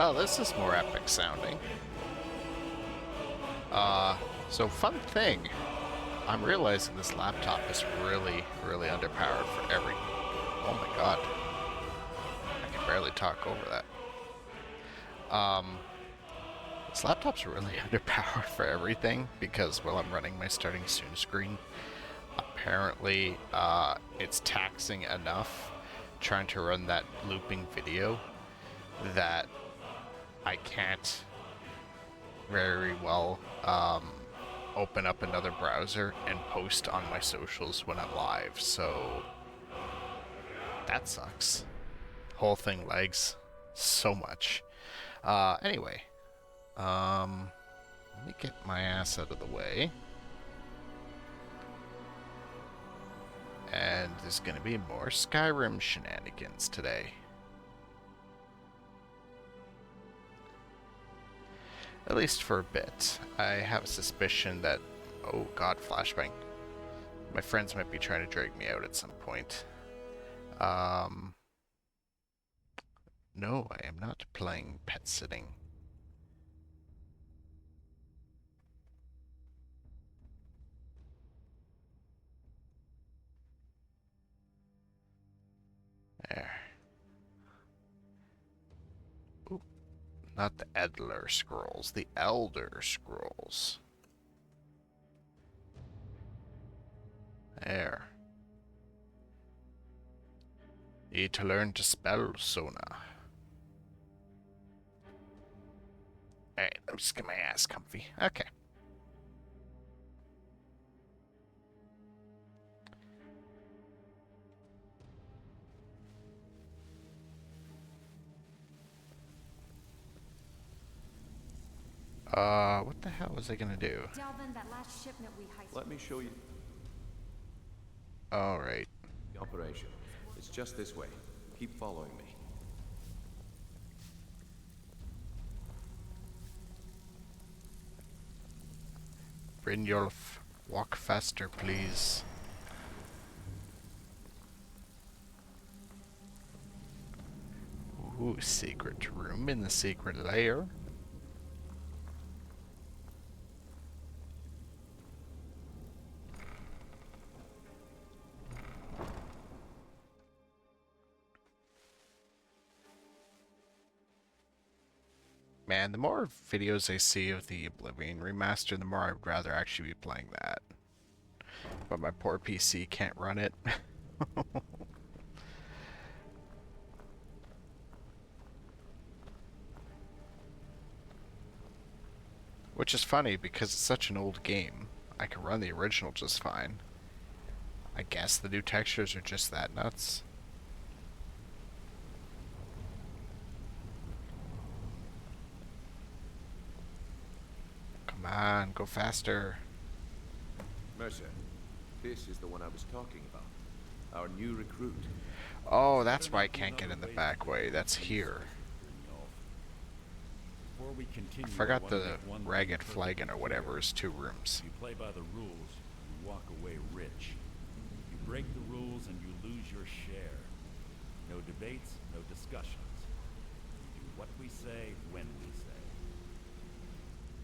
Oh, this is more epic sounding. So fun thing. I'm realizing this laptop is really, really underpowered for every... Oh my god. I can barely talk over that. This laptop's really underpowered for everything because, well, I'm running my starting soon screen. Apparently, it's taxing enough trying to run that looping video that I can't very well open up another browser and post on my socials when I'm live, so that sucks. Whole thing lags so much. Anyway, let me get my ass out of the way. And there's gonna be more Skyrim shenanigans today. At least for a bit. I have a suspicion that... Oh god, flashbang. My friends might be trying to drag me out at some point. No, I am not playing pet sitting. There. Ooh. Not the Edler Scrolls, the Elder Scrolls. There. Need to learn to spell Sona. Alright, let me just get my ass comfy. Okay. What the hell was I gonna do? Delvin, that last shipment we heisted. Let me show you Alright. the operation. It's just this way. Keep following me. Brynjolf, walk faster, please. Ooh, secret room in the secret lair. Man, the more videos I see of the Oblivion remaster, the more I'd rather actually be playing that. But my poor PC can't run it. Which is funny because it's such an old game. I can run the original just fine. I guess the new textures are just that nuts. Come on, go faster. Mercer, this is the one I was talking about. Our new recruit. Oh, that's why I can't get in the back way. That's here. I forgot the Ragged Flagon or whatever is 2 rooms. You play by the rules, you walk away rich. You break the rules and you lose your share. No debates, no discussions. We do what we say, when we say.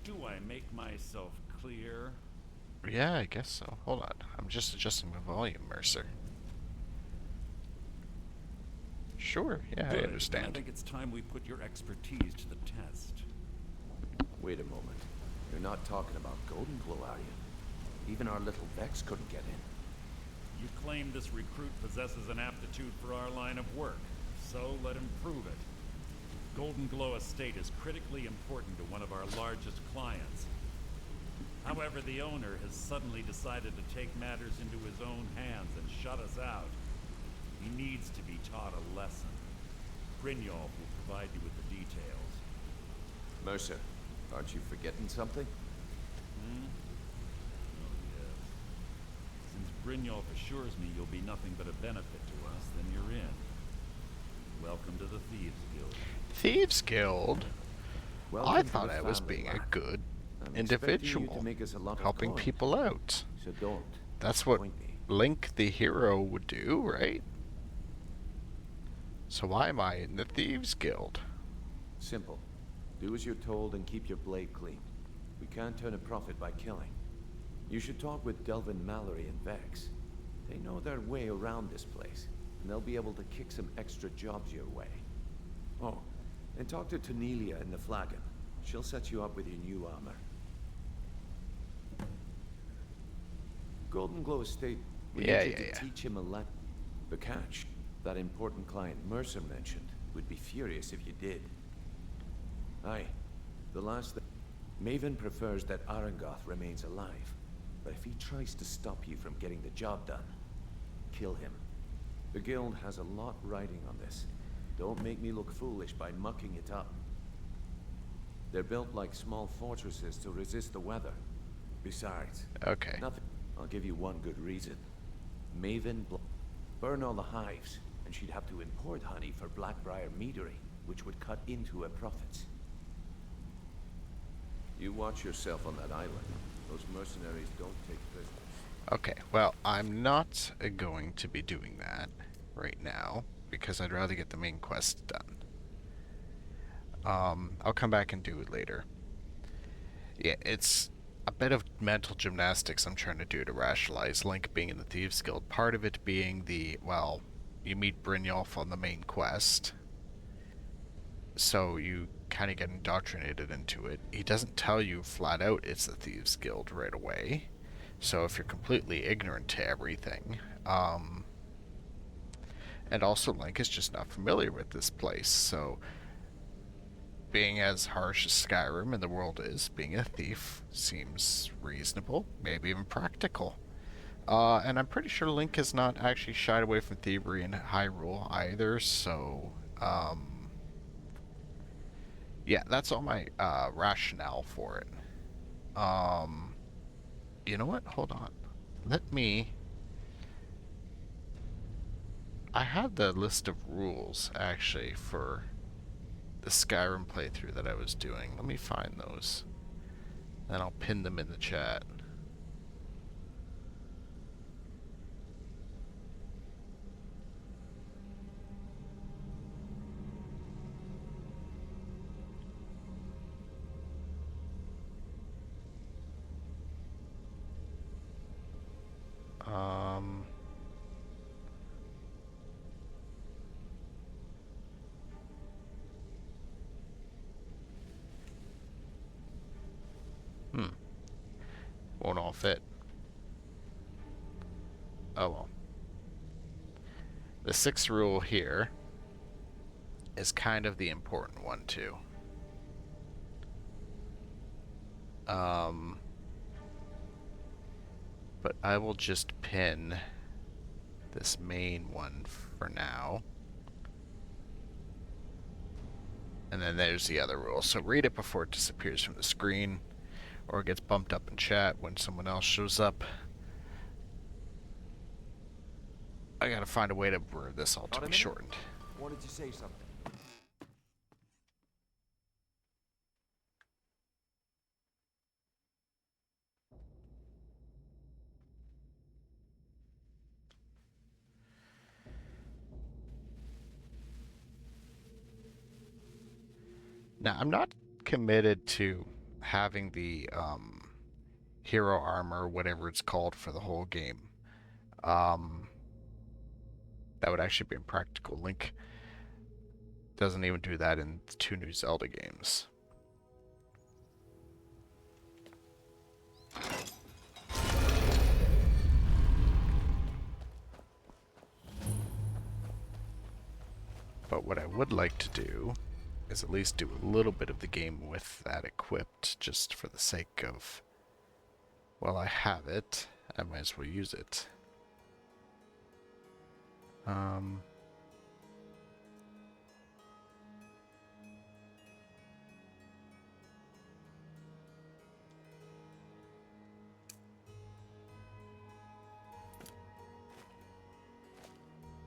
Do I make myself clear? Yeah, I guess so. Hold on. I'm just adjusting the volume, Mercer. Sure, yeah, Good. I understand. I think it's time we put your expertise to the test. Wait a moment. You're not talking about Golden Glow, are you? Even our little Vex couldn't get in. You claim this recruit possesses an aptitude for our line of work, so let him prove it. Golden Glow Estate is critically important to one of our largest clients. However, the owner has suddenly decided to take matters into his own hands and shut us out. He needs to be taught a lesson. Brynjolf will provide you with the details. Mercer, aren't you forgetting something? Hmm? Oh, yes. Since Brynjolf assures me you'll be nothing but a benefit to us, then you're in. Welcome to the Thieves Guild. Thieves Guild? Welcome I to thought the I was family, being a lad. good I'm expecting you to individual, make us a lot of helping coin, people out. so don't. That's what disappoint me. Link the hero would do, right? So why am I in the Thieves Guild? Simple. Do as you're told and keep your blade clean. We can't turn a profit by killing. You should talk with Delvin Mallory and Vex. They know their way around this place, and they'll be able to kick some extra jobs your way. Oh, and talk to Tanelia in the Flagon. She'll set you up with your new armor. Golden Glow Estate, we need you to teach him a lesson. The catch, that important client Mercer mentioned, would be furious if you did. Aye, the last thing... Maven prefers that Arangoth remains alive, but if he tries to stop you from getting the job done, kill him. The Guild has a lot riding on this. Don't make me look foolish by mucking it up. They're built like small fortresses to resist the weather. Besides, Okay. nothing. I'll give you one good reason. Maven burn all the hives, and she'd have to import honey for Blackbriar meadery, which would cut into her profits. You watch yourself on that island. Those mercenaries don't take prisoners. Okay, well, I'm not going to be doing that right now, because I'd rather get the main quest done. I'll come back and do it later. Yeah, it's a bit of mental gymnastics I'm trying to do to rationalize Link being in the Thieves Guild. Part of it being the, well, you meet Brynjolf on the main quest, so you kind of get indoctrinated into it. He doesn't tell you flat out it's the Thieves Guild right away, so if you're completely ignorant to everything, and also Link is just not familiar with this place, so being as harsh as Skyrim and the world is, being a thief seems reasonable, maybe even practical. And I'm pretty sure Link has not actually shied away from thievery in Hyrule either, so, yeah, that's all my rationale for it. You know what? Hold on. Let me... I had the list of rules, actually, for the Skyrim playthrough that I was doing. Let me find those. And I'll pin them in the chat. Won't all fit. Oh well. The sixth rule here is kind of the important one too. But I will just pin this main one for now. And then there's the other rule. So read it before it disappears from the screen, or gets bumped up in chat when someone else shows up. I gotta find a way to word this all to be shortened. Wanted to say something. Now, I'm not committed to having the hero armor, whatever it's called, for the whole game. That would actually be impractical. Link doesn't even do that in the 2 new Zelda games. But what I would like to do is at least do a little bit of the game with that equipped, just for the sake of, well, I have it, I might as well use it.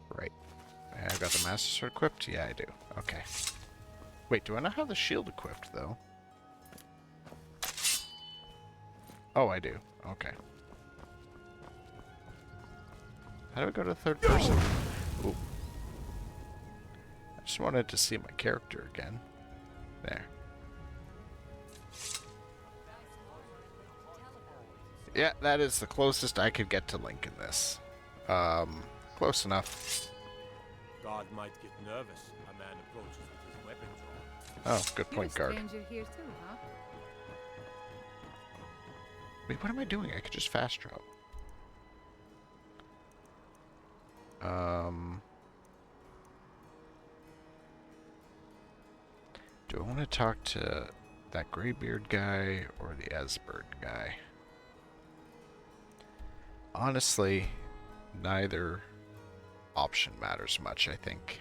Right. I've got the Master Sword equipped? Yeah, I do. Okay. Wait, do I not have the shield equipped, though? Oh, I do. Okay. How do I go to third person? Ooh. I just wanted to see my character again. There. Yeah, that is the closest I could get to Link in this. Close enough. God might get nervous. A man approaches with his weapon drawn. Oh, good point, guard. You're a stranger here too, huh? Wait, what am I doing? I could just fast travel. Do I want to talk to that Greybeard guy or the Esbird guy? Honestly, neither option matters much, I think.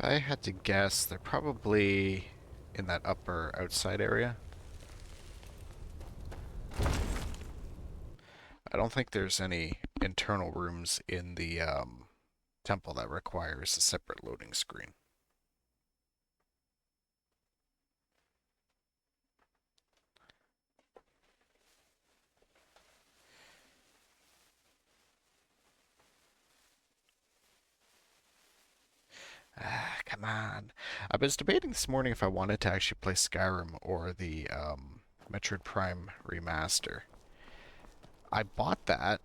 If I had to guess, they're probably in that upper outside area. I don't think there's any internal rooms in the temple that requires a separate loading screen. Ah, come on. I was debating this morning if I wanted to actually play Skyrim or the Metroid Prime Remaster. I bought that,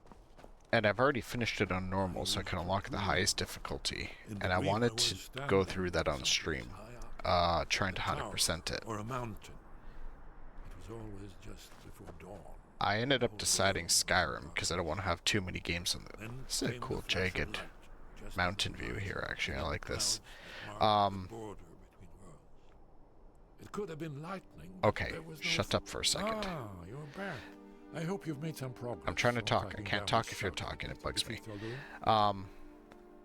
and I've already finished it on normal, so I can unlock the highest difficulty. And I wanted to go through that on stream, trying to 100% it. Or a mountain. It was always just before dawn. I ended up deciding Skyrim because I don't want to have too many games on the. This is a cool jagged mountain view here. Actually, I like this. It could have been lightning. Okay, shut up for a second. Ah, you're back. I hope you've made some progress. I'm trying to talk. I can't talk if you're talking. It bugs me.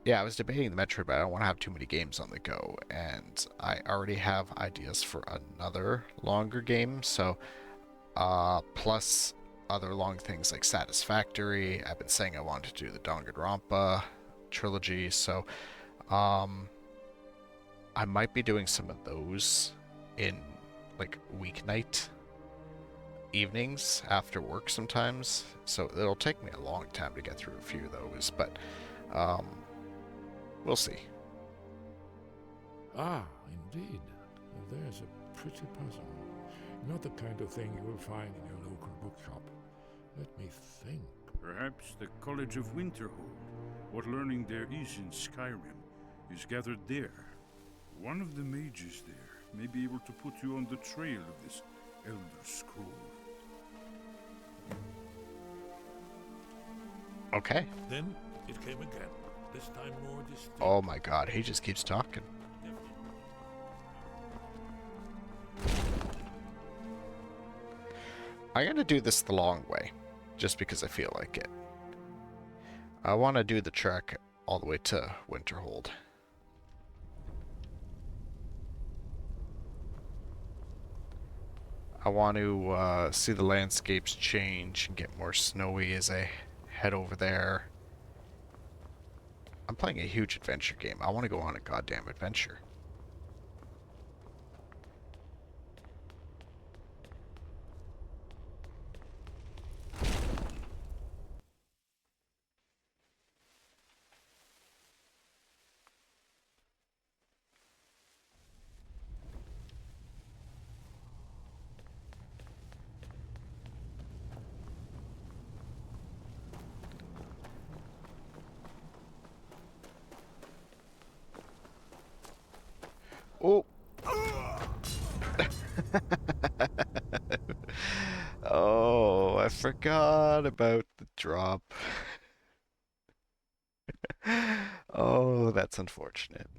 Yeah, I was debating the Metroid, but I don't want to have too many games on the go, and I already have ideas for another longer game. So, plus other long things like Satisfactory. I've been saying I wanted to do the Danganronpa trilogy, so I might be doing some of those in like weeknight evenings after work sometimes, so it'll take me a long time to get through a few of those, but we'll see. Ah, indeed. There's a pretty puzzle. Not the kind of thing you will find in your local bookshop. Let me think. Perhaps the College of Winterhold. What learning there is in Skyrim is gathered there. One of the mages there may be able to put you on the trail of this Elder Scroll. Okay. Then it came again. This time more distinct. Oh my god, he just keeps talking. I'm gonna do this the long way, just because I feel like it. I want to do the trek all the way to Winterhold. I want to see the landscapes change and get more snowy as I head over there. I'm playing a huge adventure game. I want to go on a goddamn adventure. Oh! Oh, I forgot about the drop. Oh, that's unfortunate.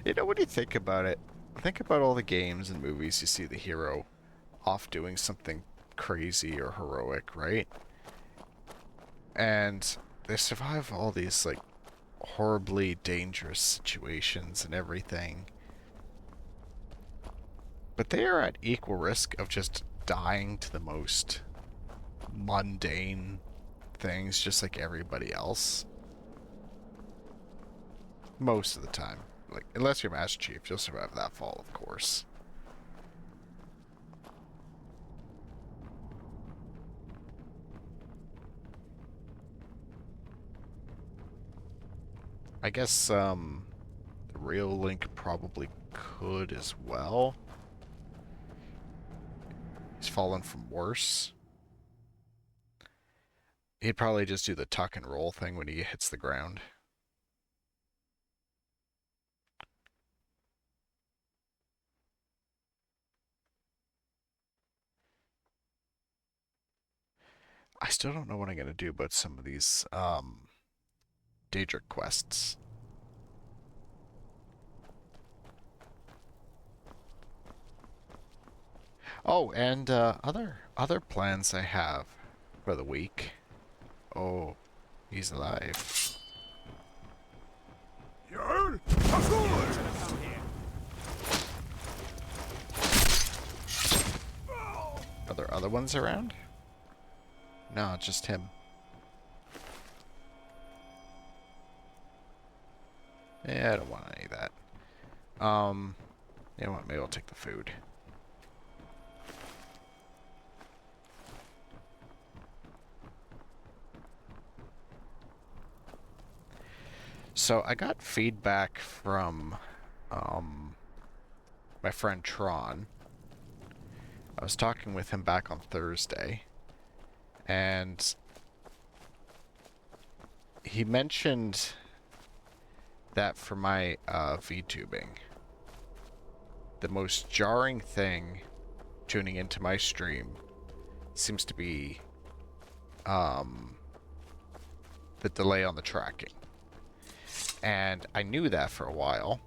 You know, when you think about it, think about all the games and movies you see the hero off doing something crazy or heroic, right? And they survive all these, like, horribly dangerous situations and everything. But they are at equal risk of just dying to the most mundane things, just like everybody else. Most of the time. Like, unless you're Master Chief, you'll survive that fall, of course. I guess, the real Link probably could as well. He's fallen from worse. He'd probably just do the tuck and roll thing when he hits the ground. I still don't know what I'm going to do about some of these, Daedric quests. Oh, and other plans I have for the week. Oh, he's alive. Jarl, Are there other ones around? No, just him. Yeah, I don't want any of that. You know what? Maybe I'll take the food. So I got feedback from my friend Tron. I was talking with him back on Thursday, and he mentioned that for my VTubing, the most jarring thing tuning into my stream seems to be the delay on the tracking. And I knew that for a while,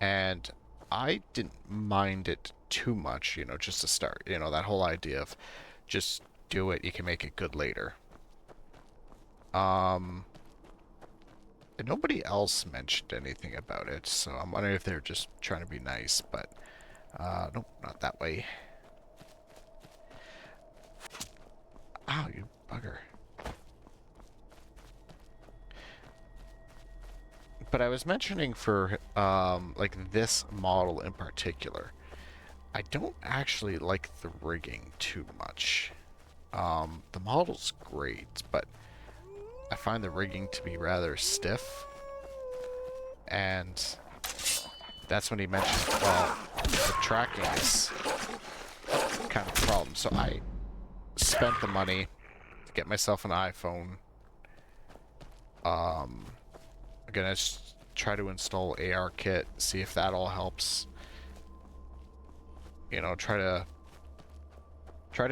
and I didn't mind it too much, you know, just to start. You know, that whole idea of just do it, you can make it good later. And nobody else mentioned anything about it, so I'm wondering if they're just trying to be nice, but nope, not that way. Ow, you bugger. But I was mentioning for, like, this model in particular, I don't actually like the rigging too much. The model's great, but I find the rigging to be rather stiff. And that's when he mentioned, well, the tracking is kind of a problem. So I spent the money to get myself an iPhone. I'm gonna try to install ARKit, see if that all helps. You know, try to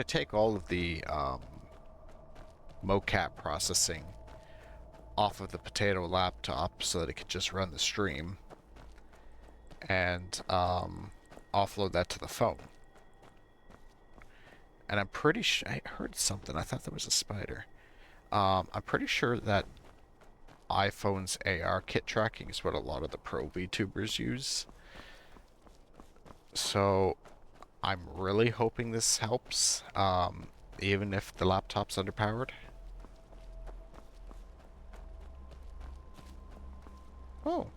take all of the mocap processing off of the potato laptop so that it could just run the stream, and offload that to the phone. And I'm pretty sure I heard something. I thought there was a spider. I'm pretty sure that iPhone's ARKit tracking is what a lot of the pro VTubers use. So I'm really hoping this helps, even if the laptop's underpowered. Oh,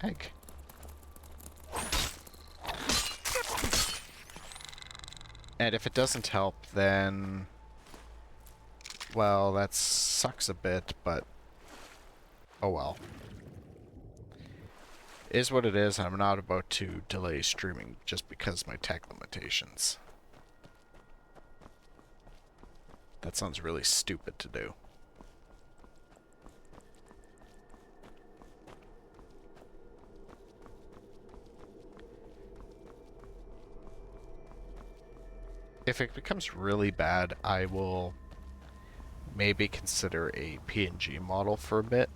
egg. And if it doesn't help, then, well, that sucks a bit, but oh well. It is what it is, and I'm not about to delay streaming just because of my tech limitations. That sounds really stupid to do. If it becomes really bad, I will maybe consider a PNG model for a bit.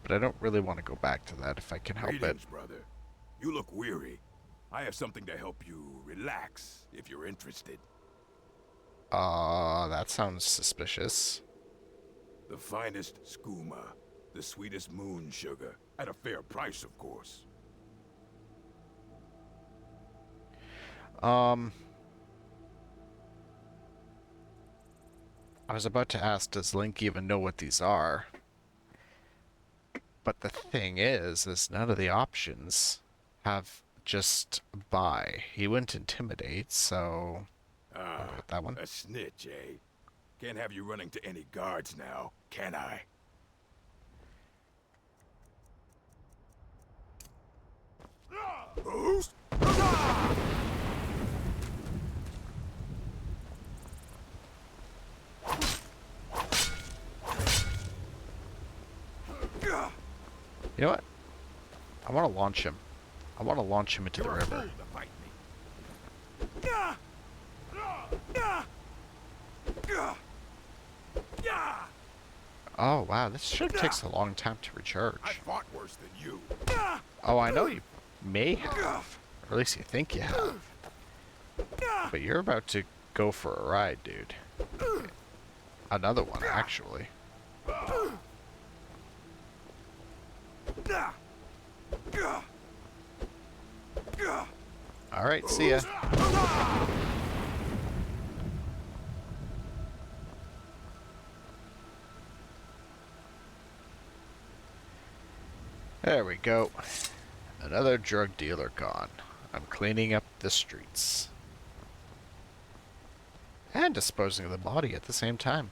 but I don't really want to go back to that if I can help it. Greetings, brother. You look weary. I have something to help you relax, if you're interested. That sounds suspicious. The finest skooma, the sweetest moon sugar, at a fair price, of course. I was about to ask, does Link even know what these are? But the thing is none of the options have just buy. He wouldn't intimidate, so... that one. A snitch, eh? Can't have you running to any guards now, can I? Who's? You know what? I want to launch him. I want to launch him into the river. Oh, wow. This ship takes a long time to recharge. I fought worse than you. Oh, I know you may have. Or at least you think you have. But you're about to go for a ride, dude. Another one, actually. Alright, see ya. There we go. Another drug dealer gone. I'm cleaning up the streets. And disposing of the body at the same time.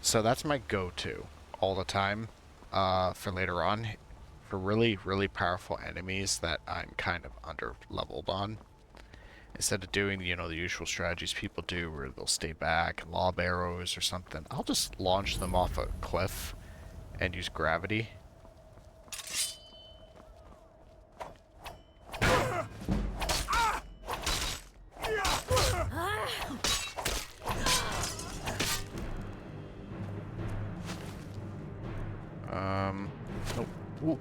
So that's my go-to all the time for later on. For really, really powerful enemies that I'm kind of under-leveled on. Instead of doing, you know, the usual strategies people do where they'll stay back, lob arrows or something, I'll just launch them off a cliff and use gravity. Nope. Ooh.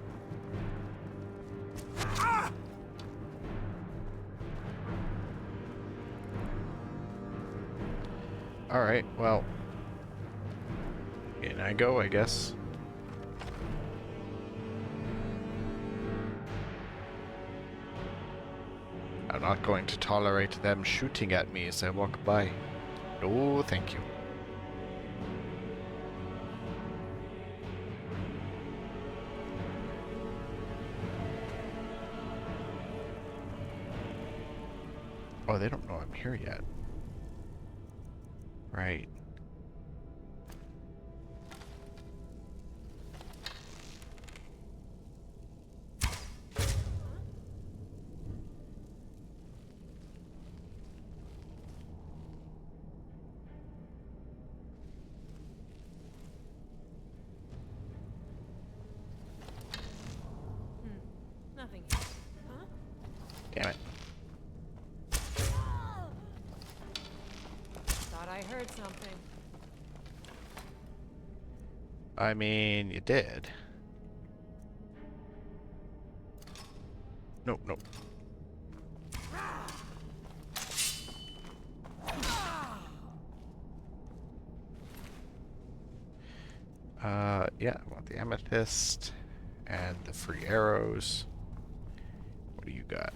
Alright, well. In I go, I guess. I'm not going to tolerate them shooting at me as I walk by. No, thank you. Oh, they don't know I'm here yet. Right. Nothing here. Huh? Damn it. Thought I heard something. I mean, you did. Nope, nope. Yeah, I want the amethyst and the free arrows. What do you got?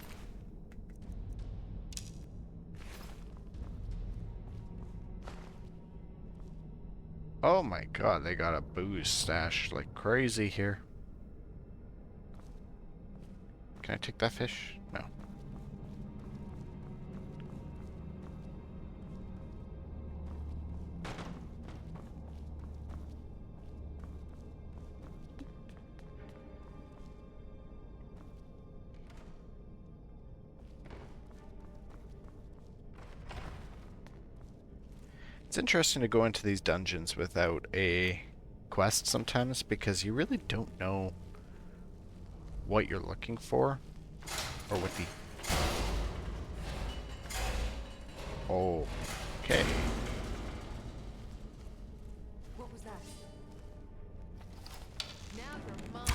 Oh my god, they got a booze stash like crazy here. Can I take that fish? No. It's interesting to go into these dungeons without a quest sometimes because you really don't know what you're looking for, or what the... Oh, okay. What was that? Now you're mine.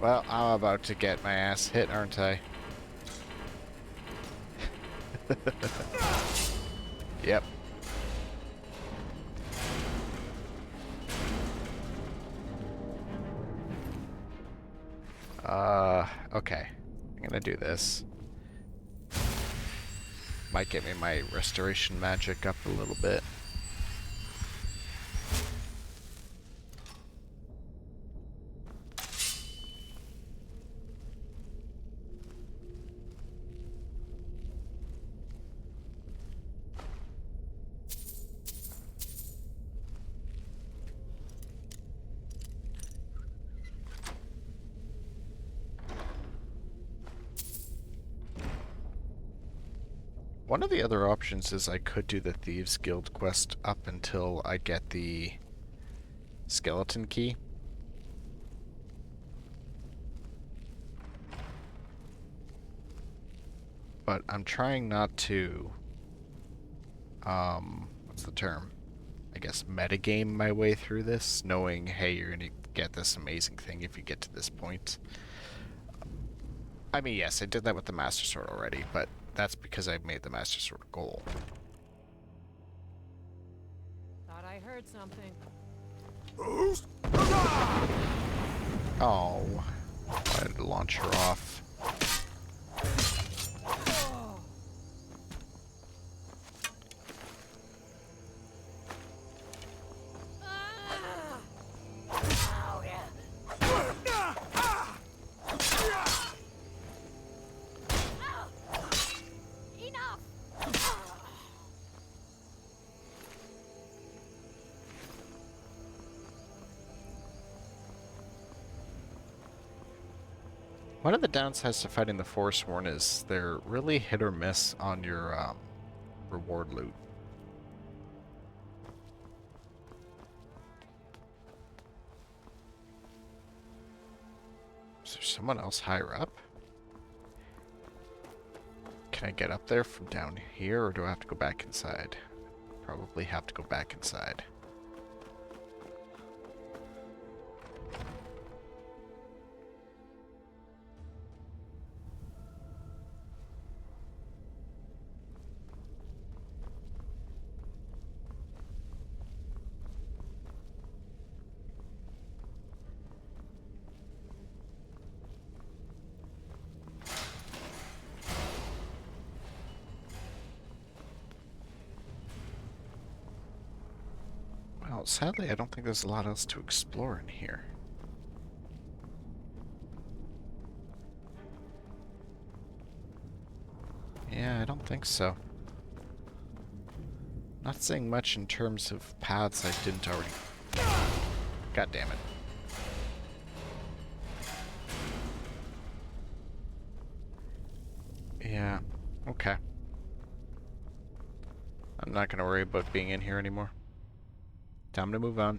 Well, I'm about to get my ass hit, aren't I? Yep. Okay. I'm gonna do this. Might get me my restoration magic up a little bit. One of the other options is I could do the Thieves Guild quest up until I get the skeleton key. But I'm trying not to, what's the term? I guess metagame my way through this, knowing, hey, you're gonna get this amazing thing if you get to this point. I mean, yes, I did that with the Master Sword already, but that's because I made the Master Sword a goal. Thought I heard something. Oh, I wanted to launch her off. One of the downsides to fighting the Forsworn is they're really hit or miss on your reward loot. Is there someone else higher up? Can I get up there from down here, or do I have to go back inside? Probably have to go back inside. Well, sadly, I don't think there's a lot else to explore in here. Yeah, I don't think so. Not seeing much in terms of paths I didn't already... God damn it. Yeah, okay. I'm not gonna worry about being in here anymore. Time to move on.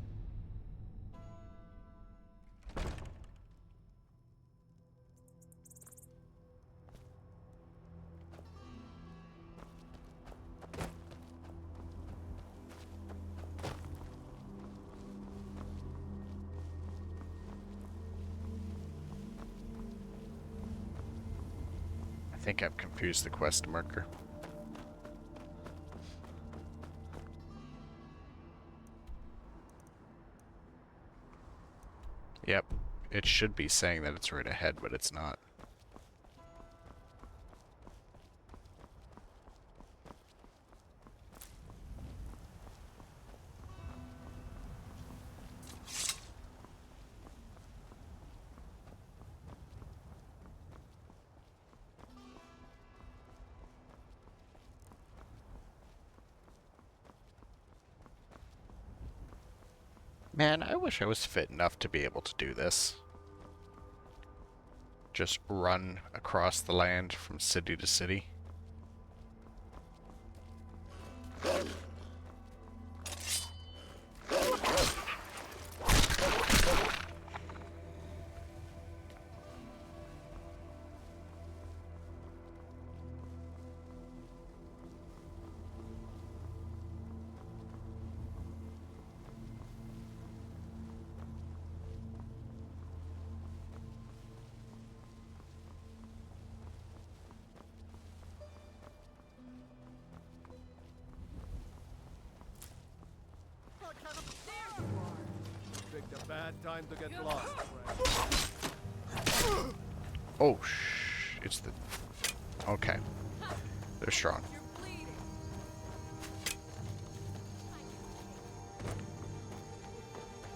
I think I've confused the quest marker. Yep, it should be saying that it's right ahead, but it's not. Man, I wish I was fit enough to be able to do this. Just run across the land from city to city. Picked a bad time to get lost. Oh, it's the... Okay. They're strong.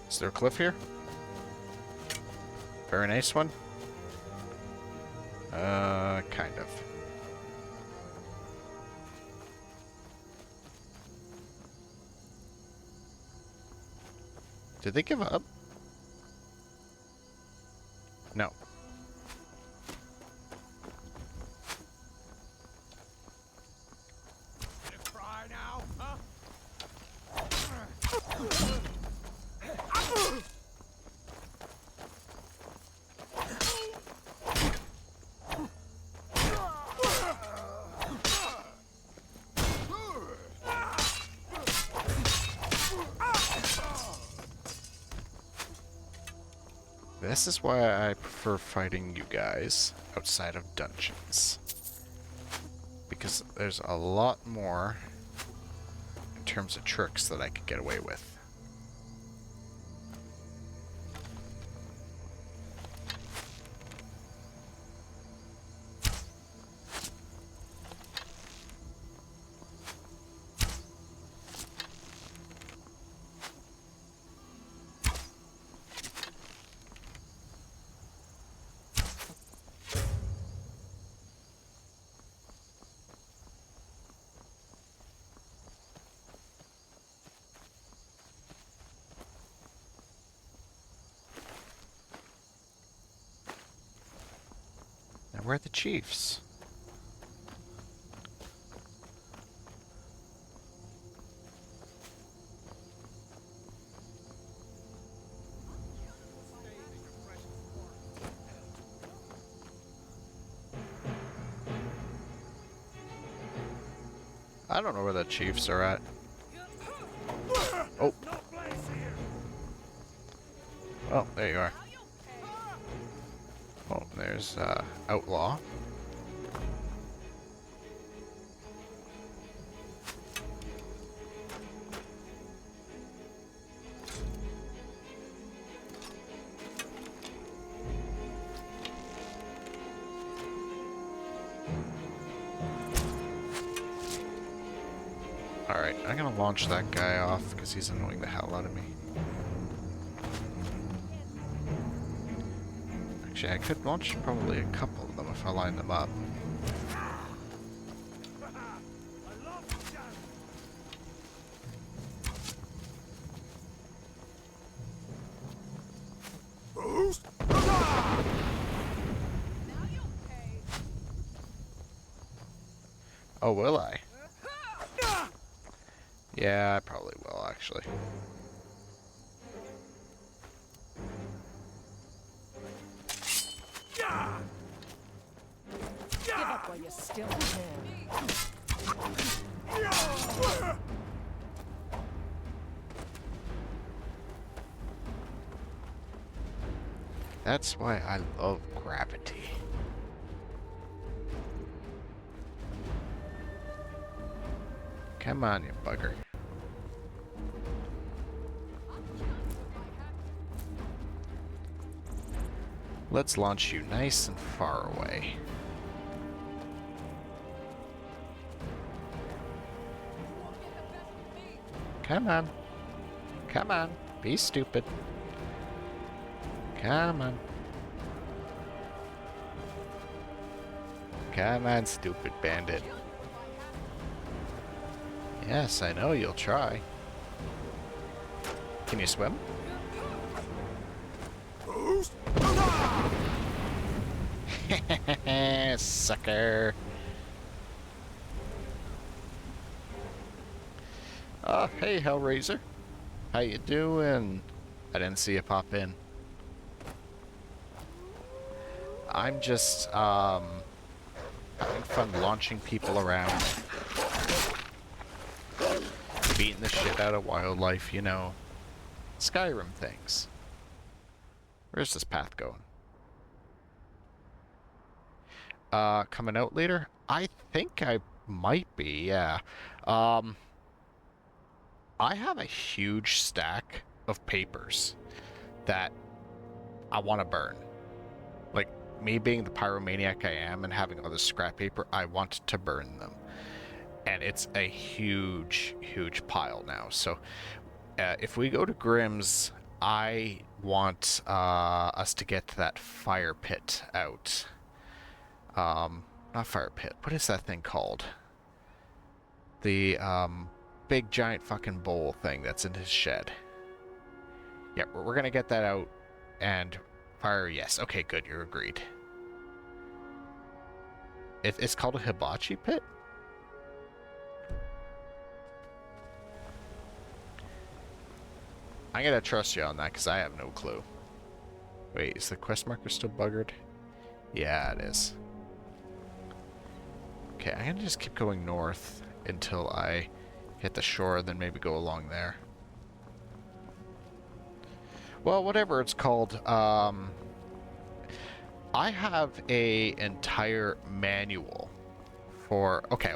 Is there a cliff here? Very nice one? Kind of. Did they give up? No. Cry now, huh? This is why I prefer fighting you guys outside of dungeons. Because there's a lot more in terms of tricks that I could get away with. Now, where are the chiefs? I don't know where the chiefs are at. Oh. Oh, there you are. Oh, there's Outlaw. Alright, I'm gonna launch that guy off because he's annoying the hell out of me. Actually, I could launch probably a couple of them if I line them up. Oh, will I? Yeah, I probably will, actually. Give up while you still can. That's why I love gravity. Come on, you bugger. Let's launch you nice and far away. Come on. Come on. Be stupid. Come on. Come on, stupid bandit. Yes, I know you'll try. Can you swim? Sucker. Oh, hey, Hellraiser. How you doing? I didn't see you pop in. I'm just, having fun launching people around. Beating the shit out of wildlife, you know. Skyrim things. Where's this path going? Coming out later? I think I might be, yeah. I have a huge stack of papers that I want to burn. Like, me being the pyromaniac I am and having all this scrap paper, I want to burn them. And it's a huge, huge pile now. So, if we go to Grimm's, I want us to get that fire pit out. Not fire pit. What is that thing called? The big giant fucking bowl thing that's in his shed. Yeah, we're gonna get that out and fire. Yes. Okay, good. You're agreed. It's called a hibachi pit. I'm gonna trust you on that because I have no clue. Wait, is the quest marker still buggered? Yeah, it is. Okay, I'm gonna just keep going north until I hit the shore, then maybe go along there. Well, whatever it's called, I have a entire manual for... Okay.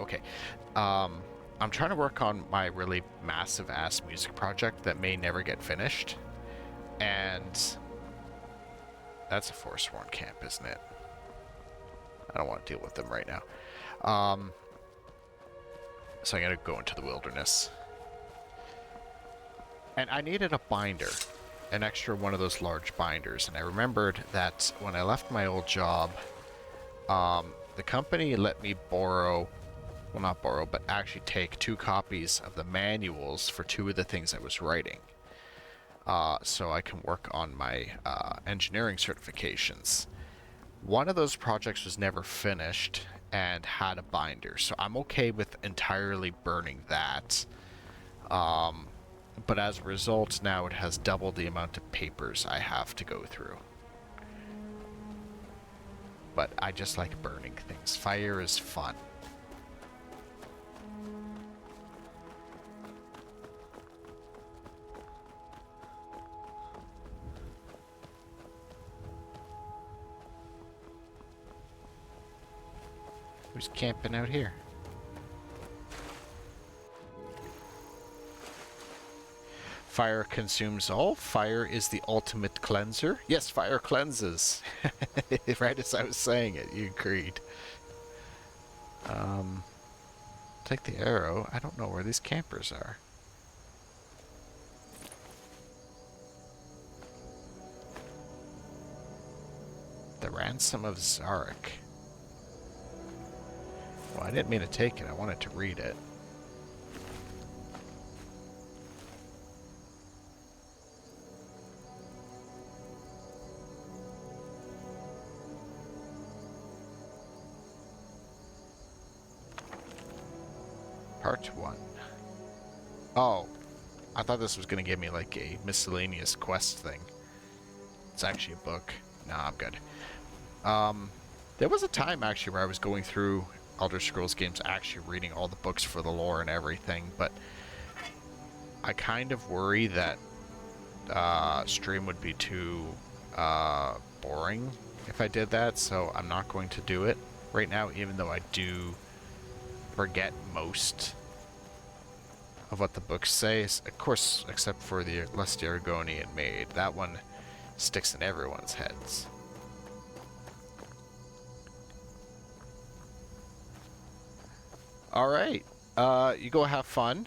I'm trying to work on my really massive-ass music project that may never get finished. And... that's a Forsworn camp, isn't it? I don't want to deal with them right now. So I'm gonna go into the wilderness. And I needed a binder. An extra one of those large binders. And I remembered that when I left my old job, the company let me borrow... well, not borrow, but actually take 2 copies of the manuals for 2 of the things I was writing. So I can work on my engineering certifications. One of those projects was never finished and had a binder, so I'm okay with entirely burning that. But as a result, now it has double the amount of papers I have to go through. But I just like burning things. Fire is fun. Who's camping out here? Fire consumes all. Fire is the ultimate cleanser. Yes, fire cleanses. Right as I was saying it, you agreed. Take the arrow. I don't know where these campers are. The Ransom of Zarek. Well, I didn't mean to take it. I wanted to read it. Part 1. Oh, I thought this was going to give me like a miscellaneous quest thing. It's actually a book. Nah, I'm good. There was a time actually where I was going through Elder Scrolls games actually reading all the books for the lore and everything, but I kind of worry that stream would be too boring if I did that, so I'm not going to do it right now, even though I do forget most of what the books say. Of course, except for the Lusty Argonian Maid. That one sticks in everyone's heads. Alright, you go have fun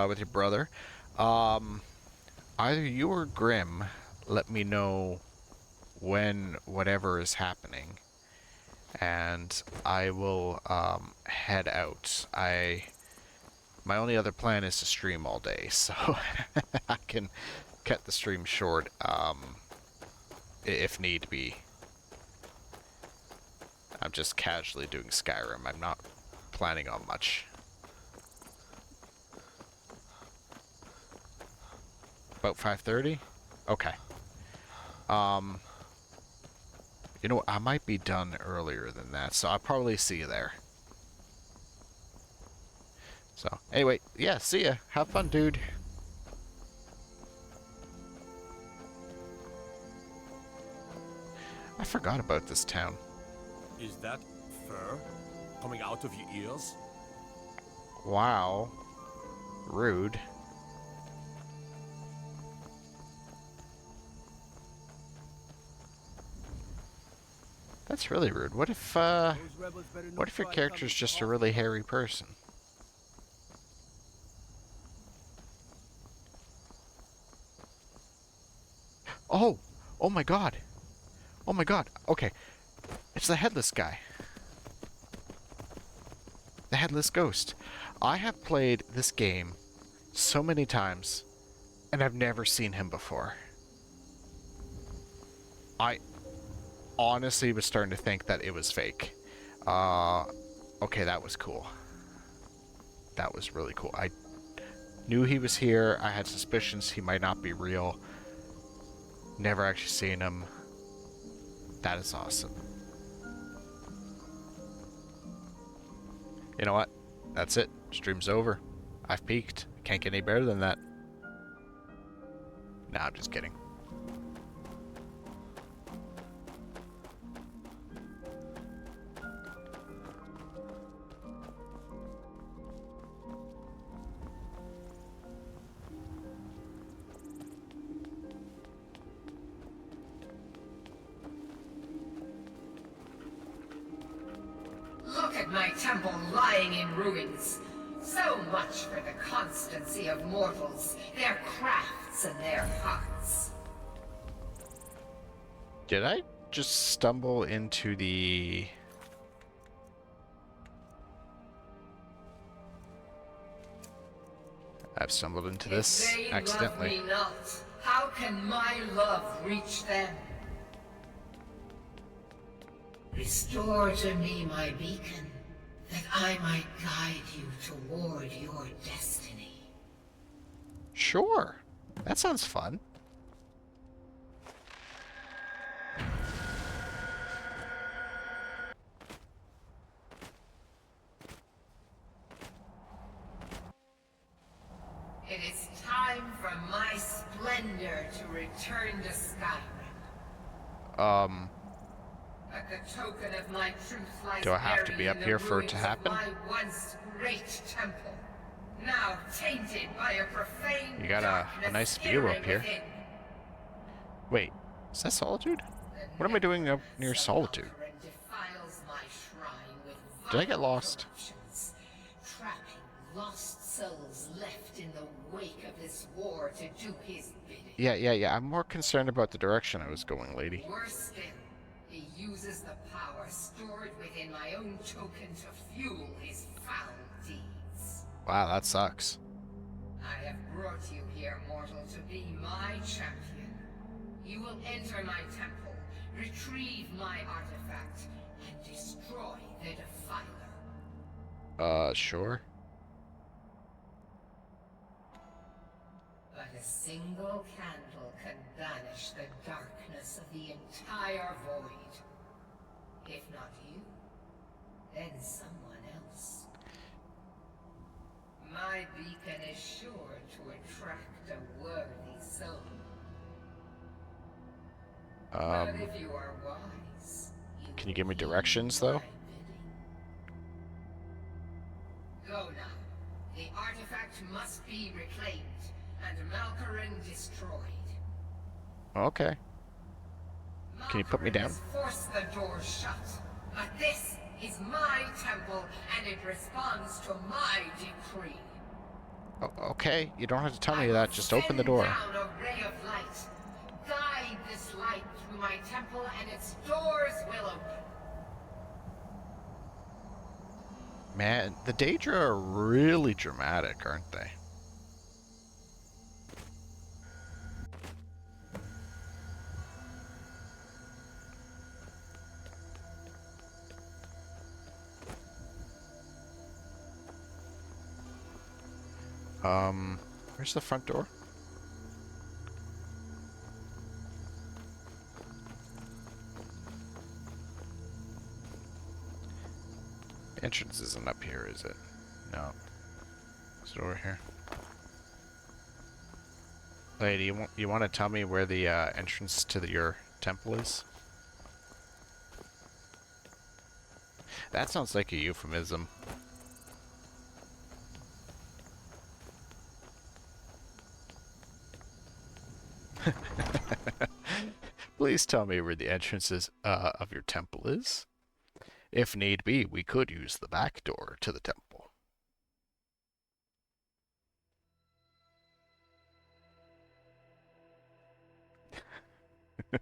with your brother. Either you or Grim let me know when whatever is happening, and I will head out. My only other plan is to stream all day, so I can cut the stream short if need be. I'm just casually doing Skyrim. I'm not planning on much. About 5:30? Okay. You know what? I might be done earlier than that, so I'll probably see you there. So, anyway, yeah, see ya. Have fun, dude. I forgot about this town. Is that fur coming out of your ears? Wow. Rude. That's really rude. What if your character's just a really hairy person? Oh! Oh my god! Oh my god! Okay. It's the headless guy. The headless ghost. I have played this game so many times, and I've never seen him before. I honestly was starting to think that it was fake. Okay, that was cool. That was really cool. I knew he was here. I had suspicions he might not be real. Never actually seen him. That is awesome. You know what? That's it. Stream's over. I've peaked. Can't get any better than that. Nah, I'm just kidding. Look at my temple lying in ruins. So much for the constancy of mortals, their crafts and their hearts. Did I just stumble into the... I've stumbled into this If they accidentally. love me not, how can my love reach them? Restore to me my beacon, that I might guide you toward your destiny. Sure. That sounds fun. It is time for my splendor to return to Skyrim. But the token of my truth lies Do I have to buried be up in the here for it to ruins of happen? my once great temple, now tainted by a profane You got a darkness nice view up searing here. within. Wait, is that Solitude? What am I doing up near Solitude? Did I get lost? Trapping lost souls left in the wake of this war to do his bidding. Yeah. I'm more concerned about the direction I was going, lady. Worse still, he uses the power stored within my own token to fuel his foul deeds. Wow, that sucks. I have brought you here, mortal, to be my champion. You will enter my temple, retrieve my artifact, and destroy the Defiler. Sure. But a single candle can banish the darkness of the entire void. If not you, then someone else. My beacon is sure to attract a worthy soul. But if you are wise, Can you give me directions, though? Go now. The artifact must be reclaimed, and Malkarin destroyed. Okay. Can you put me down? Malkarin has forced the doors shut, but this is my temple, and it responds to my decree. Okay, you don't have to tell me that. Just open the door. Send down a ray of light. Guide this light through my temple, and its doors will open. Man, the Daedra are really dramatic, aren't they? Where's the front door? The entrance isn't up here, is it? No. Is it over here? Lady, you want to tell me where the entrance to your temple is? That sounds like a euphemism. Please tell me where the entrances of your temple is. If need be, we could use the back door to the temple. A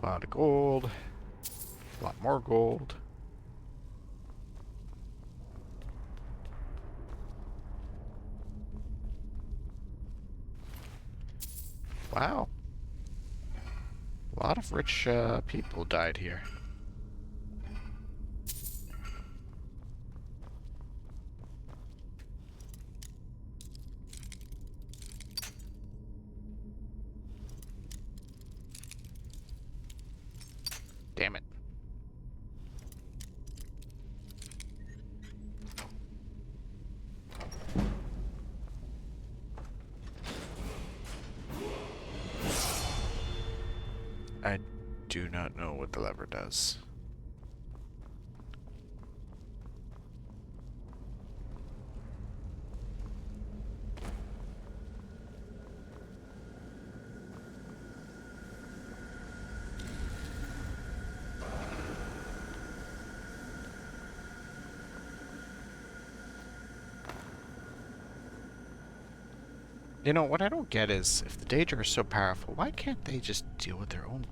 lot of gold. A lot more gold. Wow. A lot of rich people died here. Damn it. I do not know what the lever does. You know, what I don't get is, if the Daedra are so powerful, why can't they just deal with their own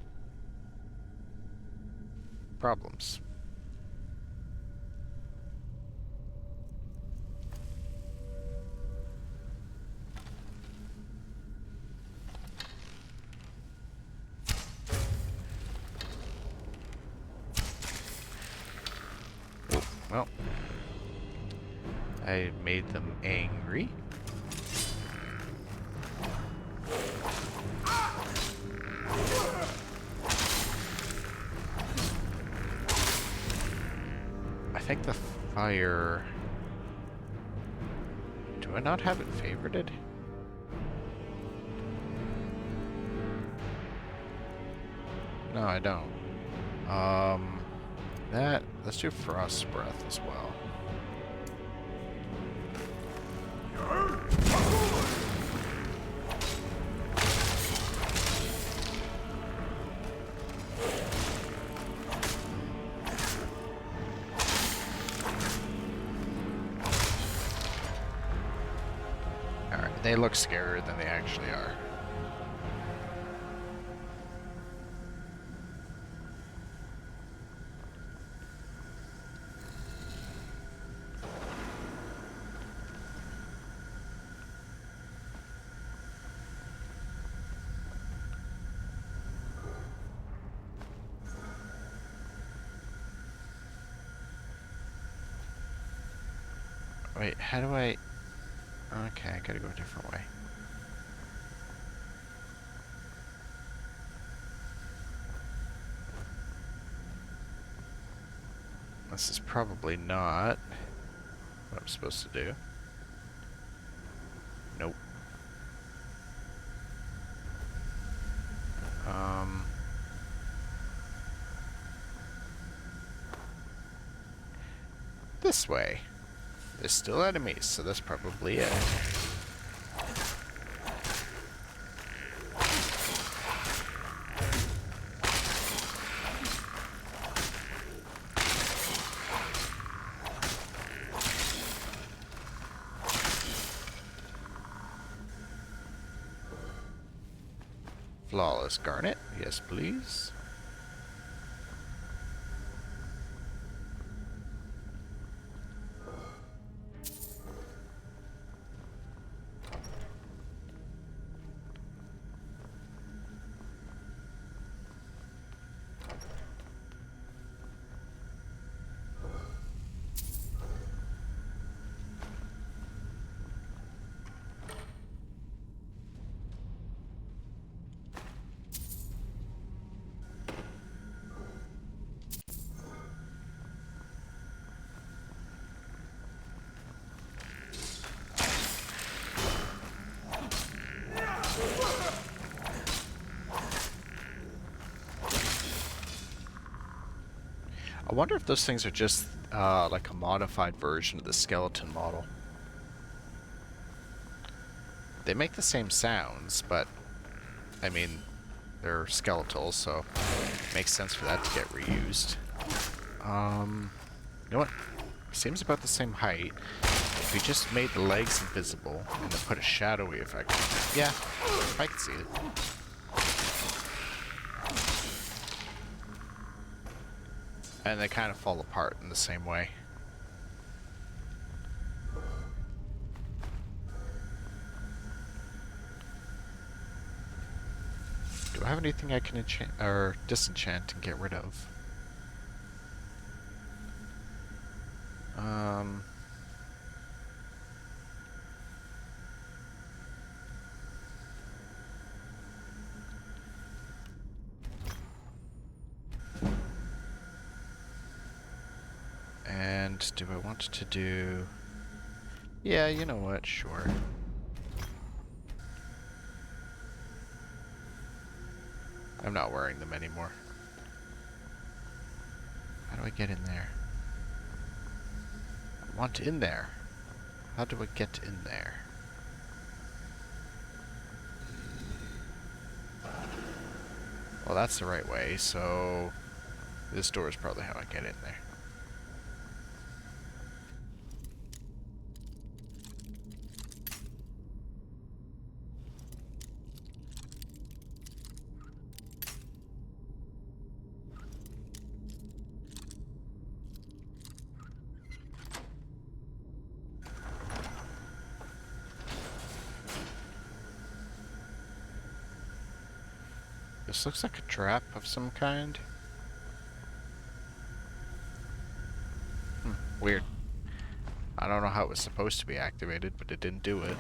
problems? Oh, well, I made them angry. I think the fire... Do I not have it favorited? No, I don't. Let's do Frost Breath as well. Alright, they look scarier than they actually are. Wait, how do I... Okay, I gotta go a different way. This is probably not what I'm supposed to do. Nope. This way. There's still enemies, so that's probably it. Flawless garnet, yes please. I wonder if those things are just like a modified version of the skeleton model. They make the same sounds, but I mean, they're skeletal, so it makes sense for that to get reused. You know what? Seems about the same height. If we just made the legs invisible and then put a shadowy effect on it. Yeah, I can see it. And they kind of fall apart in the same way. Do I have anything I can enchant or disenchant and get rid of? And do I want to do... Yeah, you know what, sure. I'm not wearing them anymore. How do I get in there? I want in there. How do I get in there? Well, that's the right way, so this door is probably how I get in there. This looks like a trap of some kind. Weird. I don't know how it was supposed to be activated, but it didn't do it.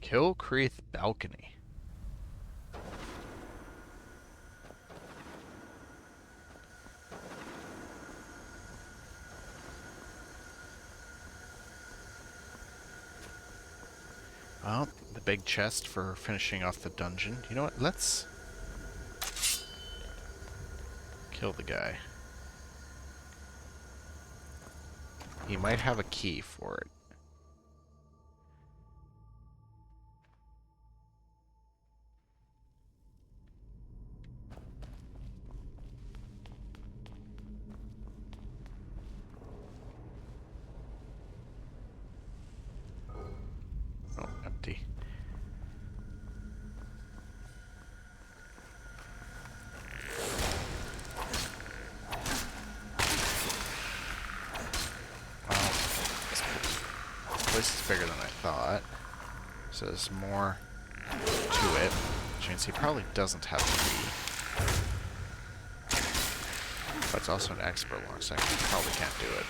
Kilcreath Balcony. Well, the big chest for finishing off the dungeon. You know what? Let's kill the guy. He might have a key for it. Oh, empty. This is bigger than I thought. So there's more to it, which means he probably doesn't have a key. But it's also an expert long second. He probably can't do it.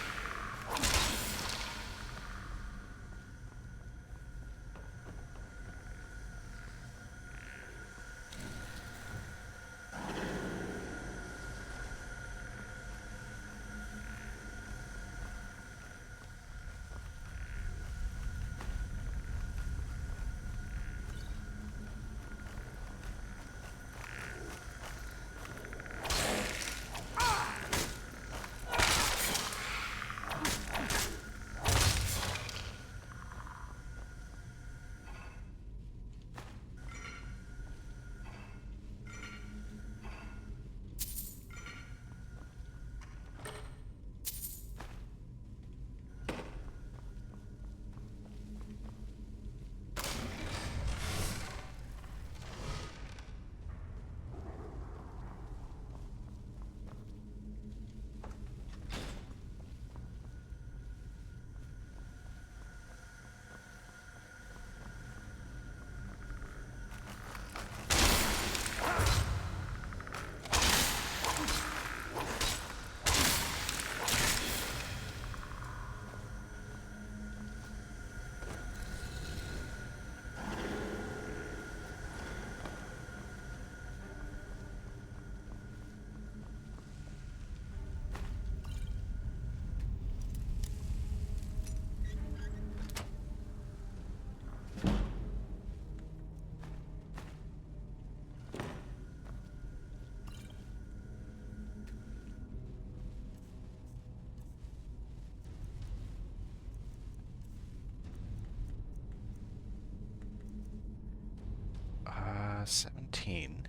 17.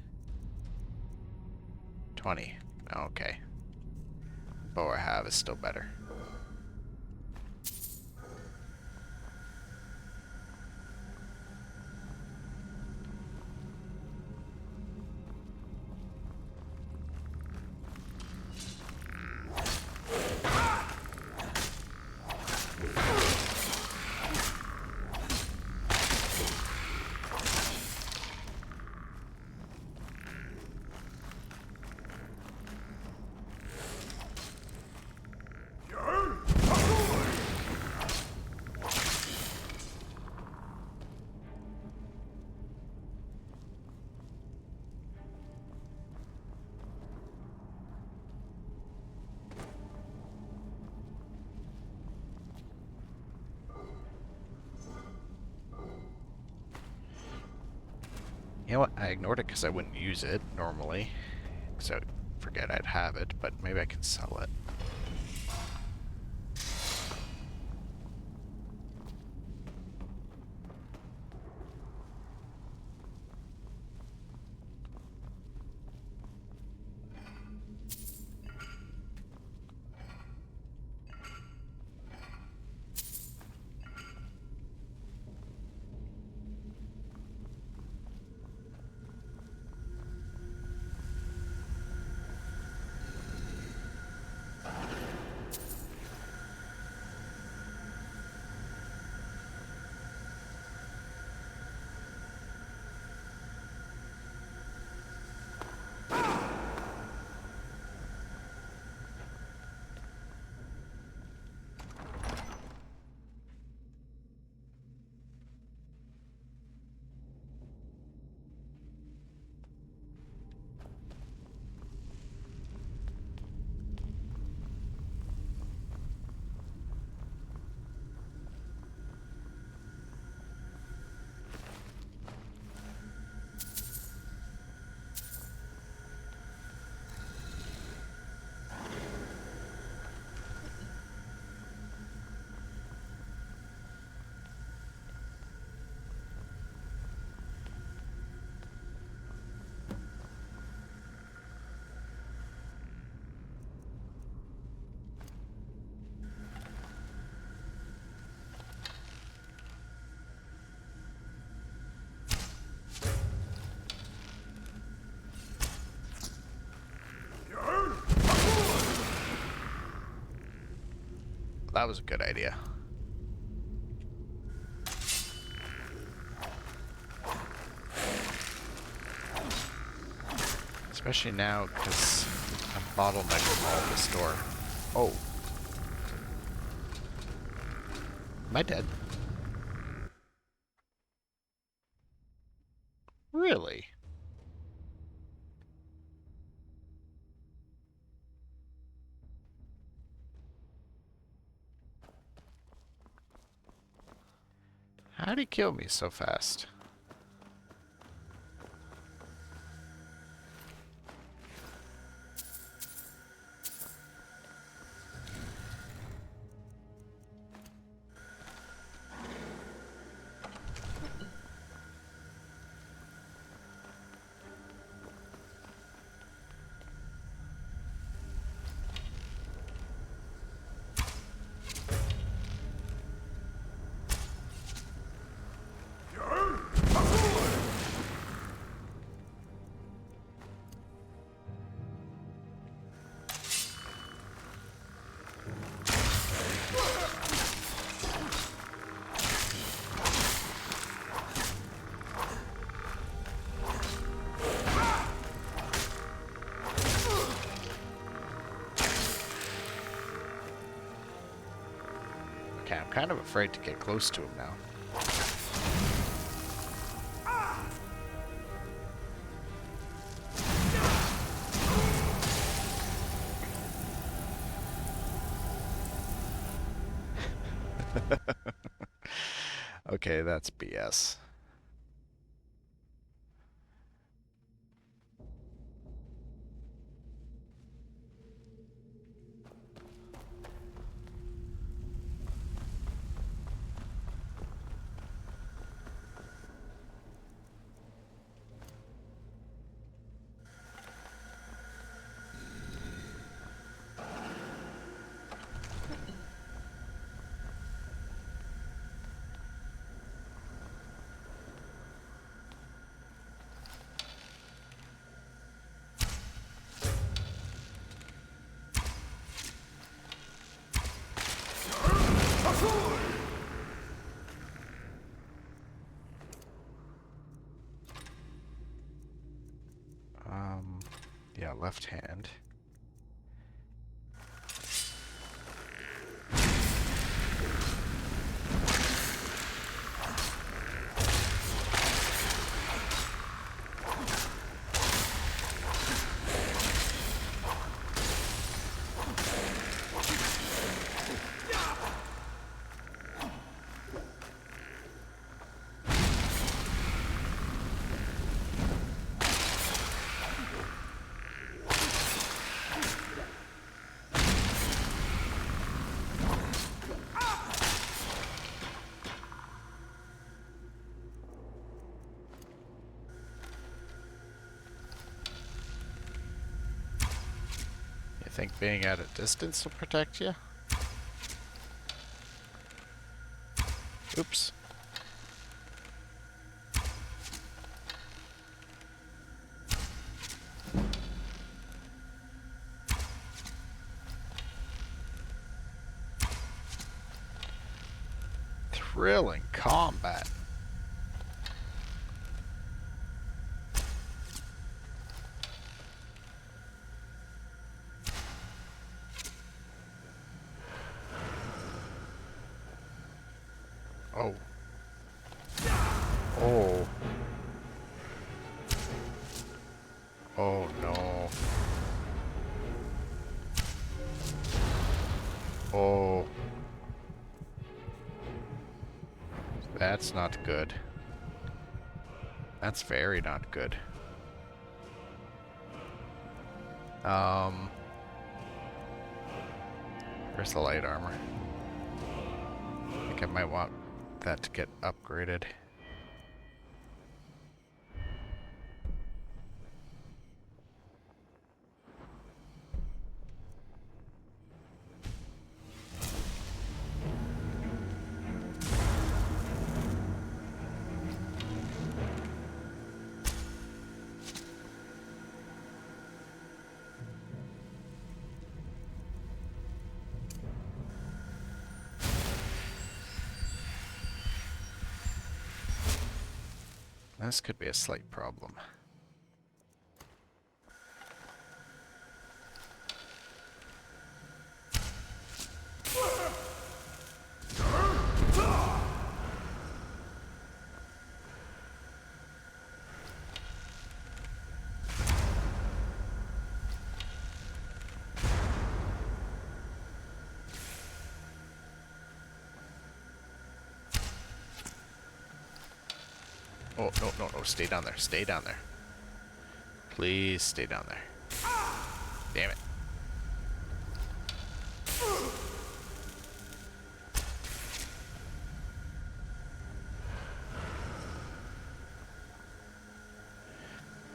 20. Okay. Bow I have is still better. You know what? I ignored it because I wouldn't use it normally. Because I would forget I'd have it, but maybe I can sell it. That was a good idea. Especially now, because I'm bottlenecking all the store. Oh. Am I dead? Really? How'd he kill me so fast? Okay, I'm kind of afraid to get close to him now. Okay, that's BS. Yeah, left hand. You think being at a distance will protect you? Oops. Thrilling combat. Oh. Oh. Oh no. Oh. That's not good. That's very not good. Where's the light armor? I think I might want that to get upgraded. This could be a slight problem. Oh, no, no, no, stay down there, stay down there. Please stay down there. Damn it.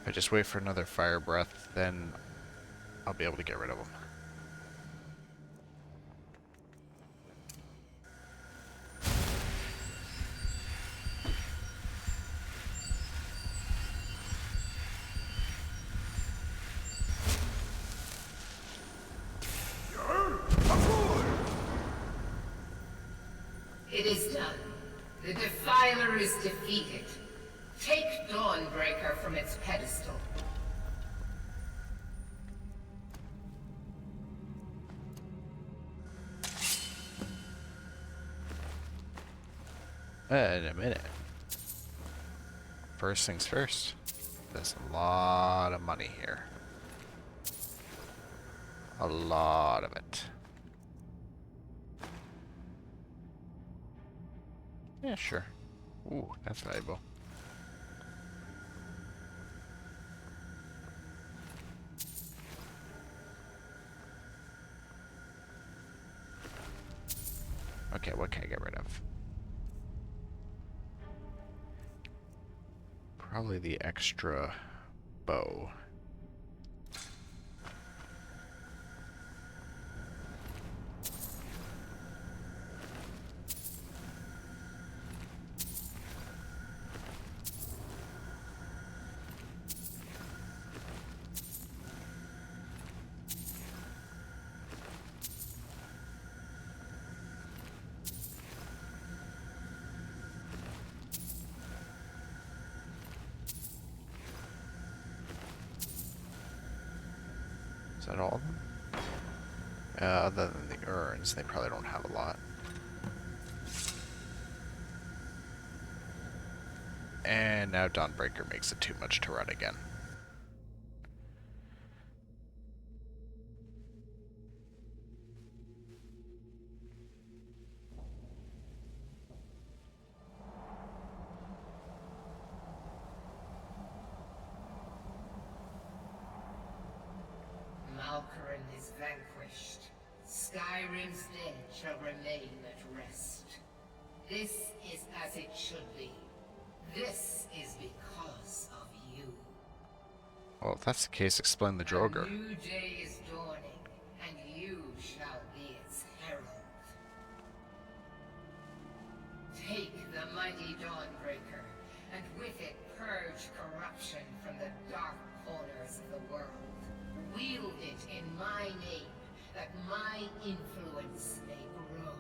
If I just wait for another fire breath, then I'll be able to get rid of them. It is done. The Defiler is defeated. Take Dawnbreaker from its pedestal. In a minute. First things first. There's a lot of money here. A lot of it. Yeah, sure. Ooh, that's valuable. Okay, what can I get rid of? Probably the extra bow. Is that all of them? Other than the urns, they probably don't have a lot. And now Dawnbreaker makes it too much to run again. Malkaran is vanquished. Skyrim's dead shall remain at rest. This is as it should be. This is because of you. Well, if that's the case, explain the Droger. A new day is dawning, and you shall be its herald. Take the mighty Dawnbreaker, and with it purge corruption from the dark corners of the world. Wield it in my name, that my influence may grow.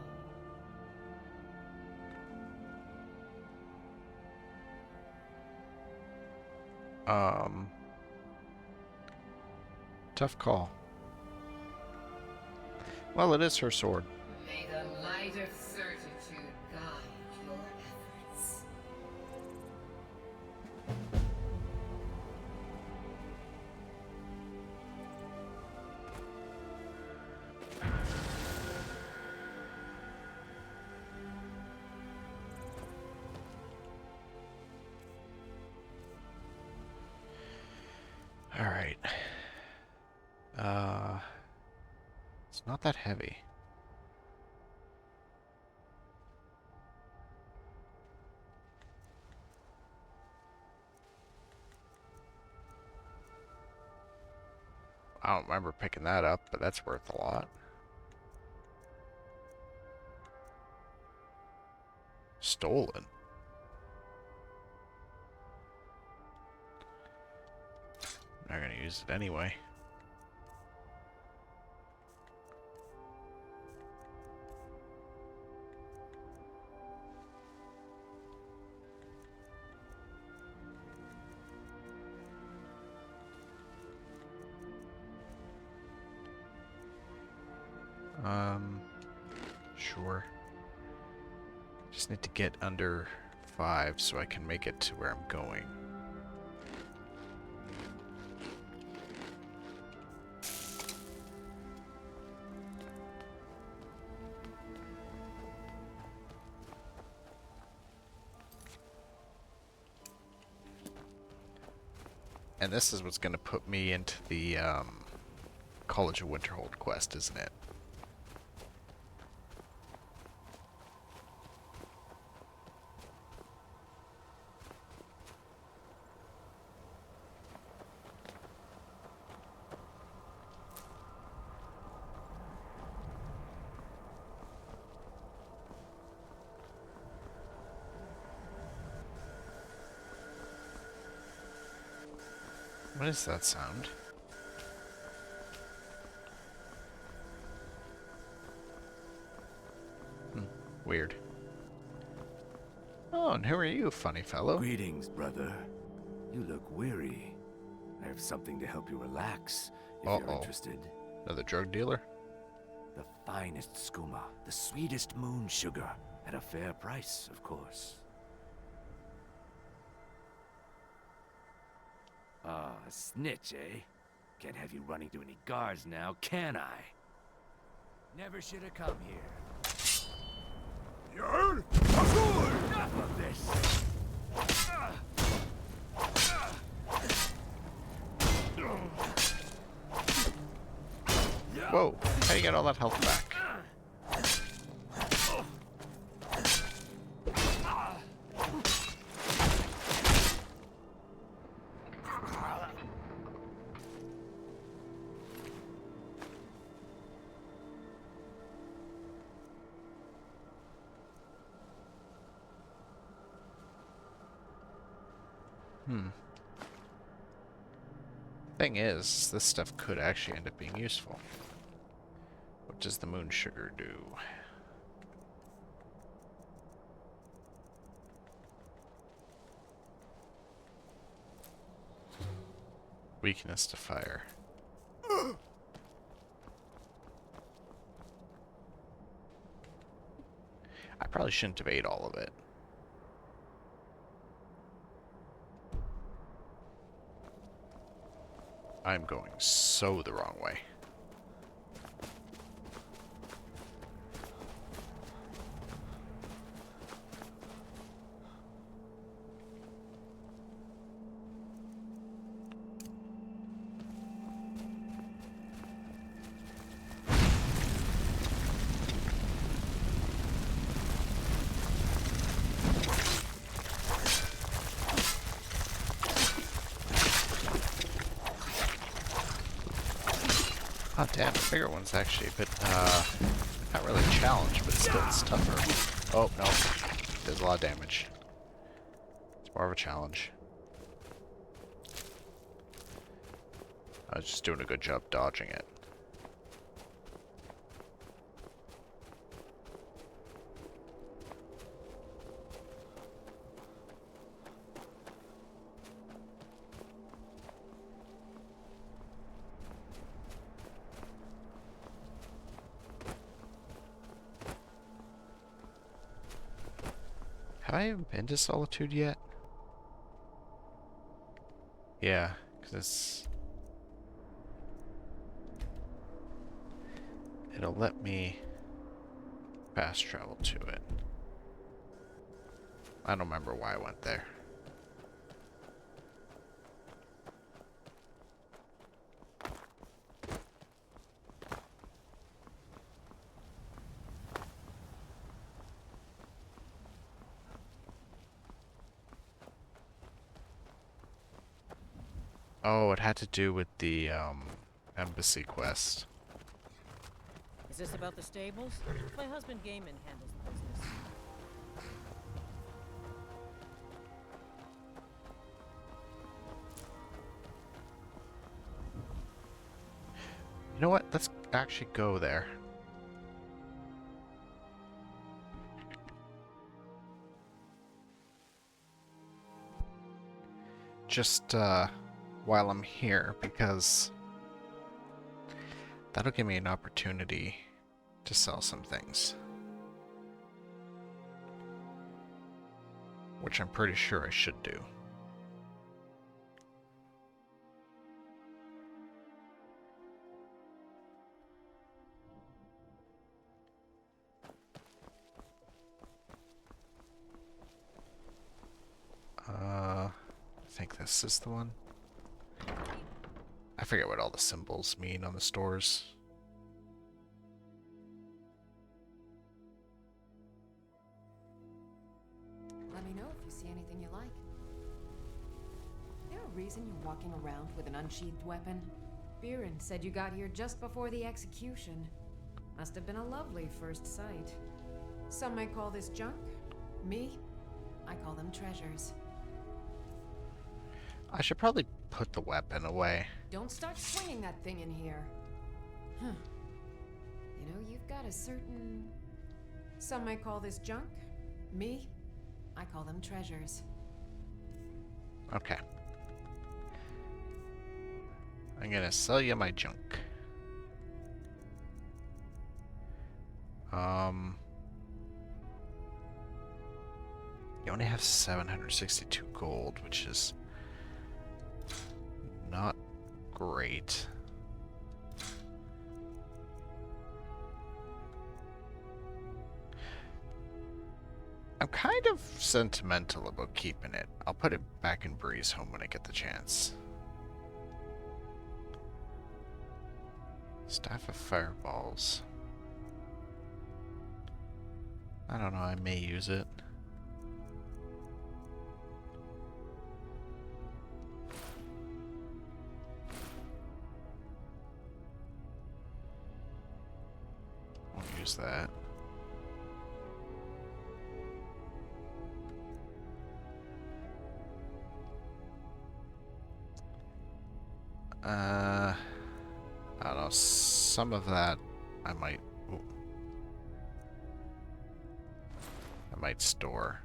Tough call. Well, it is her sword. May the light of certitude guide your efforts. All right. It's not that heavy. I don't remember picking that up, but that's worth a lot. Stolen. I'm not gonna use it anyway. Sure. Just need to get under 5 so I can make it to where I'm going. And this is what's going to put me into the College of Winterhold quest, isn't it? What is that sound? Weird. Oh, and who are you, funny fellow? Greetings, brother. You look weary. I have something to help you relax, if you're interested. Another drug dealer? The finest skooma, the sweetest moon sugar, at a fair price, of course. Ah, a snitch, eh? Can't have you running to any guards now, can I? Never should have come here. Yarn! Enough of this! Whoa, how you get all that health back? Thing is, this stuff could actually end up being useful. What does the moon sugar do? Weakness to fire. Probably shouldn't have ate all of it. I'm going so the wrong way. Oh damn, the bigger one's actually a bit, not really a challenge, but still it's tougher. Oh, no. Does a lot of damage. It's more of a challenge. I was just doing a good job dodging it. Have I even been to Solitude yet? Yeah, because it'll let me fast travel to it. I don't remember why I went there. Oh, it had to do with the embassy quest. Is this about the stables? My husband Gaiman handles the business. You know what? Let's actually go there. Just while I'm here, because that'll give me an opportunity to sell some things. Which I'm pretty sure I should do. I think this is the one. I forget what all the symbols mean on the stores. Let me know if you see anything you like. Is there a reason you're walking around with an unsheathed weapon? Biren said you got here just before the execution. Must have been a lovely first sight. Some might call this junk. Me, I call them treasures. I should probably put the weapon away. Don't start swinging that thing in here. Huh. You know, you've got a certain... Some might call this junk. Me, I call them treasures. Okay. I'm gonna sell you my junk. You only have 762 gold, which is not great. I'm kind of sentimental about keeping it. I'll put it back in Breeze Home when I get the chance. Staff of Fireballs. I don't know, I may use it. Won't use that. I don't know, some of that I might... Ooh. I might store.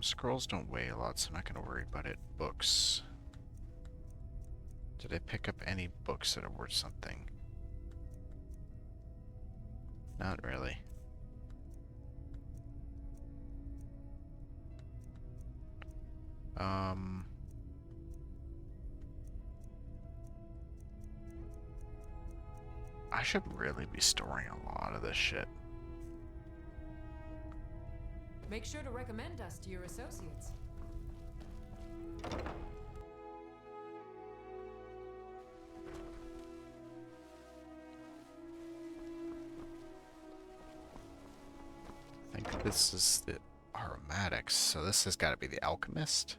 Scrolls don't weigh a lot, so I'm not gonna worry about it. Books. Did I pick up any books that are worth something? Not really. I should really be storing a lot of this shit. Make sure to recommend us to your associates. I think this is the aromatics, so this has got to be the alchemist.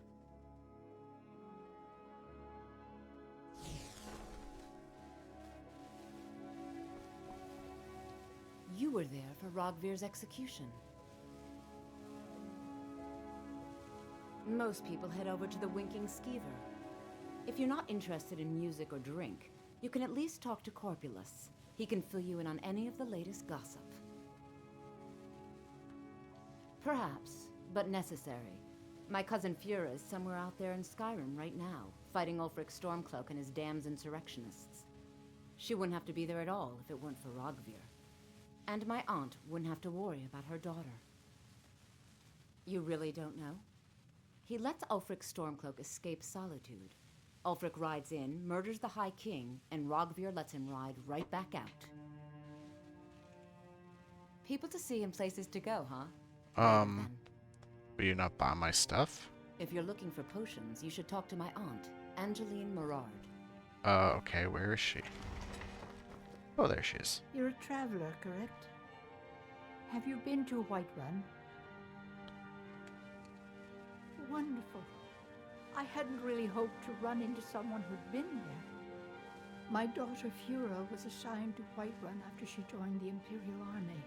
You were there for Rogvir's execution. Most people head over to the Winking Skeever. If you're not interested in music or drink, you can at least talk to Corpulus. He can fill you in on any of the latest gossip. Perhaps, but necessary. My cousin Fura is somewhere out there in Skyrim right now, fighting Ulfric Stormcloak and his damned insurrectionists. She wouldn't have to be there at all if it weren't for Rogvir. And my aunt wouldn't have to worry about her daughter. You really don't know? He lets Ulfric Stormcloak escape solitude. Ulfric rides in, murders the High King, and Rogvir lets him ride right back out. People to see and places to go, huh? Will you not buy my stuff? If you're looking for potions, you should talk to my aunt, Angeline Morard. Okay, where is she? Oh, there she is. You're a traveler, correct? Have you been to Whiterun? Wonderful. I hadn't really hoped to run into someone who'd been there. My daughter Fura was assigned to Whiterun after she joined the Imperial Army.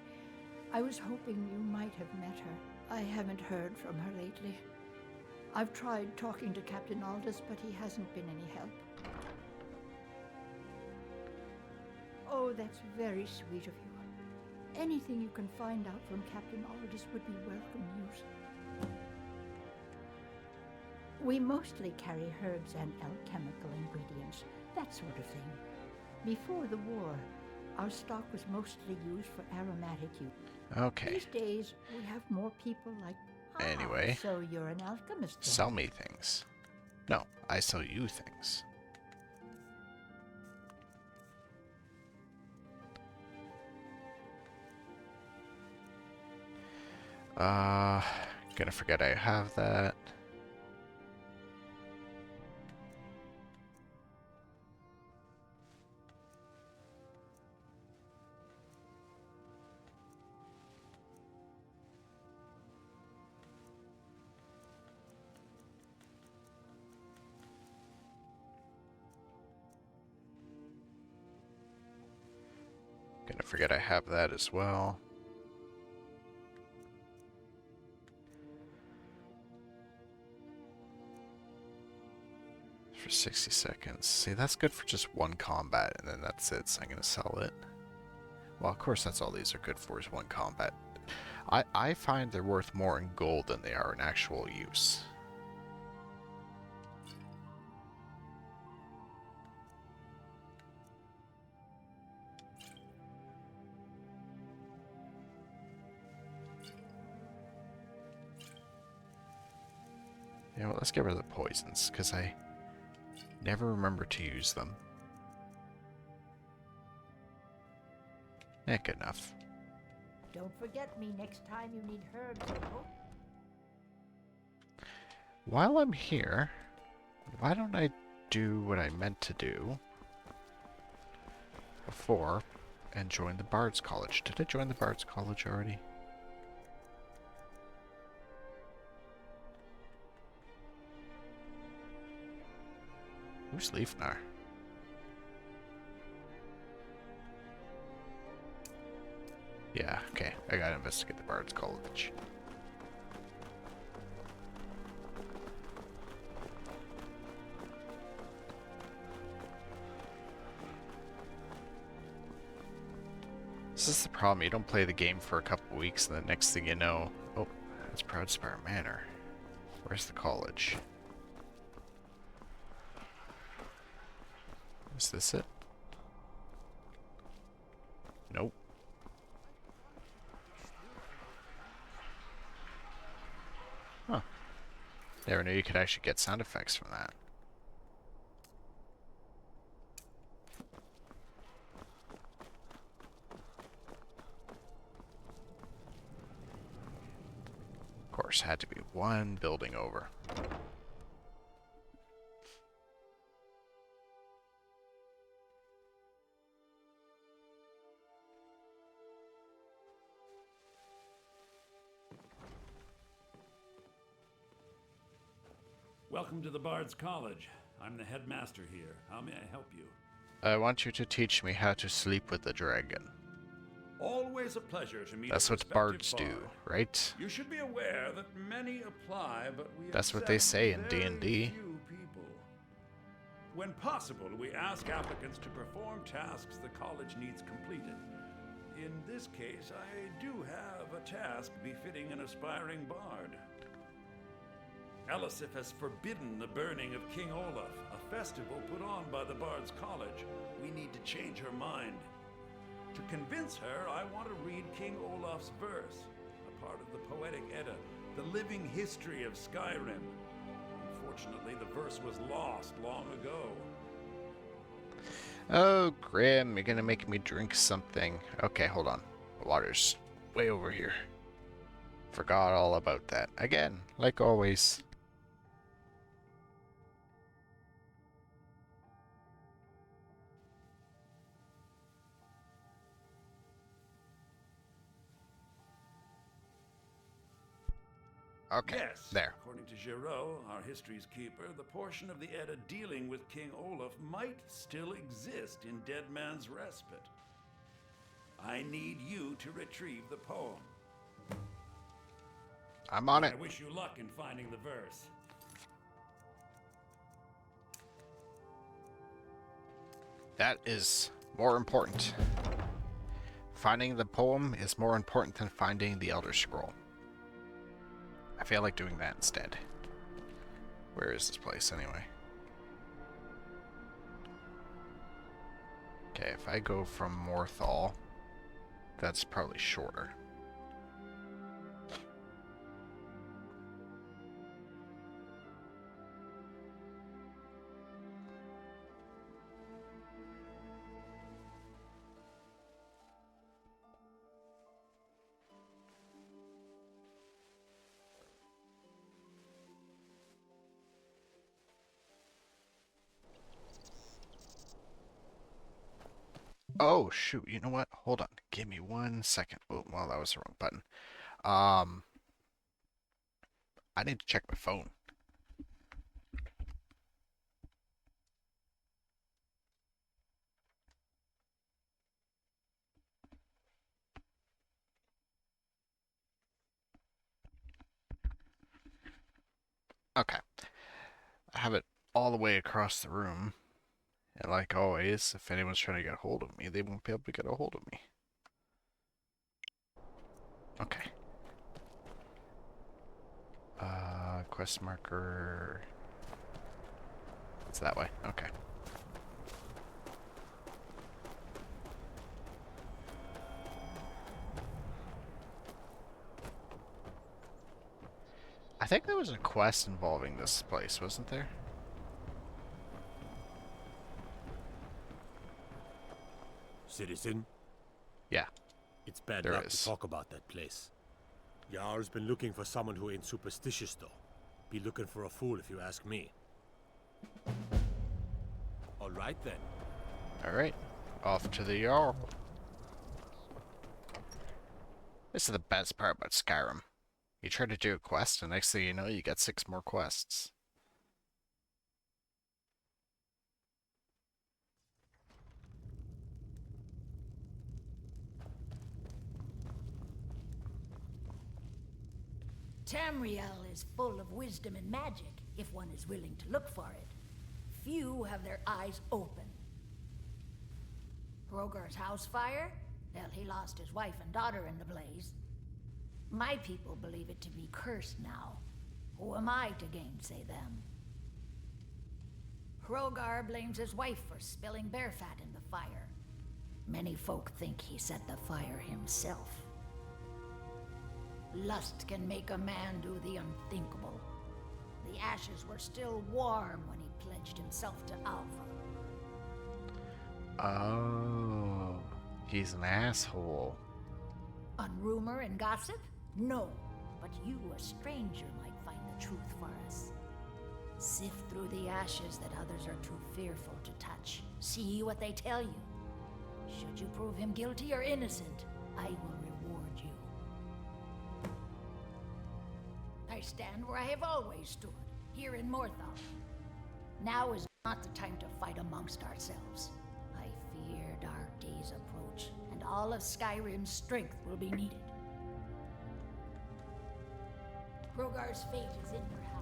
I was hoping you might have met her. I haven't heard from her lately. I've tried talking to Captain Aldous, but he hasn't been any help. Oh, that's very sweet of you. Anything you can find out from Captain Aldous would be welcome news. We mostly carry herbs and alchemical ingredients, that sort of thing. Before the war, our stock was mostly used for aromatic use. Okay. These days, we have more people like... Anyway. So you're an alchemist then? Sell me things. No, I sell you things. Gonna forget I have that. Gonna forget I have that as well. For 60 seconds. See, that's good for just one combat, and then that's it, so I'm gonna sell it. Well, of course that's all these are good for, is one combat. I find they're worth more in gold than they are in actual use. Yeah, well, let's get rid of the poisons, because I never remember to use them. Eh, good enough. Don't forget me next time you need herbs, I hope. While I'm here, why don't I do what I meant to do before and join the Bard's College? Did I join the Bard's College already? Who's Leafnar? Yeah, okay. I gotta investigate the Bard's College. This is the problem. You don't play the game for a couple weeks, and the next thing you know... Oh, That's Proudspire Manor. Where's the college? Is this it? Nope. Huh. Never knew you could actually get sound effects from that. Of course, had to be one building over. Welcome to the Bard's College. I'm the headmaster here. How may I help you? I want you to teach me how to sleep with the dragon. Always a pleasure to meet That's a what prospective bards do, bard. right? You should be aware that many apply, but we That's what they accept say in very D&D. few people. When possible, we ask applicants to perform tasks the college needs completed. In this case, I do have a task befitting an aspiring bard. Elisif has forbidden the burning of King Olaf, a festival put on by the Bard's College. We need to change her mind. To convince her, I want to read King Olaf's verse, a part of the Poetic Edda, the living history of Skyrim. Unfortunately, the verse was lost long ago. Oh, Grim, you're gonna make me drink something. Okay, hold on. The water's way over here. Forgot all about that. Again, like always. Okay, Yes, there. according to Giraud, our history's keeper, the portion of the Edda dealing with King Olaf might still exist in Dead Man's Respite. I need you to retrieve the poem. I'm on it. I wish you luck in finding the verse. That is more important. Finding the poem is more important than finding the Elder Scroll. I feel like doing that instead. Where is this place anyway? Okay, if I go from Morthal, that's probably shorter. Oh, shoot. You know what? Hold on. Give me 1 second. Oh, well, that was the wrong button. I need to check my phone. Okay. I have it all the way across the room. And like always, if anyone's trying to get a hold of me, they won't be able to get a hold of me. Okay. Quest marker. It's that way. Okay. I think there was a quest involving this place, wasn't there? Citizen? Yeah. It's bad There luck is. to talk about that place. Jarl's been looking for someone who ain't superstitious, though. Be looking for a fool if you ask me. All right, then. Alright. Off to the Jarl. This is the best part about Skyrim. You try to do a quest, and next thing you know, you get 6 more quests. Tamriel is full of wisdom and magic, if one is willing to look for it. Few have their eyes open. Rogar's house fire? Well, he lost his wife and daughter in the blaze. My people believe it to be cursed now. Who am I to gainsay them? Hrogar blames his wife for spilling bear fat in the fire. Many folk think he set the fire himself. Lust can make a man do the unthinkable. The ashes were still warm when he pledged himself to Alva. Oh, he's an asshole. On rumor and gossip? No. But you, a stranger, might find the truth for us. Sift through the ashes that others are too fearful to touch. See what they tell you. Should you prove him guilty or innocent, I will reward you. I stand where I have always stood, here in Morthal. Now is not the time to fight amongst ourselves. I fear dark days approach, and all of Skyrim's strength will be needed. Hrogar's fate is in your hands.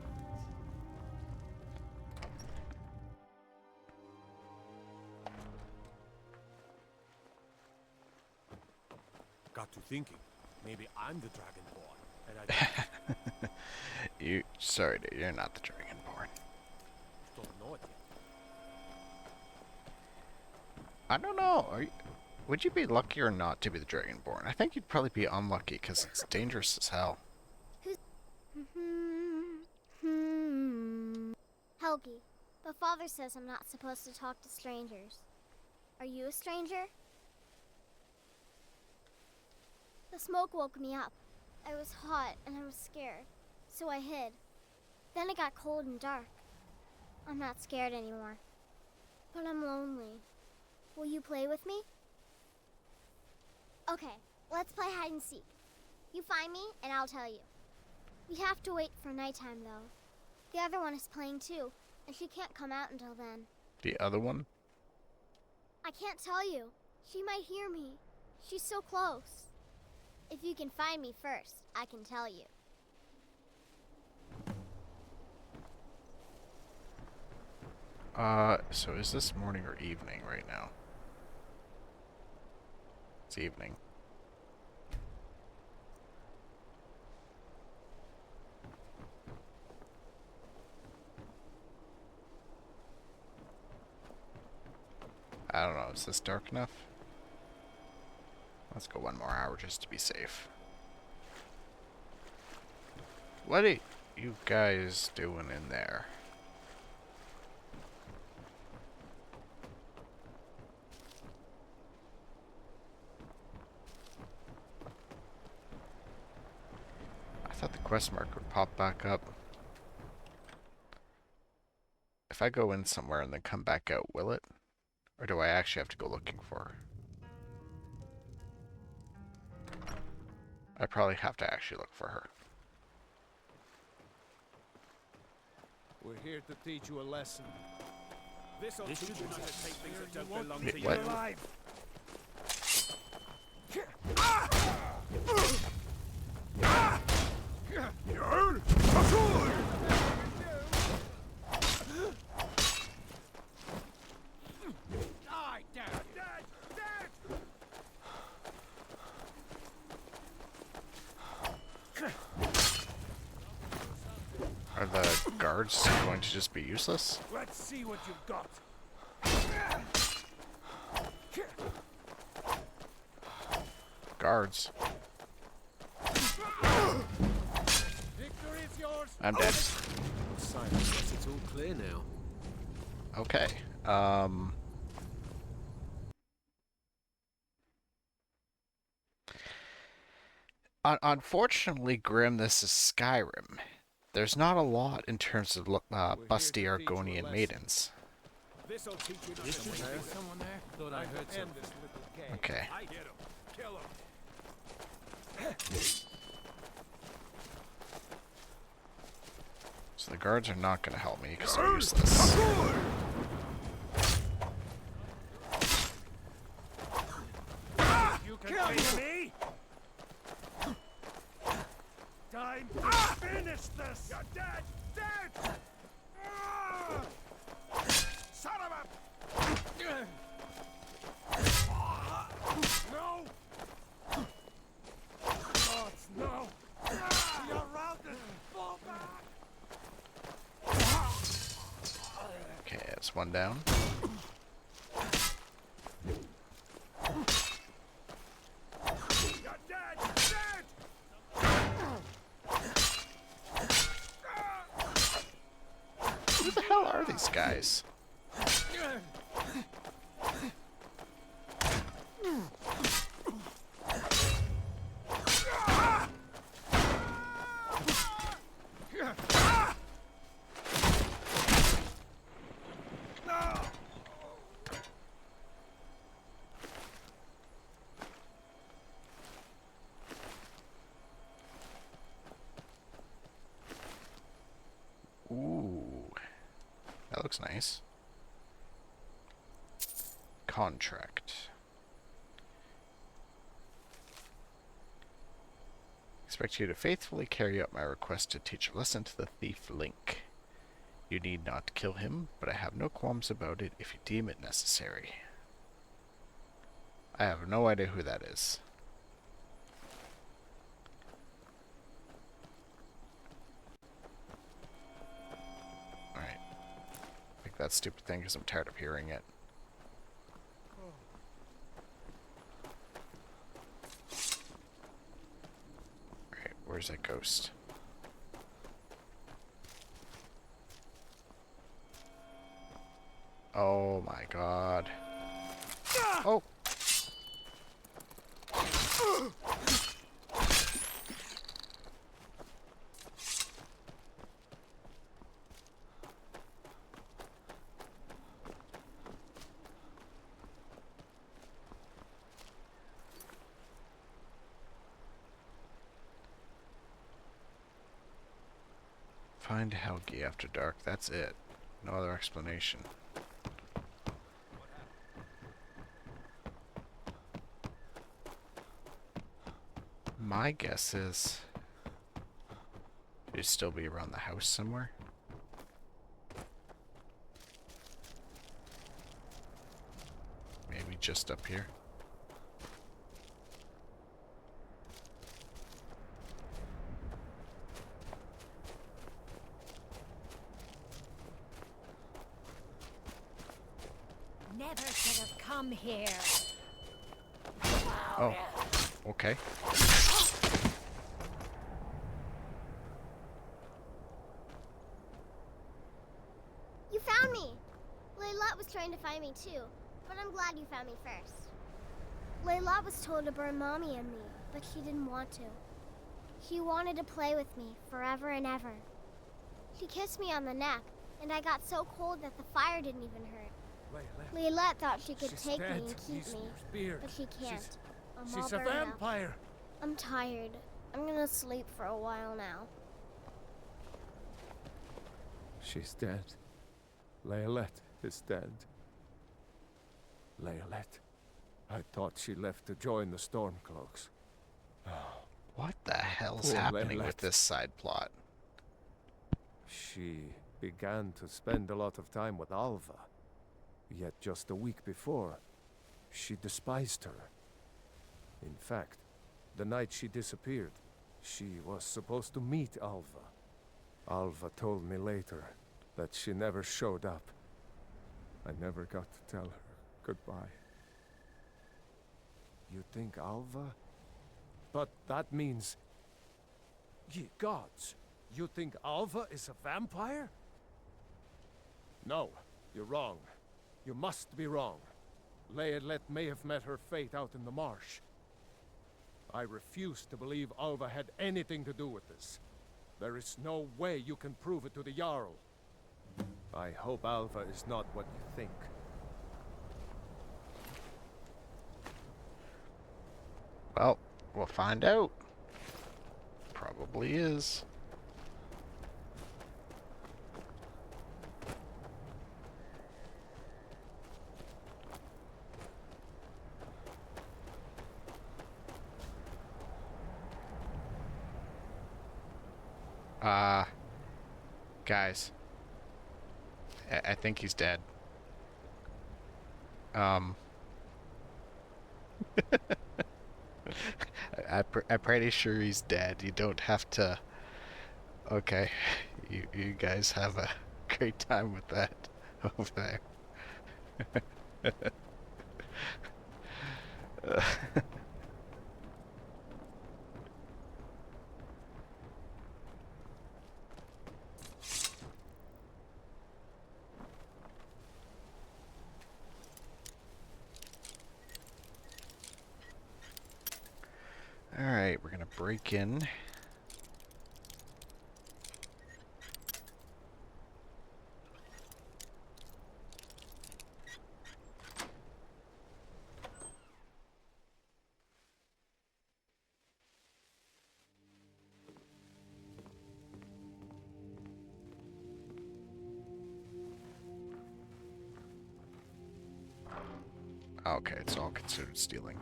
Got to thinking. Maybe I'm the Dragonborn, and I Sorry, dude, you're not the Dragonborn. don't know it yet. I don't know. Would you be lucky or not to be the Dragonborn? I think you'd probably be unlucky because it's dangerous as hell. Helgi, but Father says I'm not supposed to talk to strangers. Are you a stranger? The smoke woke me up. I was hot and I was scared, so I hid. Then it got cold and dark. I'm not scared anymore, but I'm lonely. Will you play with me? Okay, let's play hide and seek. You find me and I'll tell you. We have to wait for nighttime though. The other one is playing too, and she can't come out until then. The other one? I can't tell you. She might hear me. She's so close. If you can find me first, I can tell you. So is this morning or evening right now? It's evening. I don't know, is this dark enough? Let's go one more hour just to be safe. What are you guys doing in there? I thought the quest mark would pop back up. If I go in somewhere and then come back out, will it? Or do I actually have to go looking for her? I probably have to actually look for her. We're here to teach you a lesson. This'll teach you not to take things that don't belong to you What? alive. Are the guards going to just be useless? Let's see what you've got. Guards. Victory is yours. I'm dead. Silence says it's all clear now. Okay. Unfortunately, Grim, this is Skyrim. There's not a lot in terms of busty Argonian maidens. This'll teach you not to someone there? Thought I heard something. Okay. I get him. Kill him. So the guards are not going to help me because they're useless. You can kill me. Time to finish this. You're dead. Dead. Son of a. No. Gods, no. That's one down. Who the hell are these guys? Ooh, that looks nice. Contract. Expect you to faithfully carry out my request to teach a lesson to the thief Link. You need not kill him, but I have no qualms about it if you deem it necessary. I have no idea who that is. Alright. Make that stupid thing because I'm tired of hearing it. Alright, where's that ghost? Oh my god. Oh! Find Helgi after dark, that's it. No other explanation. My guess is it'd still be around the house somewhere. Maybe just up here. Never should have come here. Oh, okay. You found me! Layla was trying to find me too, but I'm glad you found me first. Layla was told to burn Mommy and me, but she didn't want to. She wanted to play with me forever and ever. She kissed me on the neck, and I got so cold that the fire didn't even hurt. Layla thought she could take me and keep me, but she can't. I'm all She's a burned up. vampire. I'm tired. I'm gonna sleep for a while now. She's dead. Layalette is dead. Layalette. I thought she left to join the Stormcloaks. What the hell's Poor happening Layalette. with this side plot? She began to spend a lot of time with Alva. Yet just a week before, she despised her. In fact, the night she disappeared, she was supposed to meet Alva. Alva told me later that she never showed up. I never got to tell her goodbye. You think Alva? But that means... Ye gods! You think Alva is a vampire? No, you're wrong. You must be wrong. Layalette may have met her fate out in the marsh. I refuse to believe Alva had anything to do with this. There is no way you can prove it to the Jarl. I hope Alva is not what you think. Well, we'll find out. Probably is. Guys. I think he's dead. I'm pretty sure he's dead. You don't have to... Okay. You guys have a great time with that. over there. Alright, we're gonna break in. Okay, it's all considered stealing.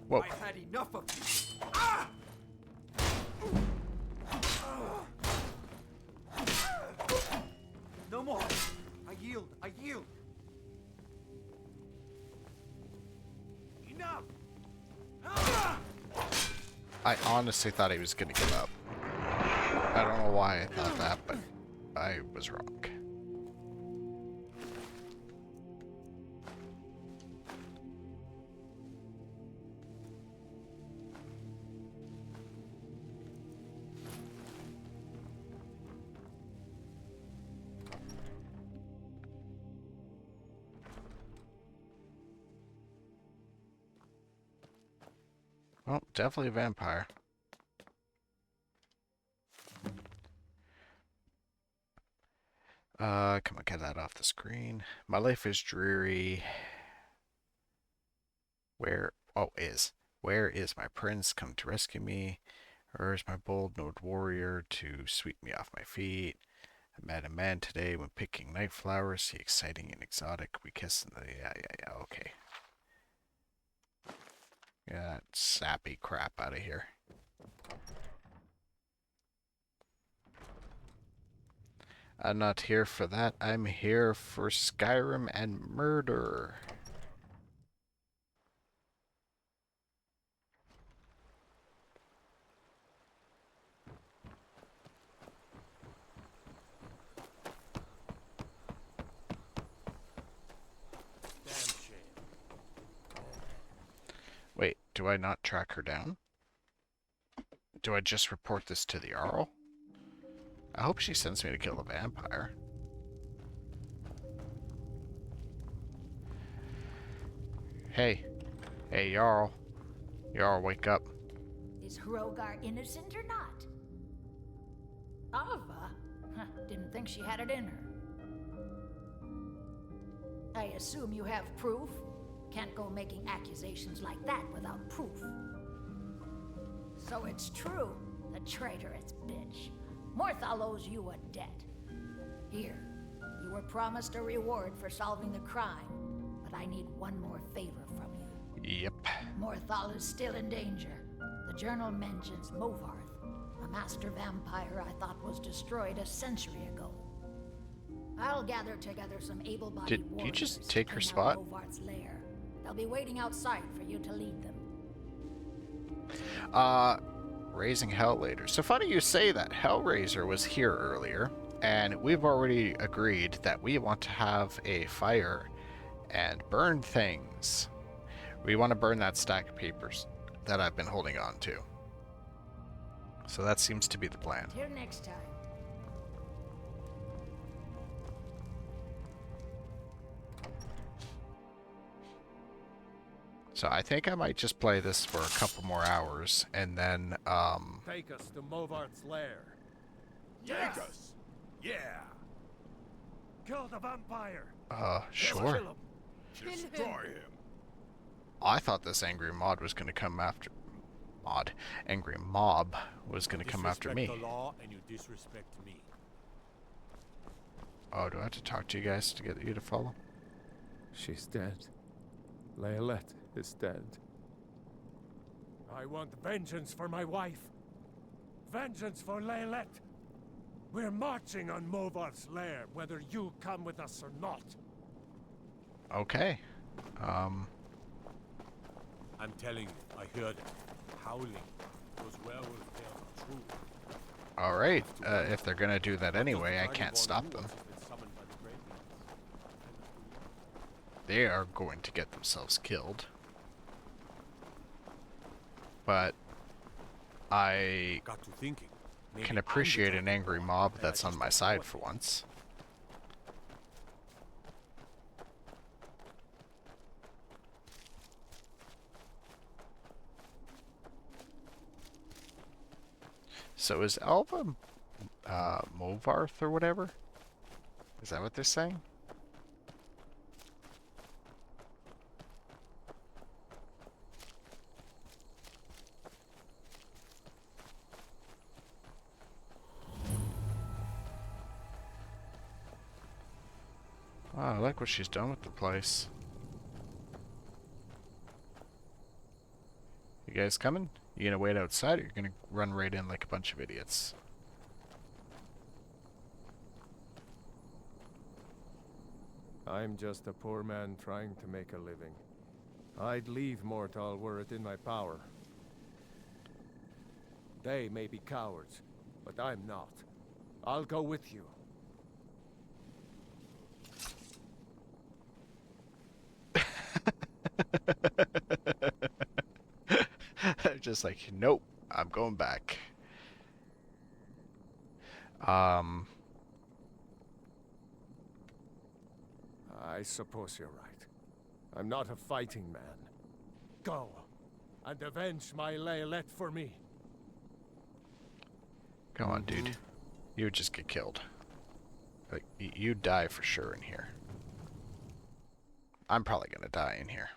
Whoa. I've had enough of you. Ah! No more. I yield. I yield. Enough. Ah! I honestly thought he was gonna give up. I don't know why I thought that, but I was wrong. Well, definitely a vampire. Come on, get that off the screen. My life is dreary. Where is my prince come to rescue me? Where is my bold noted warrior to sweep me off my feet? I met a man today when picking night flowers. He exciting and exotic. We kiss in the yeah, okay. Get that sappy crap out of here. I'm not here for that. I'm here for Skyrim and murder. Damn shame. Wait, do I not track her down? Do I just report this to the Jarl? I hope she sends me to kill a vampire. Hey. Hey, Jarl. Jarl, wake up. Is Hrogar innocent or not? Ava? Didn't think she had it in her. I assume you have proof? Can't go making accusations like that without proof. So it's true, the traitorous bitch. Morthal owes you a debt. Here, you were promised a reward for solving the crime, but I need one more favor from you. Yep. Morthal is still in danger. The journal mentions Movarth, a master vampire I thought was destroyed a century ago. I'll gather together some able-bodied warriors. Did you just take her spot? Movarth's lair. They'll be waiting outside for you to lead them. Raising Hell later. So funny you say that. Hellraiser was here earlier, and we've already agreed that we want to have a fire and burn things. We want to burn that stack of papers that I've been holding on to. So that seems to be the plan. Till next time. So I think I might just play this for a couple more hours, and then, Take us to Movarth's lair. Yes! Take us! Yeah! Kill the vampire! Sure. Kill him. Destroy him. I thought this angry mod was going to come after... Angry mob was going to come after me. Disrespect the law and you disrespect me. Oh, do I have to talk to you guys to get you to follow? She's dead. Layalette is dead. I want vengeance for my wife. Vengeance for Layalette. We're marching on Movarth's lair, whether you come with us or not. Okay. I'm telling you, I heard it. Howling. Those werewolf tales are true. Alright, if they're gonna do that anyway, I can't stop them. they are going to get themselves killed. But I Got to thinking. can appreciate an angry mob that's on my side for once. So is Alva Movarth or whatever? Is that what they're saying? Oh, I like what she's done with the place. You guys coming? You gonna wait outside or you're gonna run right in like a bunch of idiots? I'm just a poor man trying to make a living. I'd leave Mortal were it in my power. They may be cowards, but I'm not. I'll go with you. They're just like, nope, I'm going back. I suppose you're right. I'm not a fighting man. Go, and avenge my Laylet for me. Go on, dude. You would just get killed. Like, you'd die for sure in here. I'm probably gonna die in here.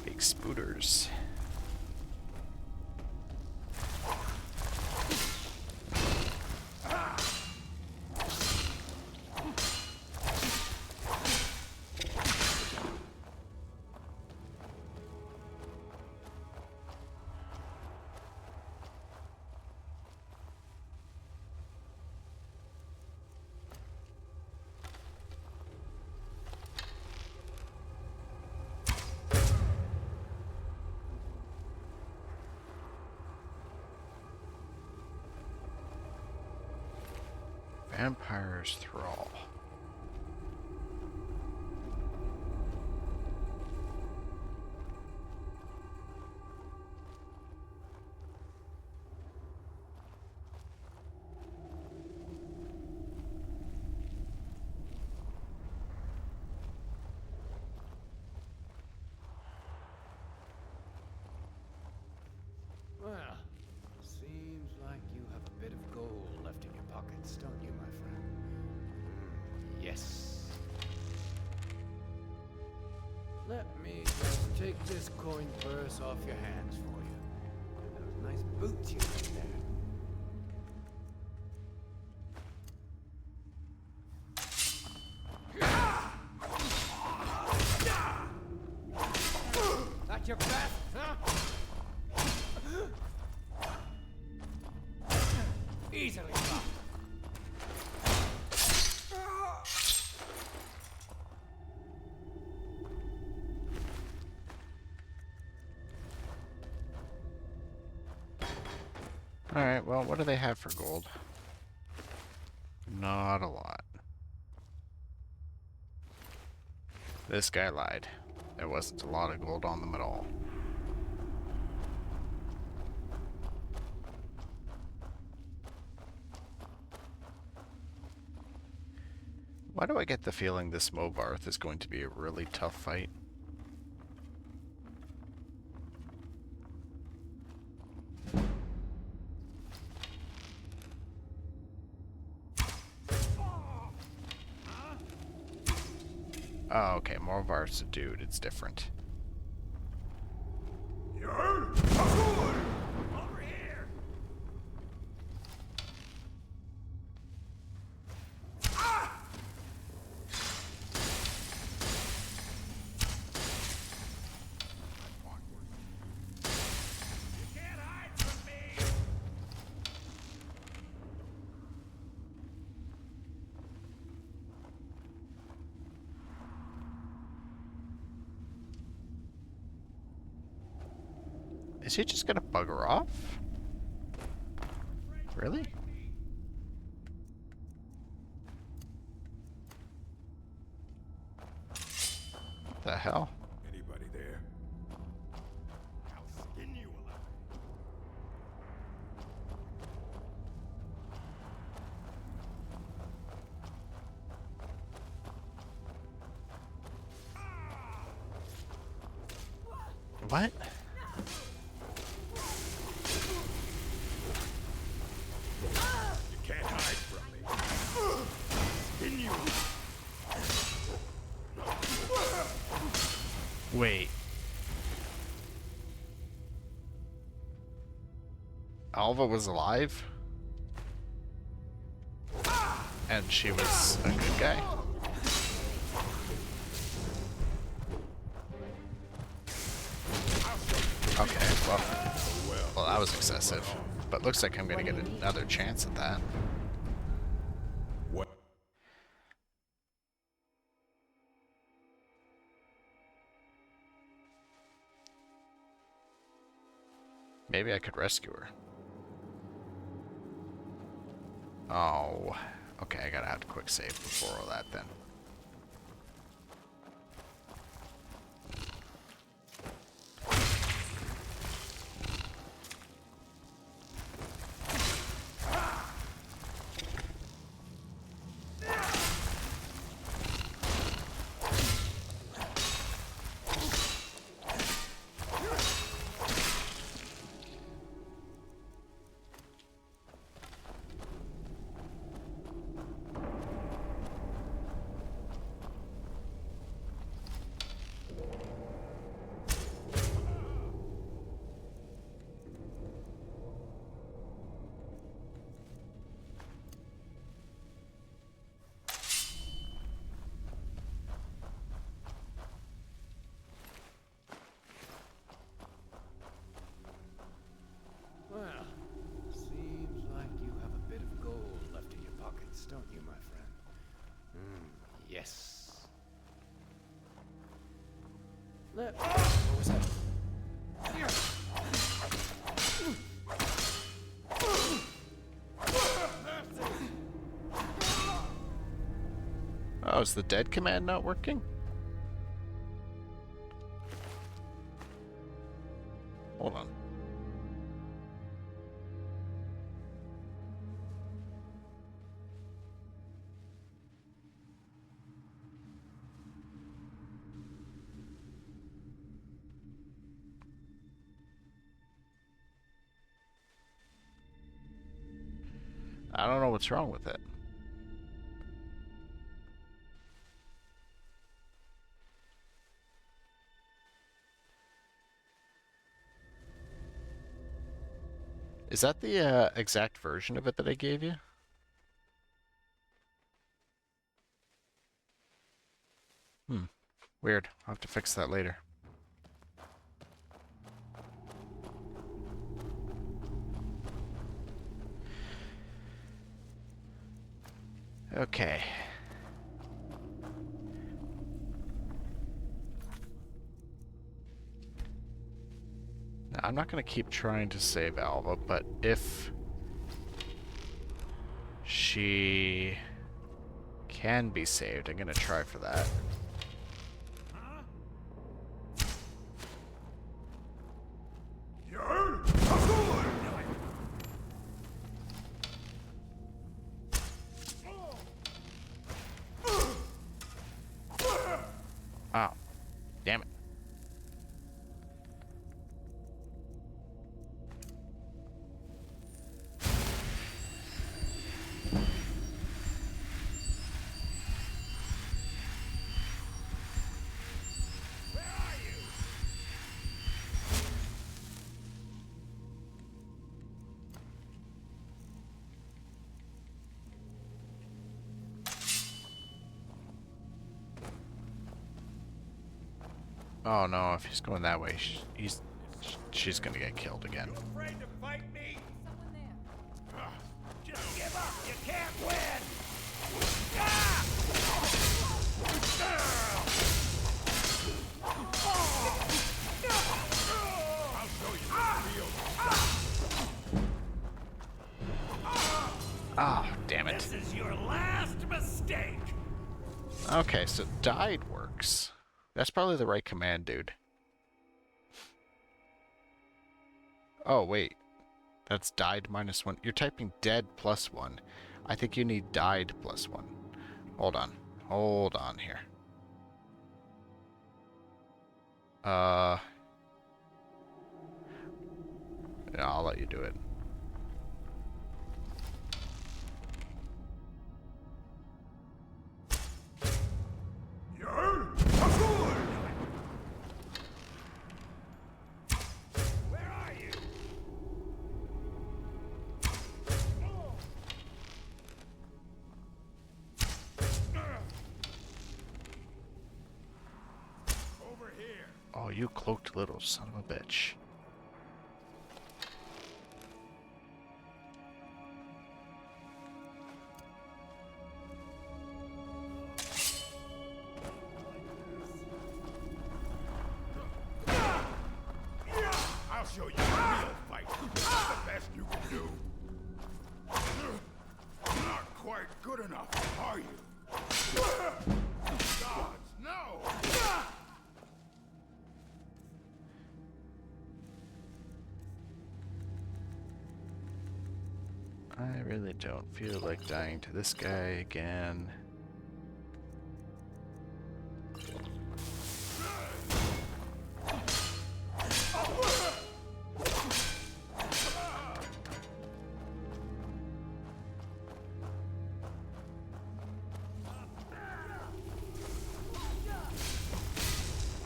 Big spooters. Vampire's Thrall. Well, seems like you have a bit of gold left in your pockets, don't you, my friend? Yes. Let me just take this coin purse off your hands for you. Those nice boots you got there. That your best, huh? Easily done. Alright, well, what do they have for gold? Not a lot. This guy lied. There wasn't a lot of gold on them at all. Why do I get the feeling this Movarth is going to be a really tough fight? Oh, okay, Movarth's a dude, it's different. Over here! Is he just gonna bugger off? Really? What the hell? Anybody there? I'll skin you alive. What? You can't hide from me. Skin you. Wait. Alva was alive? And she was a good guy? Okay, well, that was excessive. But looks like I'm gonna get another chance at that. What? Maybe I could rescue her. Oh, okay, I gotta have to quick save before all that then. Well, seems like you have a bit of gold left in your pockets, don't you, my friend? Yes. What was that? Oh, is the dead command not working? Hold on. I don't know what's wrong with it. Is that the exact version of it that I gave you? Weird. I'll have to fix that later. Okay. Now, I'm not going to keep trying to save Alva, but if she can be saved, I'm going to try for that. Oh, damn it. Oh no, if he's going that way, she's gonna get killed again. Afraid to fight me? Just give up. You can't win. I'll show you. Okay, so died works. That's probably the right command, dude. Oh, wait. That's died -1. You're typing dead +1. I think you need died +1. Hold on. Hold on here. Yeah, I'll let you do it. Where are you? Over here. Oh, you cloaked little son of a bitch. I'll show you a real fight. That's the best you can do. Not quite good enough, are you? Gods, no! I really don't feel like dying to this guy again.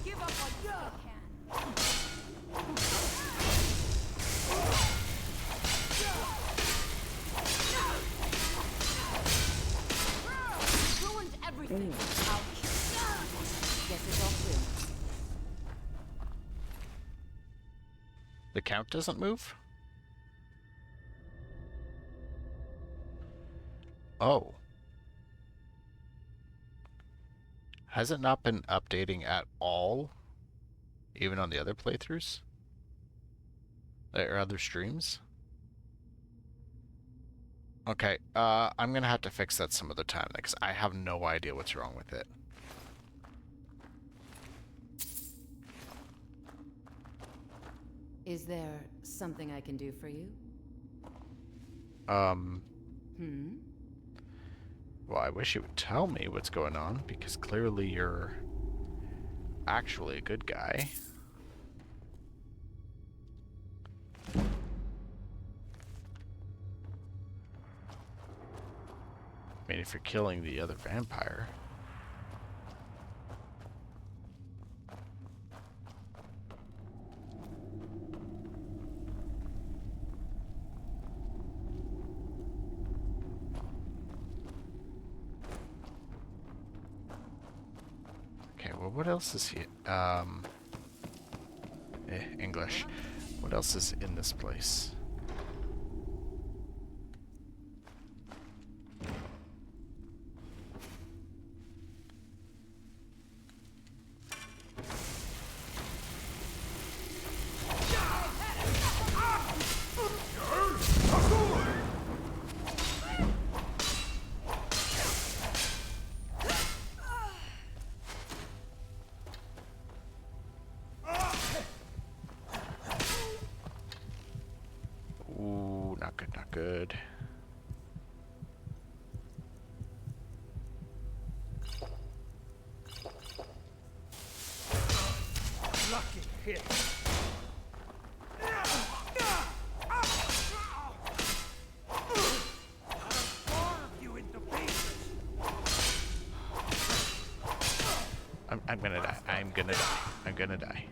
Give up what you can. Ruined everything. Ouch. Guess it's all clear. The count doesn't move? Oh. Has it not been updating at all? Even on the other playthroughs? Or other streams? Okay, I'm gonna have to fix that some other time, because I have no idea what's wrong with it. Is there something I can do for you? Well, I wish you would tell me what's going on, because clearly you're actually a good guy. I mean, if you're killing the other vampire. Okay, well, what else is here? English. What else is in this place? Ooh, not good, not good. Lucky hit. I'm gonna die. I'm gonna die. I'm gonna die.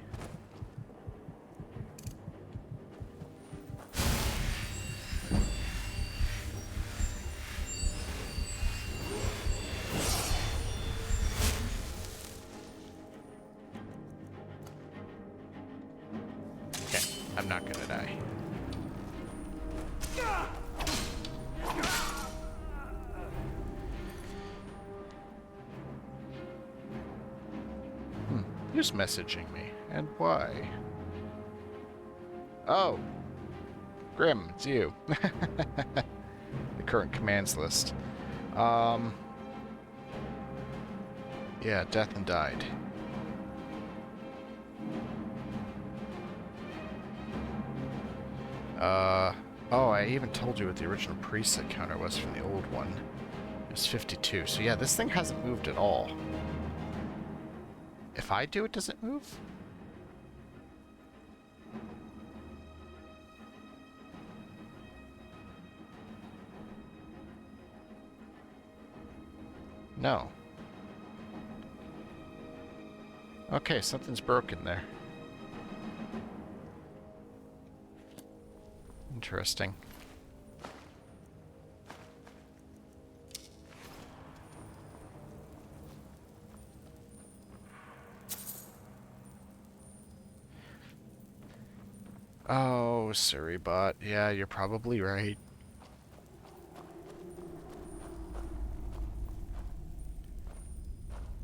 Okay, I'm not gonna die. Who's messaging me, and why? Oh! Grim, it's you. The current commands list. Yeah, death and died. Oh, I even told you what the original preset counter was from the old one. It was 52. So yeah, this thing hasn't moved at all. If I do it, does it move? No. Okay, something's broken there. Interesting. Oh, Surrey-bot. Yeah, you're probably right.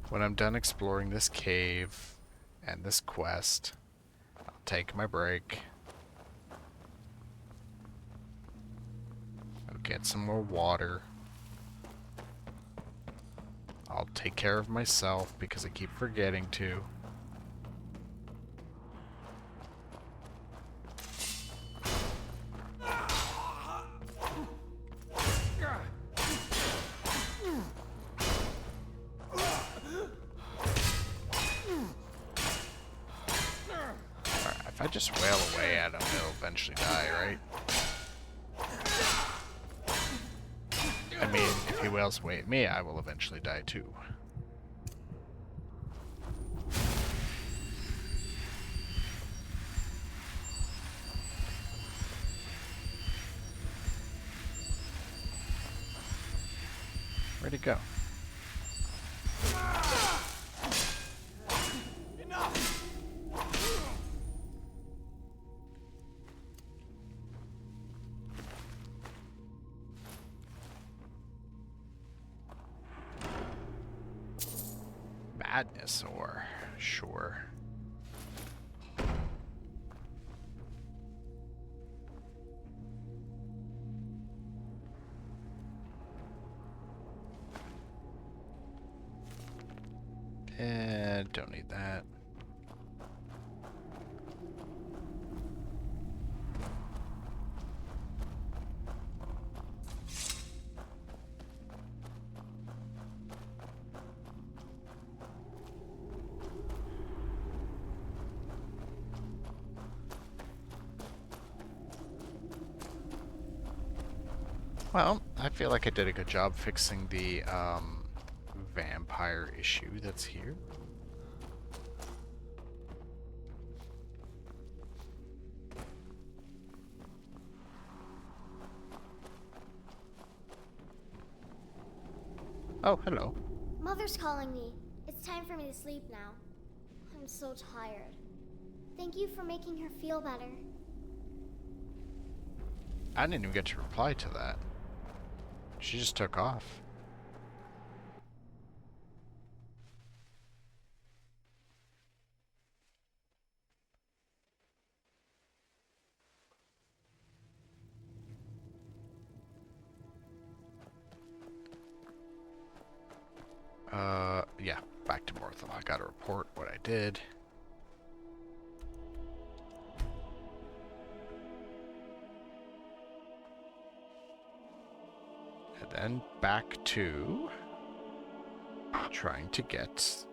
When I'm done exploring this cave and this quest, I'll take my break. I'll get some more water. I'll take care of myself because I keep forgetting to. If I just wail away at him, he'll eventually die, right? I mean, if he wails away at me, I will eventually die too. Where'd he go? Madness, or sure. Don't need that. Well, I feel like I did a good job fixing the vampire issue that's here. Oh, hello. Mother's calling me. It's time for me to sleep now. I'm so tired. Thank you for making her feel better. I didn't even get to reply to that. She just took off. Yeah, back to Morthal. I gotta report what I did. And then back to trying to get...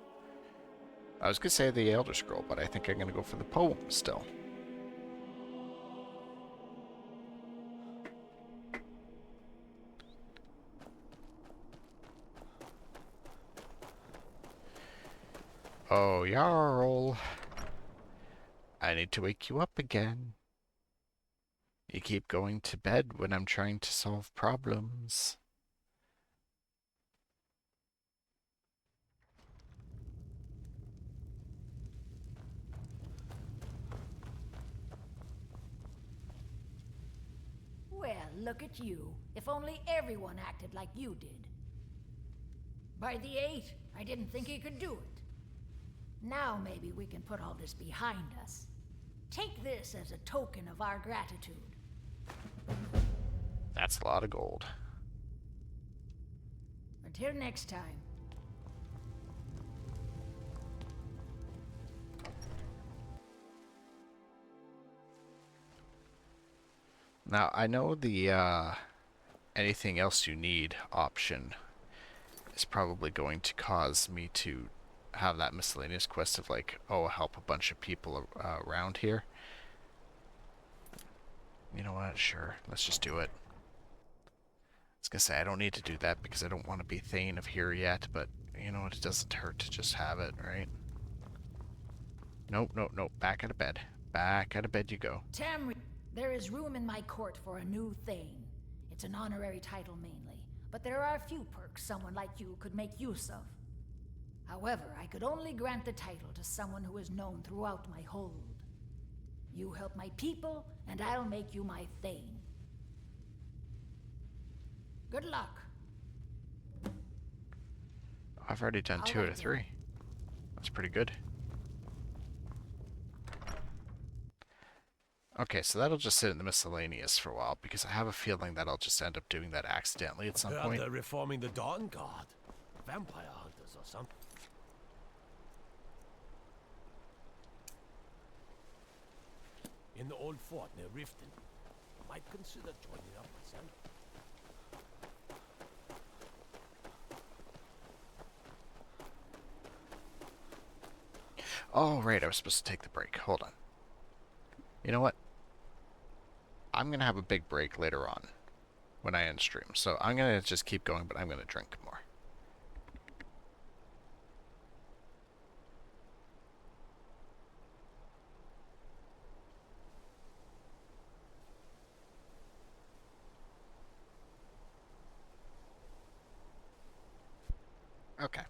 I was gonna say the Elder Scroll, but I think I'm gonna go for the poem still. Oh, Jarl. I need to wake you up again. You keep going to bed when I'm trying to solve problems. Well, look at you. If only everyone acted like you did. By the 8, I didn't think he could do it. Now maybe we can put all this behind us. Take this as a token of our gratitude. That's a lot of gold. Until next time. Now, I know the anything else you need option is probably going to cause me to have that miscellaneous quest of like, oh, help a bunch of people around here. You know what? Sure. Let's just do it. I was gonna say, I don't need to do that because I don't want to be Thane of here yet, but you know what? It doesn't hurt to just have it, right? Nope, nope, nope. Back out of bed. Back out of bed you go. Tamri, there is room in my court for a new Thane. It's an honorary title mainly, but there are a few perks someone like you could make use of. However, I could only grant the title to someone who is known throughout my hold. You help my people, and I'll make you my Thane. Good luck. I've already done 2 out of 3. That's pretty good. Okay, so that'll just sit in the miscellaneous for a while, because I have a feeling that I'll just end up doing that accidentally at some point. They're reforming the Dawn Guard. Vampire hunters or something. In the old fort near Riften. Might consider joining up myself. Oh, right, I was supposed to take the break. Hold on. You know what? I'm going to have a big break later on when I end stream. So I'm going to just keep going, but I'm going to drink more. Okay.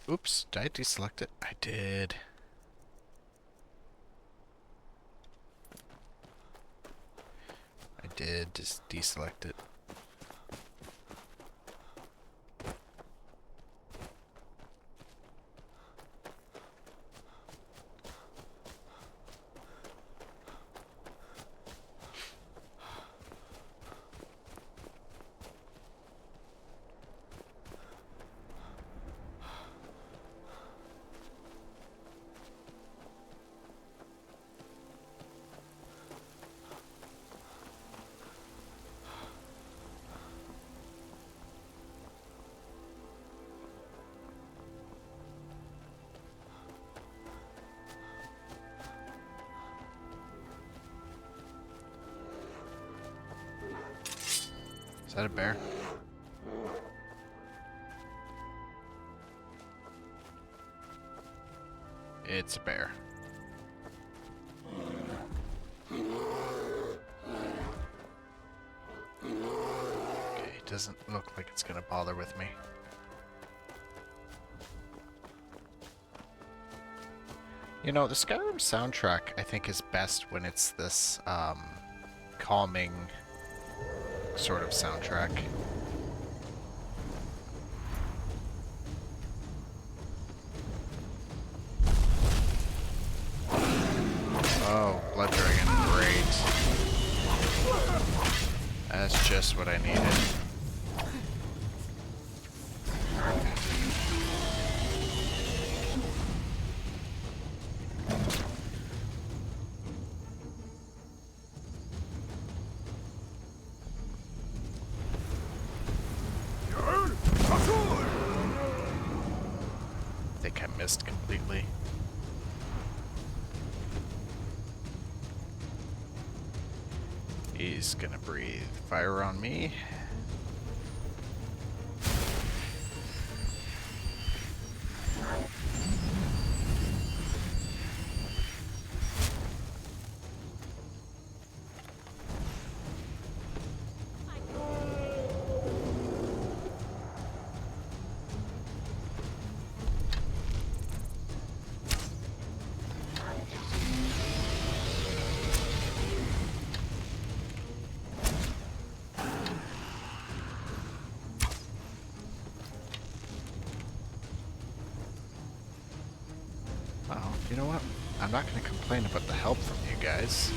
Oops, did I deselect it? I did. I did just deselect it. Is that a bear? It's a bear. Okay, it doesn't look like it's gonna bother with me. You know, the Skyrim soundtrack, I think, is best when it's this, calming sort of soundtrack. Oh, Blood Dragon, great. That's just what I needed. I think I missed completely. He's gonna breathe fire on me. You know what? I'm not going to complain about the help from you guys.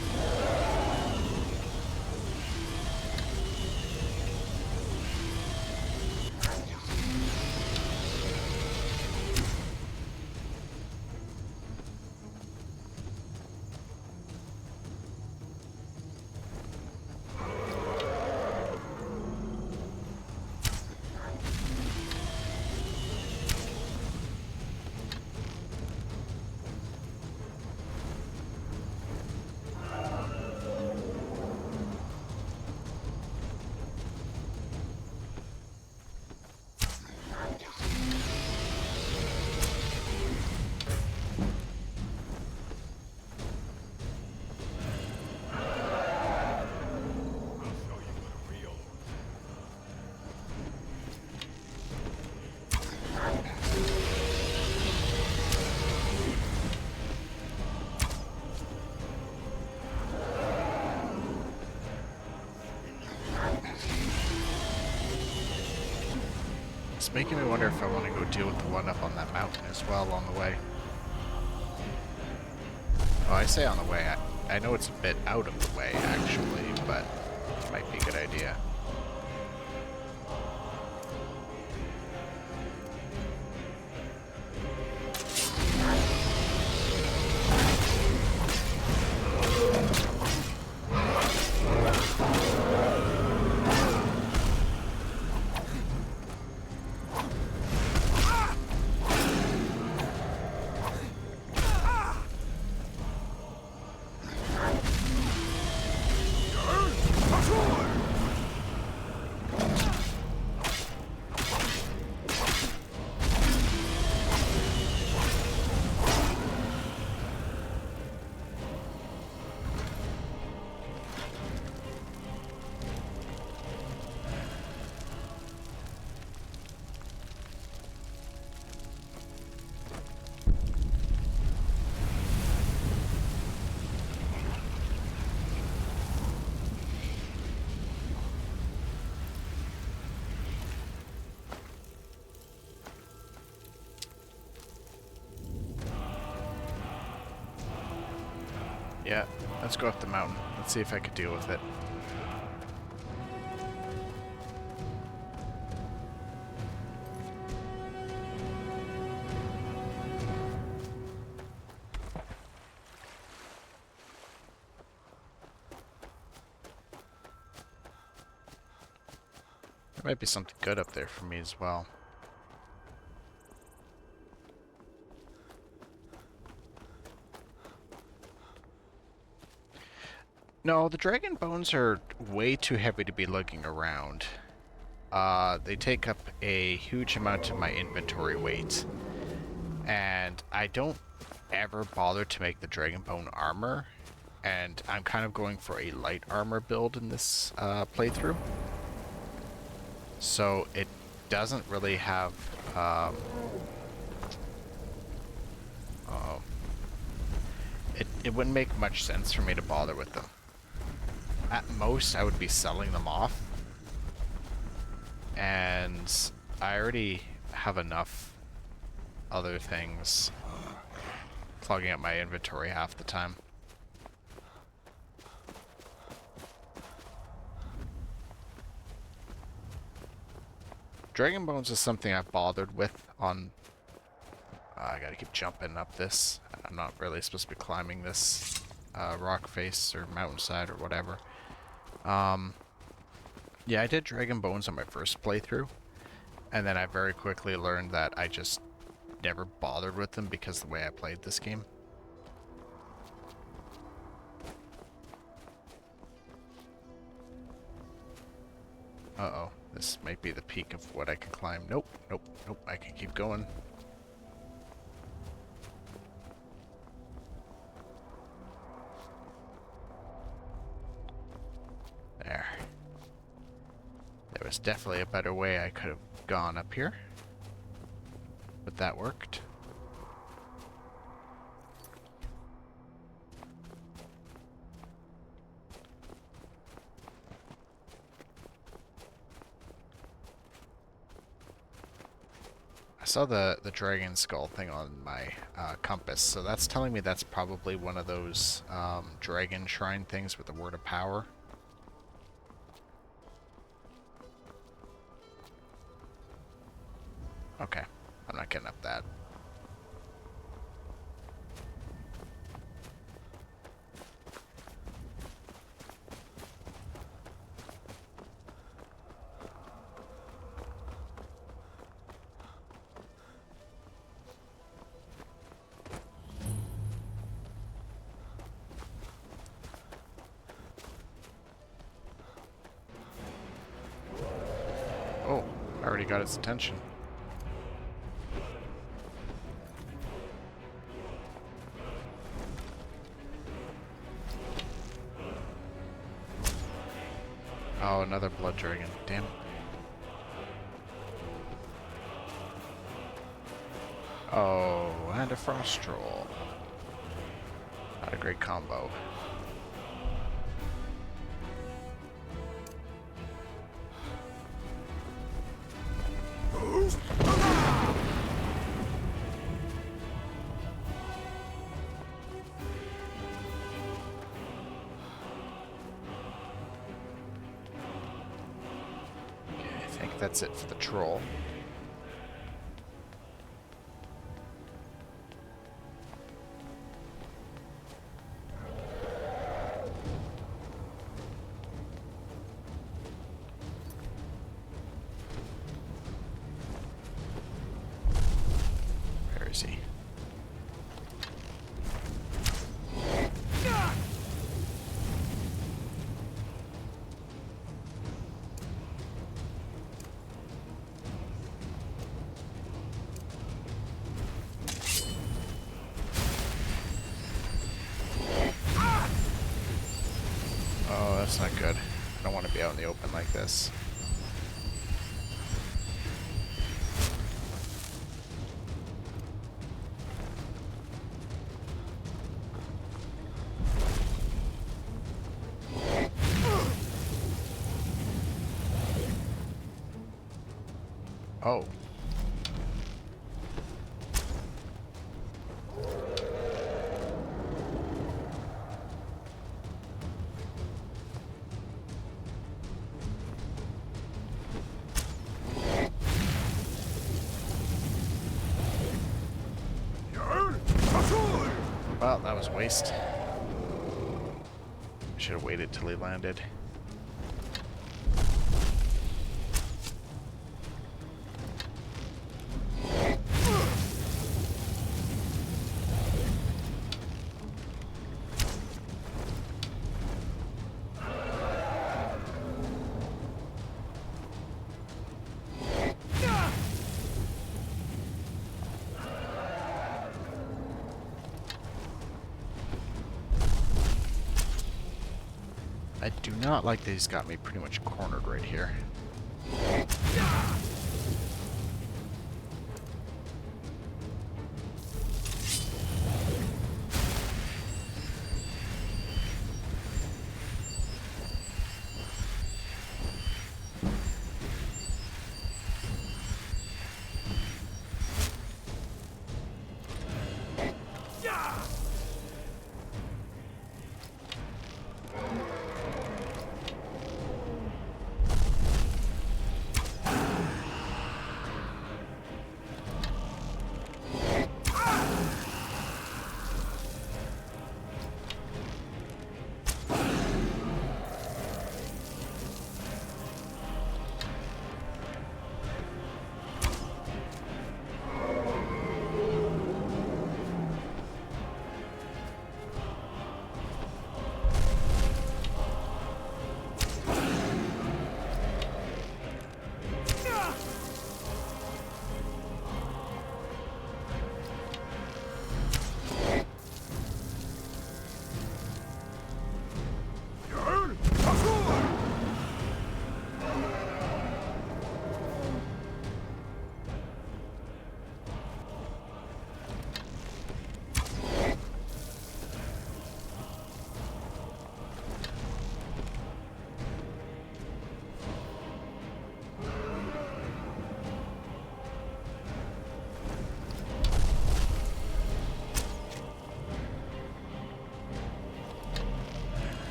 It's making me wonder if I want to go deal with the one up on that mountain as well on the way. Oh, I say on the way. I know it's a bit out of the way, actually, but it might be a good idea. Yeah, let's go up the mountain. Let's see if I could deal with it. There might be something good up there for me as well. No, the dragon bones are way too heavy to be lugging around. They take up a huge amount of my inventory weight. And I don't ever bother to make the dragon bone armor. And I'm kind of going for a light armor build in this playthrough. So it doesn't really have... It wouldn't make much sense for me to bother with them. At most, I would be selling them off. And I already have enough other things clogging up my inventory half the time. Dragon Bones is something I've bothered with on... I gotta keep jumping up this. I'm not really supposed to be climbing this rock face or mountainside or whatever. Yeah, I did Dragon Bones on my first playthrough, and then I very quickly learned that I just never bothered with them because of the way I played this game. Uh-oh, this might be the peak of what I can climb. Nope, nope, nope, I can keep going. There. There was definitely a better way I could have gone up here. But that worked. I saw the dragon skull thing on my compass, so that's telling me that's probably one of those dragon shrine things with the word of power. Okay, I'm not getting up that. Oh, I already got its attention. Oh, another blood dragon. Damn it. Oh, and a frost troll. Not a great combo. I think that's it for the troll. Where is he? Oh, that's not good. I don't want to be out in the open like this. Oh. Well, that was a waste. Should have waited till he landed. I do not like that he's got me pretty much cornered right here.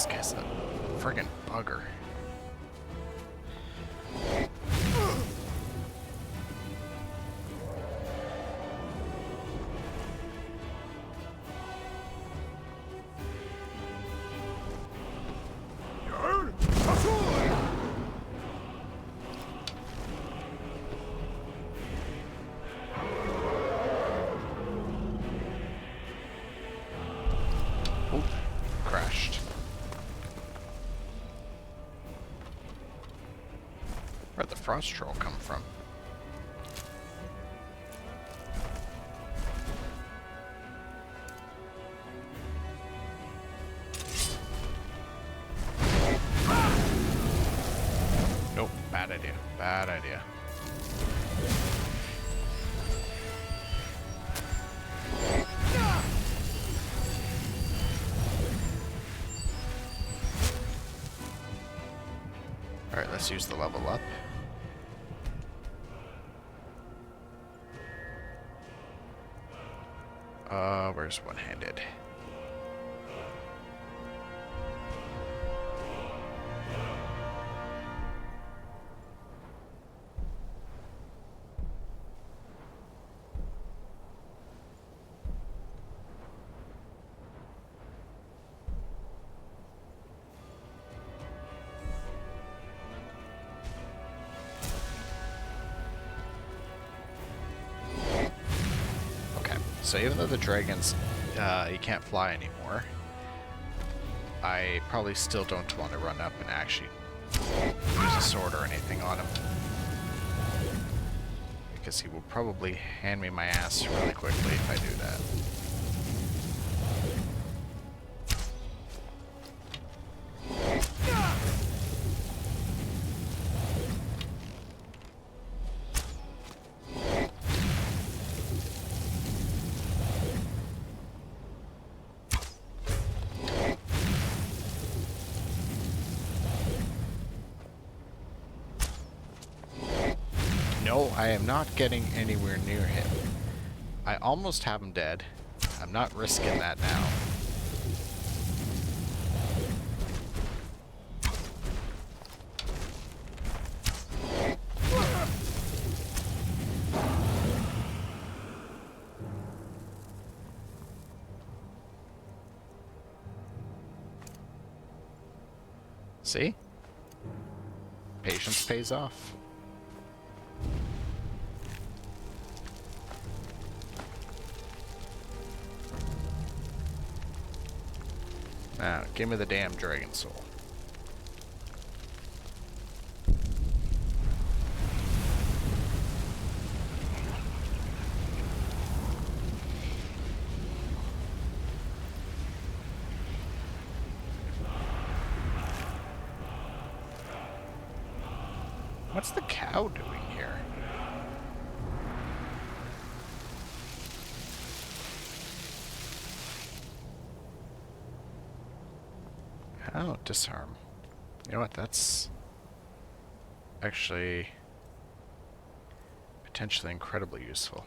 this guy's a friggin' bugger. Oh, crashed. Where'd the frost troll come from? Nope, bad idea. Bad idea. Alright, let's use the level up. Where's one-handed? So even though the dragons, you can't fly anymore, I probably still don't want to run up and actually use a sword or anything on him. Because he will probably hand me my ass really quickly if I do that. No, I am not getting anywhere near him. I almost have him dead. I'm not risking that now. See? Patience pays off. Now, give me the damn dragon soul. What's the cow doing here? Oh, disarm. You know what, that's actually potentially incredibly useful.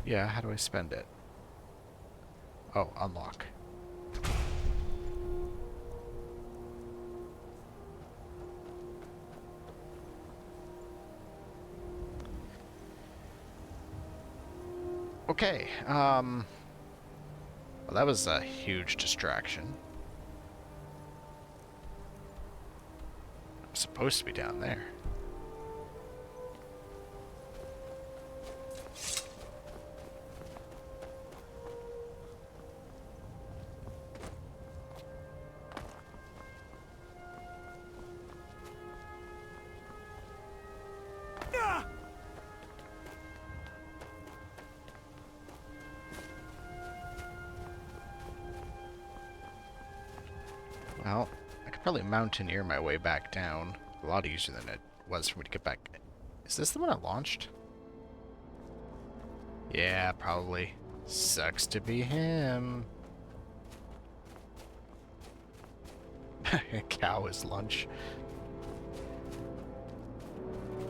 Yeah, how do I spend it? Oh, unlock. Okay, well, that was a huge distraction. I'm supposed to be down there. Well, I could probably mountaineer my way back down. A lot easier than it was for me to get back. Is this the one I launched? Yeah, probably. Sucks to be him. Cow is lunch.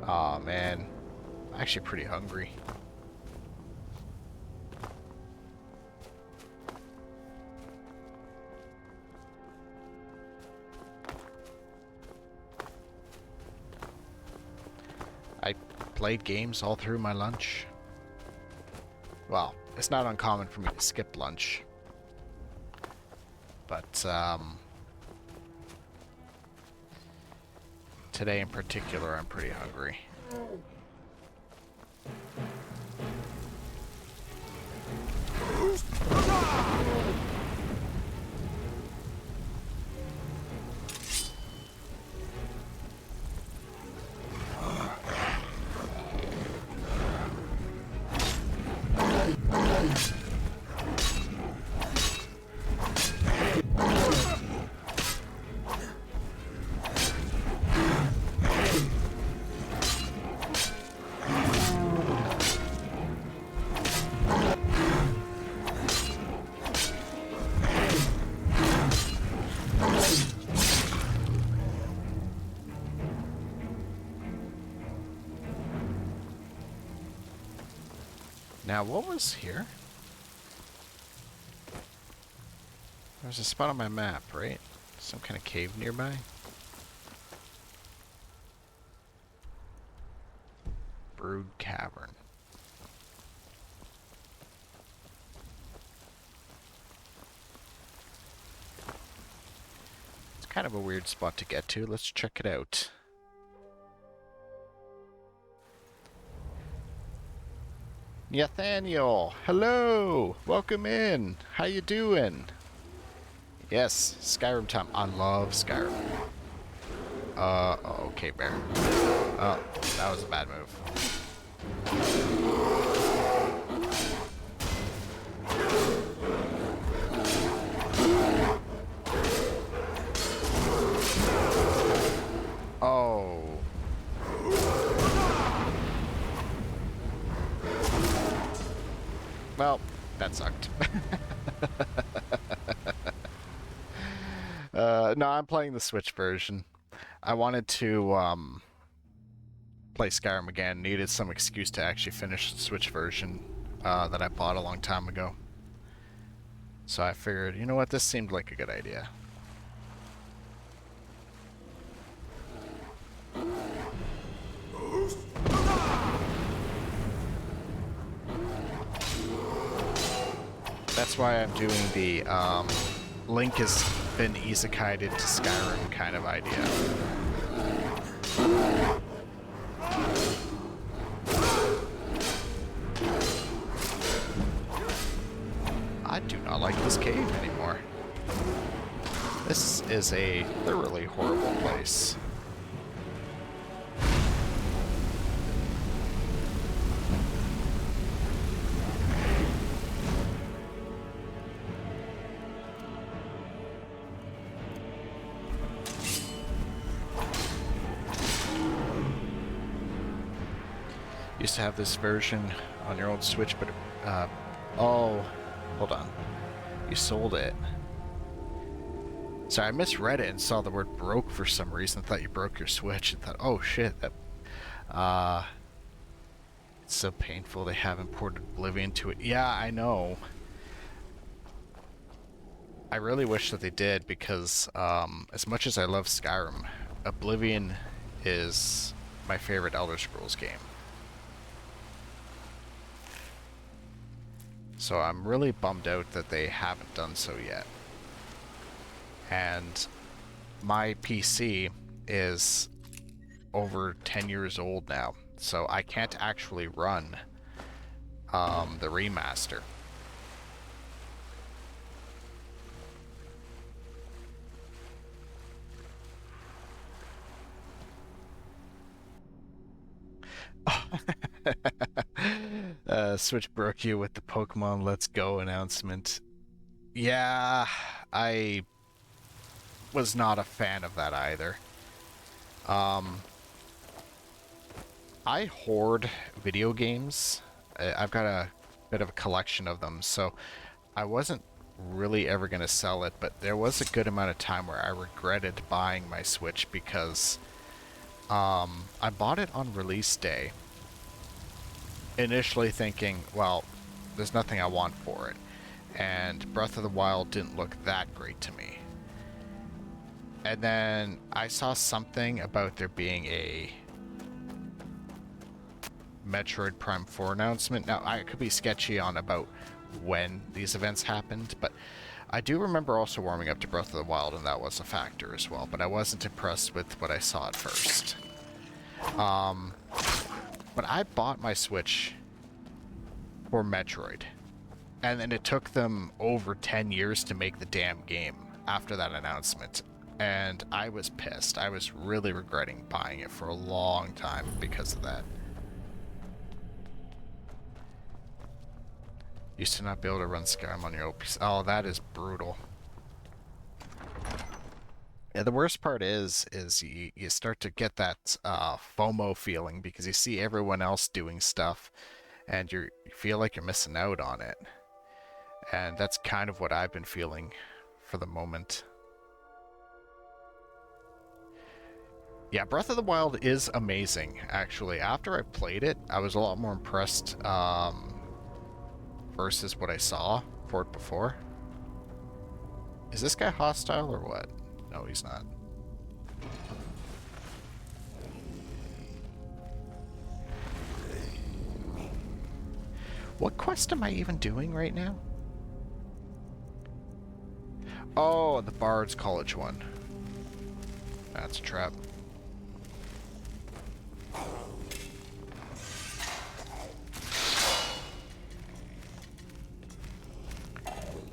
Aw, man. I'm actually pretty hungry. I played games all through my lunch. Well, it's not uncommon for me to skip lunch. But, today in particular, I'm pretty hungry. Now, what was here? There's a spot on my map, right? Some kind of cave nearby? Brood Cavern. It's kind of a weird spot to get to. Let's check it out. Nathaniel, hello! Welcome in! How you doing? Yes, Skyrim time. I love Skyrim. Okay, bear. Oh, that was a bad move. Oh. Well, that sucked. No, I'm playing the Switch version. I wanted to play Skyrim again. Needed some excuse to actually finish the Switch version that I bought a long time ago. So I figured, you know what, this seemed like a good idea. That's why I'm doing the Link has been isekai'd into Skyrim kind of idea. I do not like this cave anymore. This is a thoroughly horrible place. Used to have this version on your old Switch, but oh, hold on, you sold it. Sorry, I misread it and saw the word broke for some reason. Thought you broke your Switch and thought, oh shit, that it's so painful they have imported Oblivion to it. Yeah, I know. I really wish that they did, because as much as I love Skyrim, Oblivion is my favorite Elder Scrolls game. So I'm really bummed out that they haven't done so yet. And my PC is over 10 years old now, so I can't actually run the remaster. Switch broke you with the Pokemon Let's Go announcement. Yeah, I was not a fan of that either. I hoard video games. I've got a bit of a collection of them, so I wasn't really ever going to sell it, but there was a good amount of time where I regretted buying my Switch because I bought it on release day, initially thinking, well, there's nothing I want for it, and Breath of the Wild didn't look that great to me. And then I saw something about there being a Metroid Prime 4 announcement. Now, I could be sketchy on about when these events happened, but I do remember also warming up to Breath of the Wild, and that was a factor as well, but I wasn't impressed with what I saw at first. But I bought my Switch for Metroid, and then it took them over 10 years to make the damn game after that announcement, and I was pissed. I was really regretting buying it for a long time because of that. Used to not be able to run Skyrim on your OPC. Oh, that is brutal. Yeah, the worst part is you start to get that FOMO feeling because you see everyone else doing stuff and you feel like you're missing out on it. And that's kind of what I've been feeling for the moment. Yeah, Breath of the Wild is amazing, actually. After I played it, I was a lot more impressed versus what I saw for it before. Is this guy hostile or what? No, he's not. What quest am I even doing right now? Oh, the Bard's College one. That's a trap.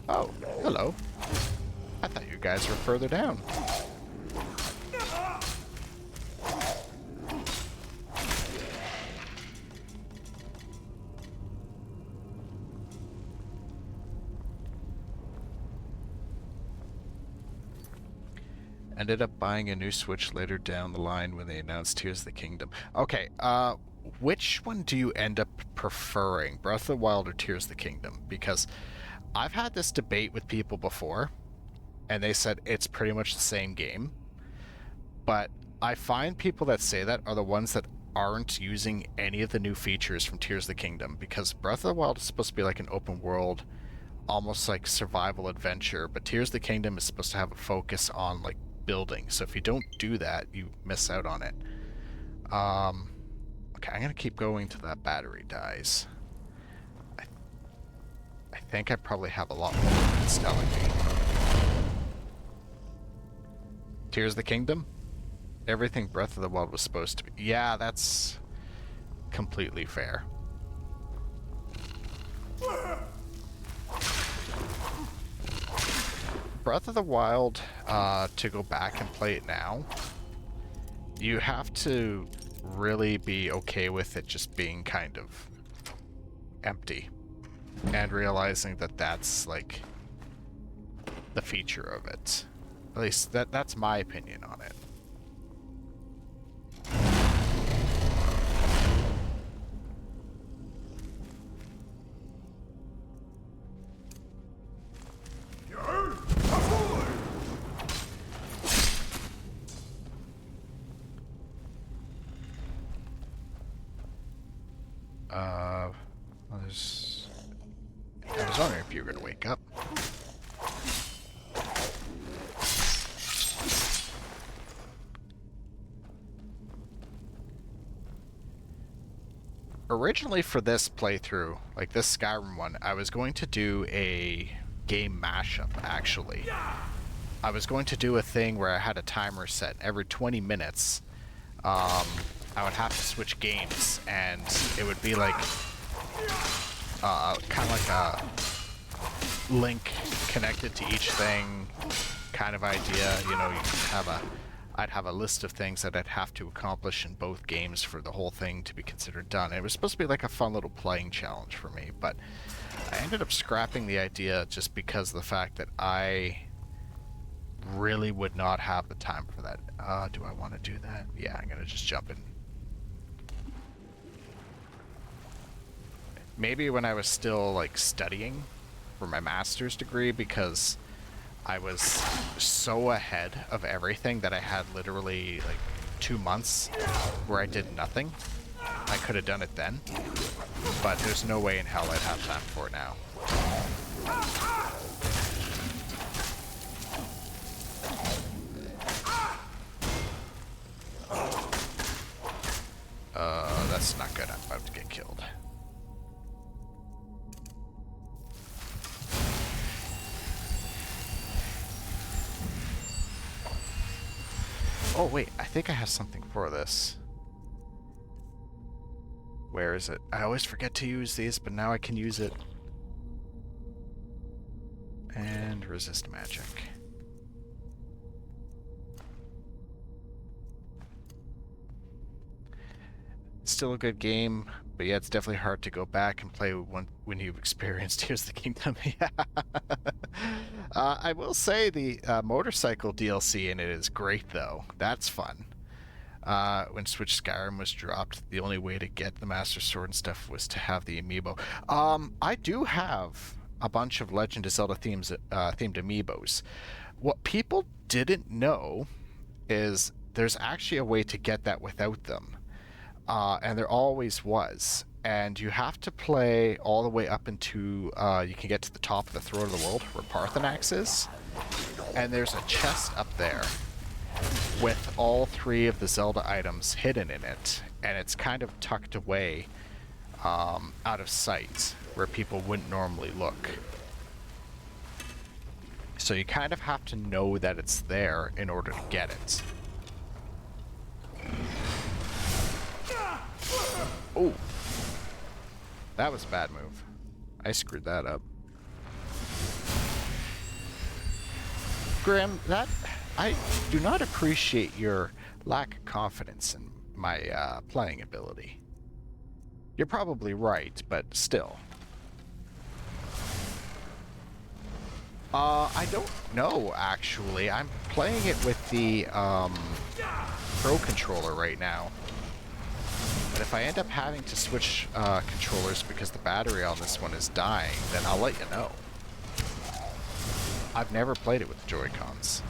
Oh, hello. I thought you guys were further down. Ended up buying a new Switch later down the line when they announced Tears of the Kingdom. Okay, which one do you end up preferring? Breath of the Wild or Tears of the Kingdom? Because I've had this debate with people before, and they said it's pretty much the same game. But I find people that say that are the ones that aren't using any of the new features from Tears of the Kingdom, because Breath of the Wild is supposed to be like an open world, almost like survival adventure, but Tears of the Kingdom is supposed to have a focus on like building. So if you don't do that, you miss out on it. Okay, I'm gonna keep going till that battery dies. I think I probably have a lot more than it's telling me. Tears of the Kingdom? Everything Breath of the Wild was supposed to be. Yeah, that's completely fair. Breath of the Wild, to go back and play it now, you have to really be okay with it just being kind of empty. And realizing that that's, like, the feature of it. At least, that's my opinion on it. Well, there's... I was wondering if you were gonna wake up. Originally for this playthrough, like this Skyrim one, I was going to do a game mashup, actually. I was going to do a thing where I had a timer set every 20 minutes. I would have to switch games, and it would be like kind of like a link connected to each thing kind of idea. You know, I'd have a list of things that I'd have to accomplish in both games for the whole thing to be considered done. And it was supposed to be like a fun little playing challenge for me, but I ended up scrapping the idea just because of the fact that I really would not have the time for that. Do I want to do that? Yeah, I'm gonna just jump in. Maybe when I was still like studying for my master's degree, because I was so ahead of everything that I had literally like 2 months where I did nothing. I could have done it then, but there's no way in hell I'd have time for it now. that's not good. I'm about to get killed. Oh wait, I think I have something for this. Where is it? I always forget to use these, but now I can use it. And resist magic. Still a good game, but yeah, it's definitely hard to go back and play when you've experienced Tears of the Kingdom. Yeah. I will say the motorcycle DLC in it is great, though. That's fun. When Switch Skyrim was dropped, the only way to get the Master Sword and stuff was to have the amiibo. I do have a bunch of Legend of Zelda themed amiibos. What people didn't know is there's actually a way to get that without them. And there always was. And you have to play all the way up into, you can get to the top of the Throne of the World, where Parthenax is. And there's a chest up there with all 3 of the Zelda items hidden in it. And it's kind of tucked away out of sight, where people wouldn't normally look. So you kind of have to know that it's there in order to get it. Oh, that was a bad move. I screwed that up. Grim, I do not appreciate your lack of confidence in my playing ability. You're probably right, but still. I don't know, actually. I'm playing it with the Pro controller right now. But if I end up having to switch controllers because the battery on this one is dying, then I'll let you know. I've never played it with the Joy-Cons.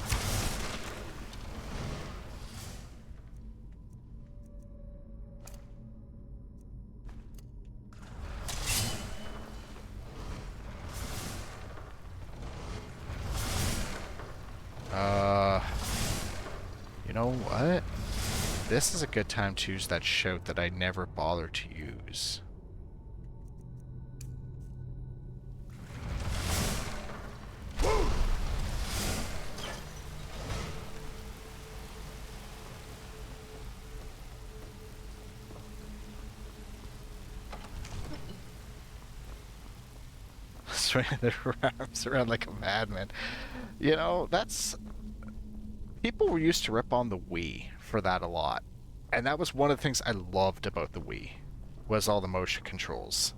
You know what? This is a good time to use that shout that I never bother to use. Swinging their arms around like a madman. You know, that's... People were used to rip on the Wii for that a lot. And that was one of the things I loved about the Wii, was all the motion controls.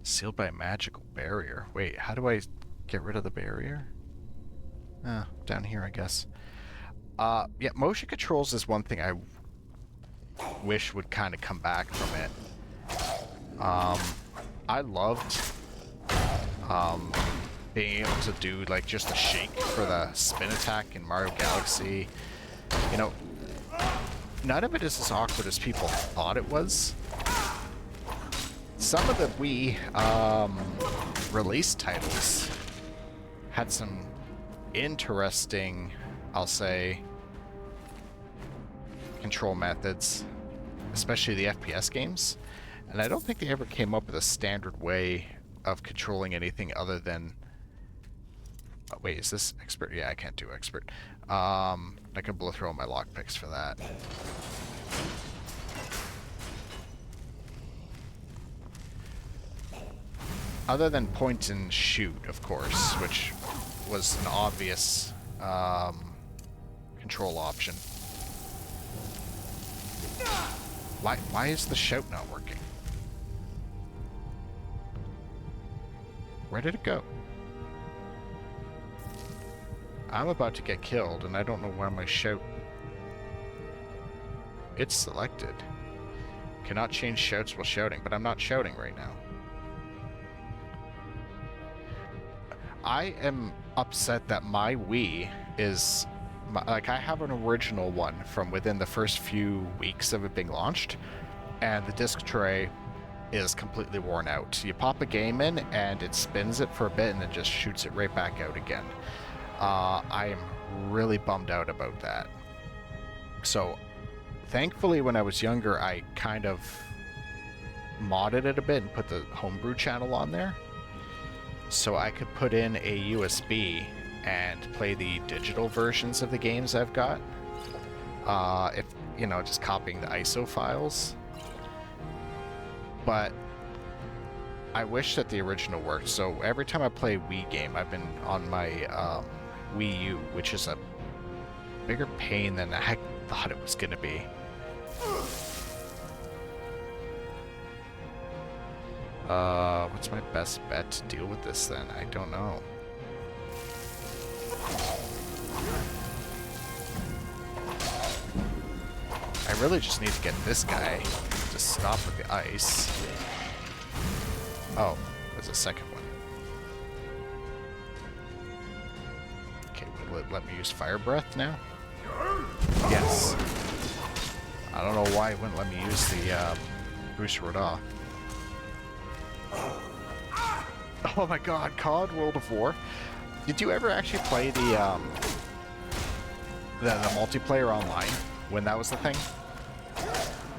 Sealed by a magical barrier. Wait, how do I get rid of the barrier? Down here, I guess. Yeah, motion controls is one thing I wish would kind of come back from it. I loved being able to do like just a shake for the spin attack in Mario Galaxy. You know, none of it is as awkward as people thought it was. Some of the Wii release titles had some interesting, I'll say, control methods, especially the FPS games. And I don't think they ever came up with a standard way of controlling anything other than... Oh, wait, is this expert? Yeah, I can't do expert. I can blow through all my lockpicks for that. Other than point and shoot, of course, which was an obvious control option. Why is the shout not working? Where did it go? I'm about to get killed, and I don't know why my shout... It's selected. Cannot change shouts while shouting, but I'm not shouting right now. I am upset that my Wii is... Like, I have an original one from within the first few weeks of it being launched, and the disc tray is completely worn out. You pop a game in, and it spins it for a bit, and it just shoots it right back out again. I am really bummed out about that. So, thankfully, when I was younger, I kind of modded it a bit and put the homebrew channel on there. So I could put in a USB and play the digital versions of the games I've got. If, you know, just copying the ISO files. But I wish that the original worked. So every time I play a Wii game, I've been on my Wii U, which is a bigger pain than I thought it was going to be. What's my best bet to deal with this then? I don't know. I really just need to get this guy to stop with the ice. Oh, there's a second one. Okay, will it let me use fire breath now? Yes. I don't know why it wouldn't let me use the Bruce Rodin. Oh my god, COD World of War. Did you ever actually play the multiplayer online when that was the thing?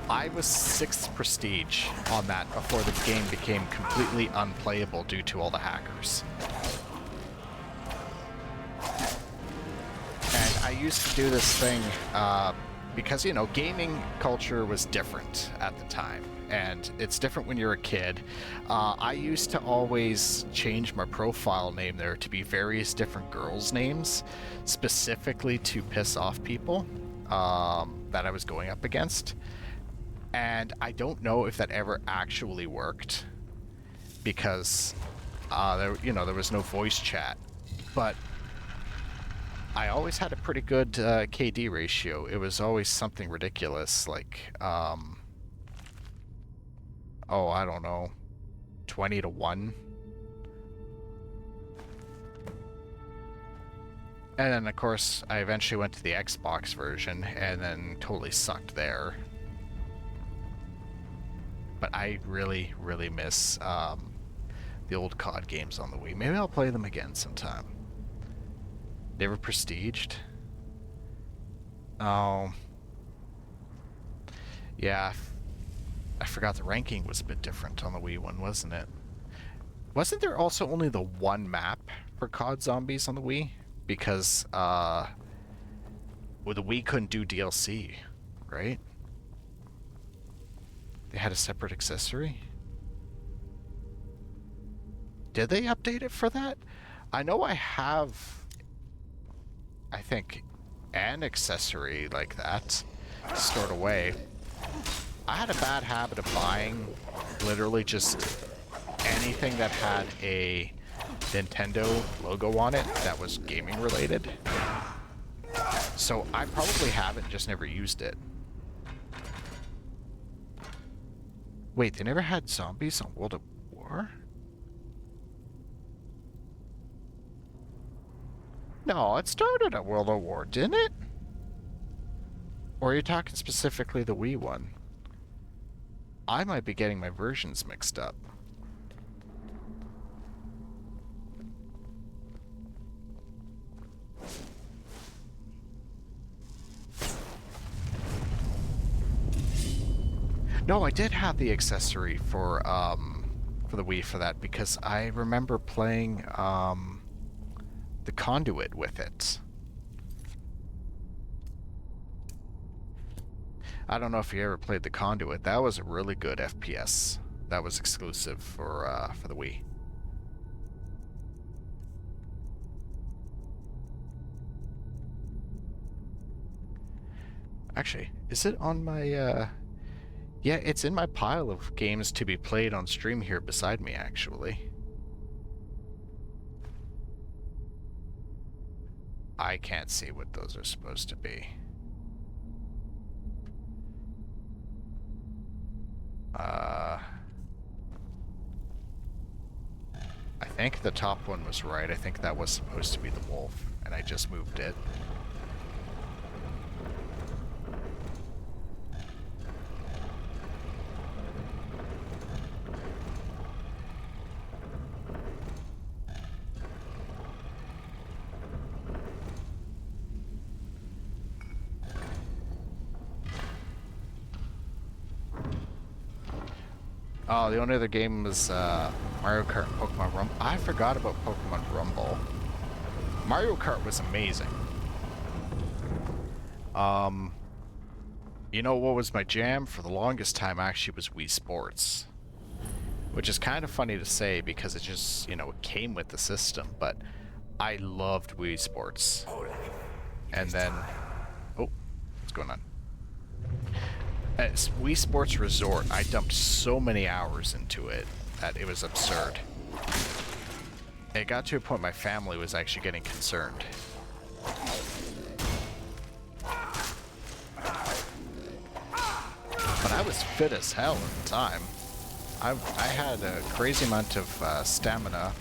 I was 6th prestige on that before the game became completely unplayable due to all the hackers. And I used to do this thing because, you know, gaming culture was different at the time. And it's different when you're a kid. I used to always change my profile name there to be various different girls' names, specifically to piss off people that I was going up against. And I don't know if that ever actually worked because there was no voice chat. But I always had a pretty good KD ratio. It was always something ridiculous, like I don't know, 20-1. And then, of course, I eventually went to the Xbox version and then totally sucked there. But I really, really miss the old COD games on the Wii. Maybe I'll play them again sometime. They were prestiged. Oh. Yeah, I forgot the ranking was a bit different on the Wii one, wasn't it? Wasn't there also only the one map for COD Zombies on the Wii? Because, the Wii couldn't do DLC, right? They had a separate accessory? Did they update it for that? I know I have, I think, an accessory like that stored away. I had a bad habit of buying literally just anything that had a Nintendo logo on it that was gaming related. So I probably have it, just never used it. Wait, they never had zombies on World of War? No, it started at World of War, didn't it? Or are you talking specifically the Wii one? I might be getting my versions mixed up. No, I did have the accessory for the Wii for that because I remember playing the Conduit with it. I don't know if you ever played the Conduit. That was a really good FPS. That was exclusive for the Wii. Actually, is it on my yeah, it's in my pile of games to be played on stream here beside me, actually. I can't see what those are supposed to be. I think the top one was right. I think that was supposed to be the wolf, and I just moved it. Oh, the only other game was Mario Kart and Pokemon Rumble. I forgot about Pokemon Rumble. Mario Kart was amazing. You know what was my jam for the longest time actually was Wii Sports. Which is kind of funny to say because it just, you know, it came with the system, but I loved Wii Sports. And then... Oh, what's going on? At Wii Sports Resort, I dumped so many hours into it that it was absurd. It got to a point my family was actually getting concerned. But I was fit as hell at the time. I had a crazy amount of stamina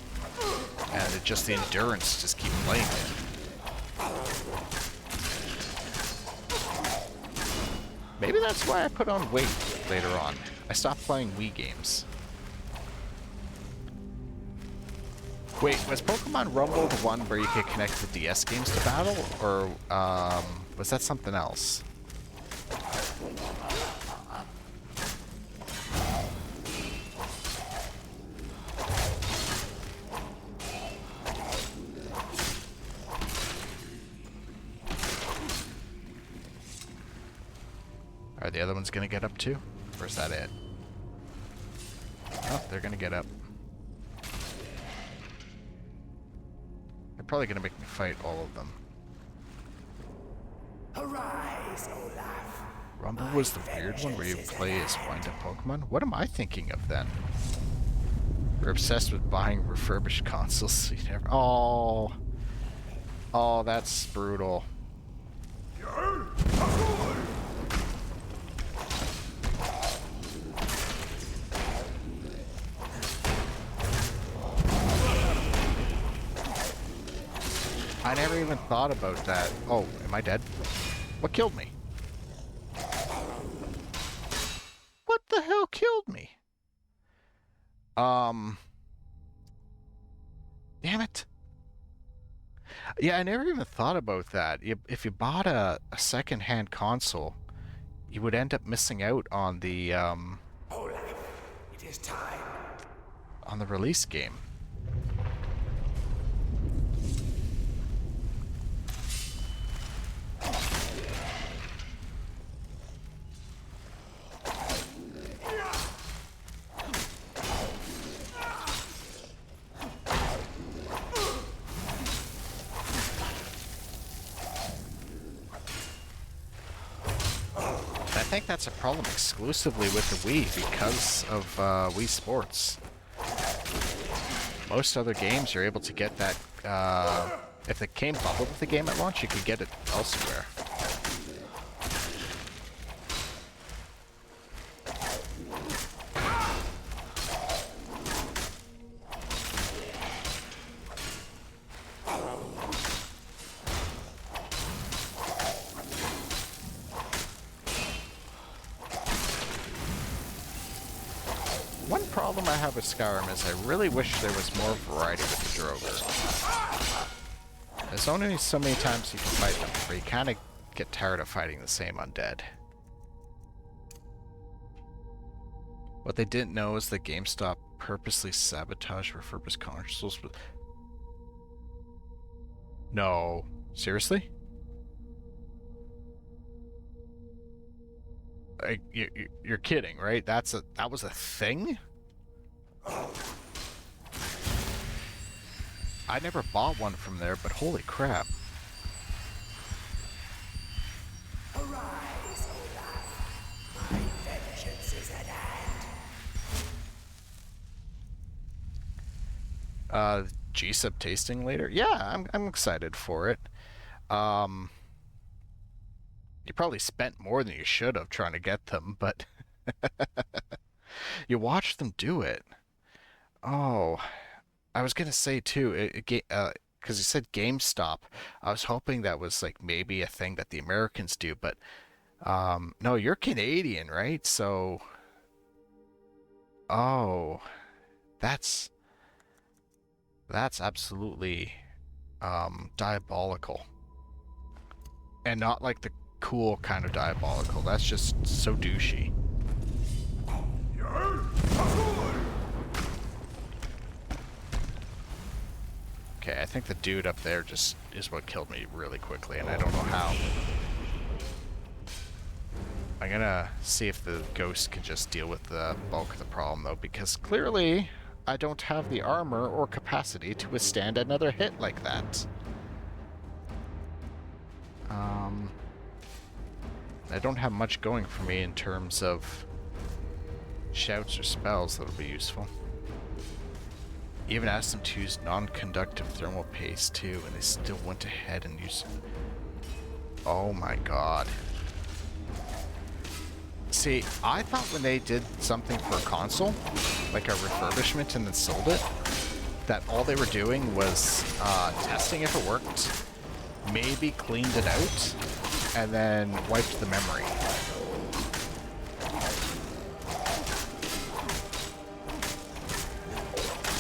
and just the endurance to just keep playing it. Maybe that's why I put on weight later on. I stopped playing Wii games. Wait, was Pokemon Rumble the one where you could connect the DS games to battle? Or was that something else? Are the other ones gonna get up too? Or is that it? Oh, they're gonna get up. They're probably gonna make me fight all of them. Arise, Olaf. Rumble was the weird one where you play as wind-up Pokemon? What am I thinking of then? We're obsessed with buying refurbished consoles. So you never... Oh. Oh, that's brutal. I never even thought about that. Oh, am I dead? What killed me? What the hell killed me? Damn it. Yeah, I never even thought about that. If you bought a second-hand console, you would end up missing out on the, Olaf, it is time. on the release game. I think that's a problem exclusively with the Wii because of Wii Sports. Most other games you're able to get that, if the game bundled with the game at launch, you could get it elsewhere. One problem I have with Skyrim is I really wish there was more variety with the Droger. There's only so many times you can fight them, where you kind of get tired of fighting the same undead. What they didn't know is that GameStop purposely sabotaged refurbished consoles with... No. Seriously? Like, you're kidding, right? That was a thing? I never bought one from there, but holy crap. Arise, Olaf. My vengeance is at hand. G-Sub tasting later? Yeah, I'm excited for it. You probably spent more than you should have trying to get them, but you watched them do it. Oh, I was gonna say too, because you said GameStop. I was hoping that was like maybe a thing that the Americans do, but no, you're Canadian, right? So, oh, that's absolutely diabolical, and not like the cool kind of diabolical. That's just so douchey. Okay, I think the dude up there just is what killed me really quickly, and I don't know how. I'm gonna see if the ghost can just deal with the bulk of the problem, though, because clearly I don't have the armor or capacity to withstand another hit like that. I don't have much going for me in terms of shouts or spells that'll be useful. Even asked them to use non-conductive thermal paste too, and they still went ahead and used... Oh my god. See, I thought when they did something for a console, like a refurbishment and then sold it, that all they were doing was testing if it worked, maybe cleaned it out, and then wiped the memory.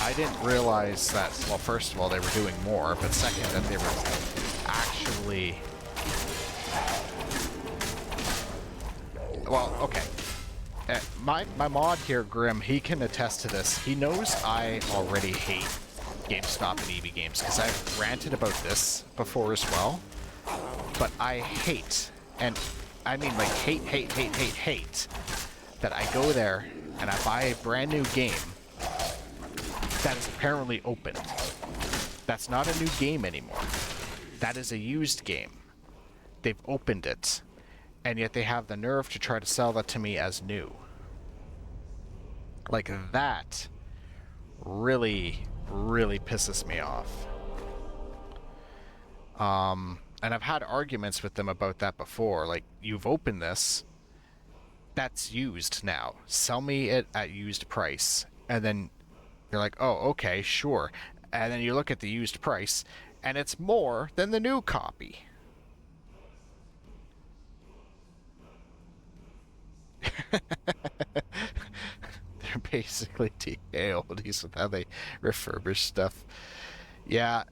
I didn't realize that, well, first of all, they were doing more, but second, that they were actually... Well, okay. My mod here, Grim, he can attest to this. He knows I already hate GameStop and EB Games, because I've ranted about this before as well. But I hate, and I mean like hate, that I go there and I buy a brand new game that is apparently open. That's not a new game anymore. That is a used game. They've opened it, and yet they have the nerve to try to sell that to me as new. Like, that really, really pisses me off. And I've had arguments with them about that before. Like, you've opened this, that's used now. Sell me it at used price. And then you're like, oh, okay, sure. And then you look at the used price, and it's more than the new copy. They're basically TAODs with how they refurbish stuff. Yeah,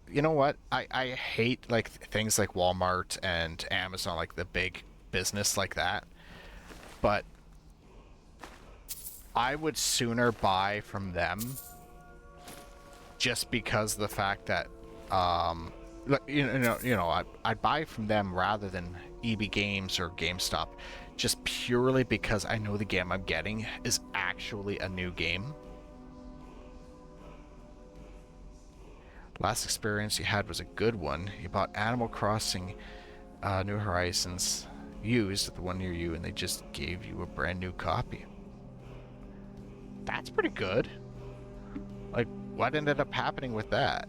you know what? I hate like things like Walmart and Amazon, like the big business like that. But I would sooner buy from them just because of the fact that I'd buy from them rather than EB Games or GameStop, just purely because I know the game I'm getting is actually a new game. Last experience you had was a good one. You bought Animal Crossing New Horizons used at the one near you, and they just gave you a brand new copy. That's pretty good. Like, what ended up happening with that?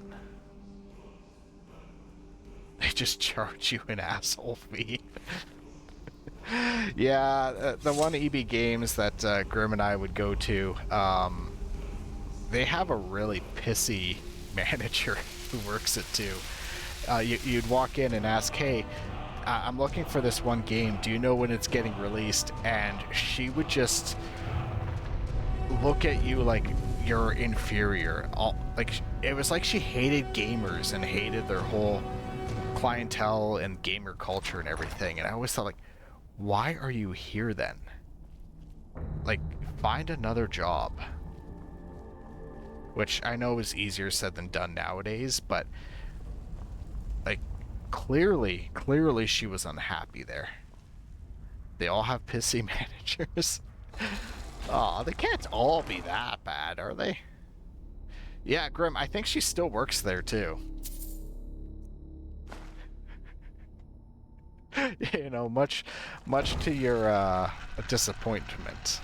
They just charge you an asshole fee. Yeah, the one EB Games that Grim and I would go to, they have a really pissy manager who works it too. You'd walk in and ask, hey, I'm looking for this one game. Do you know when it's getting released? And she would just look at you like you're inferior. It was like she hated gamers and hated their whole clientele and gamer culture and everything. And I always thought, like, why are you here then? Like, find another job. Which I know is easier said than done nowadays, but like, clearly she was unhappy there. They all have pissy managers. Aw, they can't all be that bad, are they? Yeah, Grim, I think she still works there too. You know, much to your disappointment.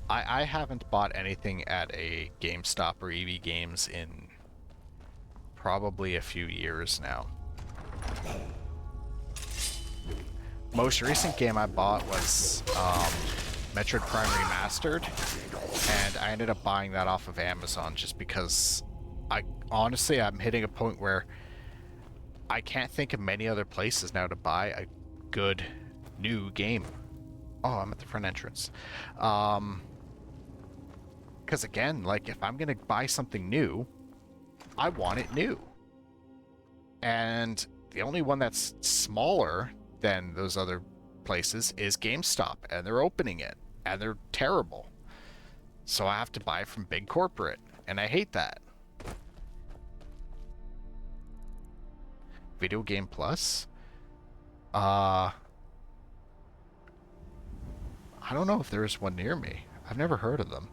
I haven't bought anything at a GameStop or EB Games in probably a few years now. Most recent game I bought was Metroid Prime Remastered, and I ended up buying that off of Amazon just because I'm hitting a point where I can't think of many other places now to buy a good new game. Oh, I'm at the front entrance. Because again, like, if I'm going to buy something new, I want it new. And the only one that's smaller than those other places is GameStop, and they're opening it, and they're terrible. So I have to buy from big corporate. and I hate that. Video Game Plus? I don't know if there's one near me. I've never heard of them.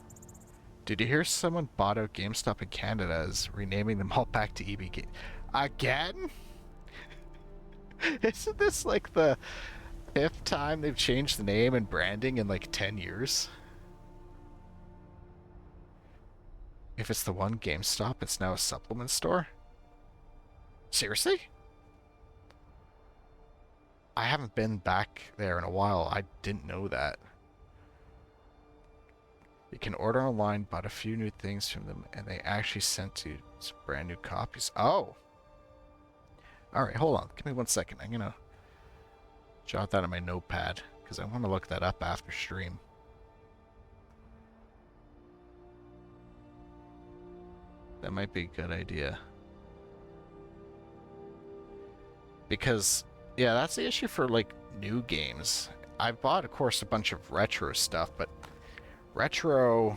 Did you hear someone bought out GameStop in Canada as renaming them all back to EB Game? Again? Isn't this like the 5th time they've changed the name and branding in like 10 years? If it's the one GameStop, it's now a supplement store? Seriously? I haven't been back there in a while. I didn't know that. You can order online, bought a few new things from them, and they actually sent you some brand new copies. Oh! Alright, hold on. Give me 1 second. I'm gonna jot that on my notepad, because I want to look that up after stream. That might be a good idea. Because, yeah, that's the issue for, like, new games. I've bought, of course, a bunch of retro stuff, but retro,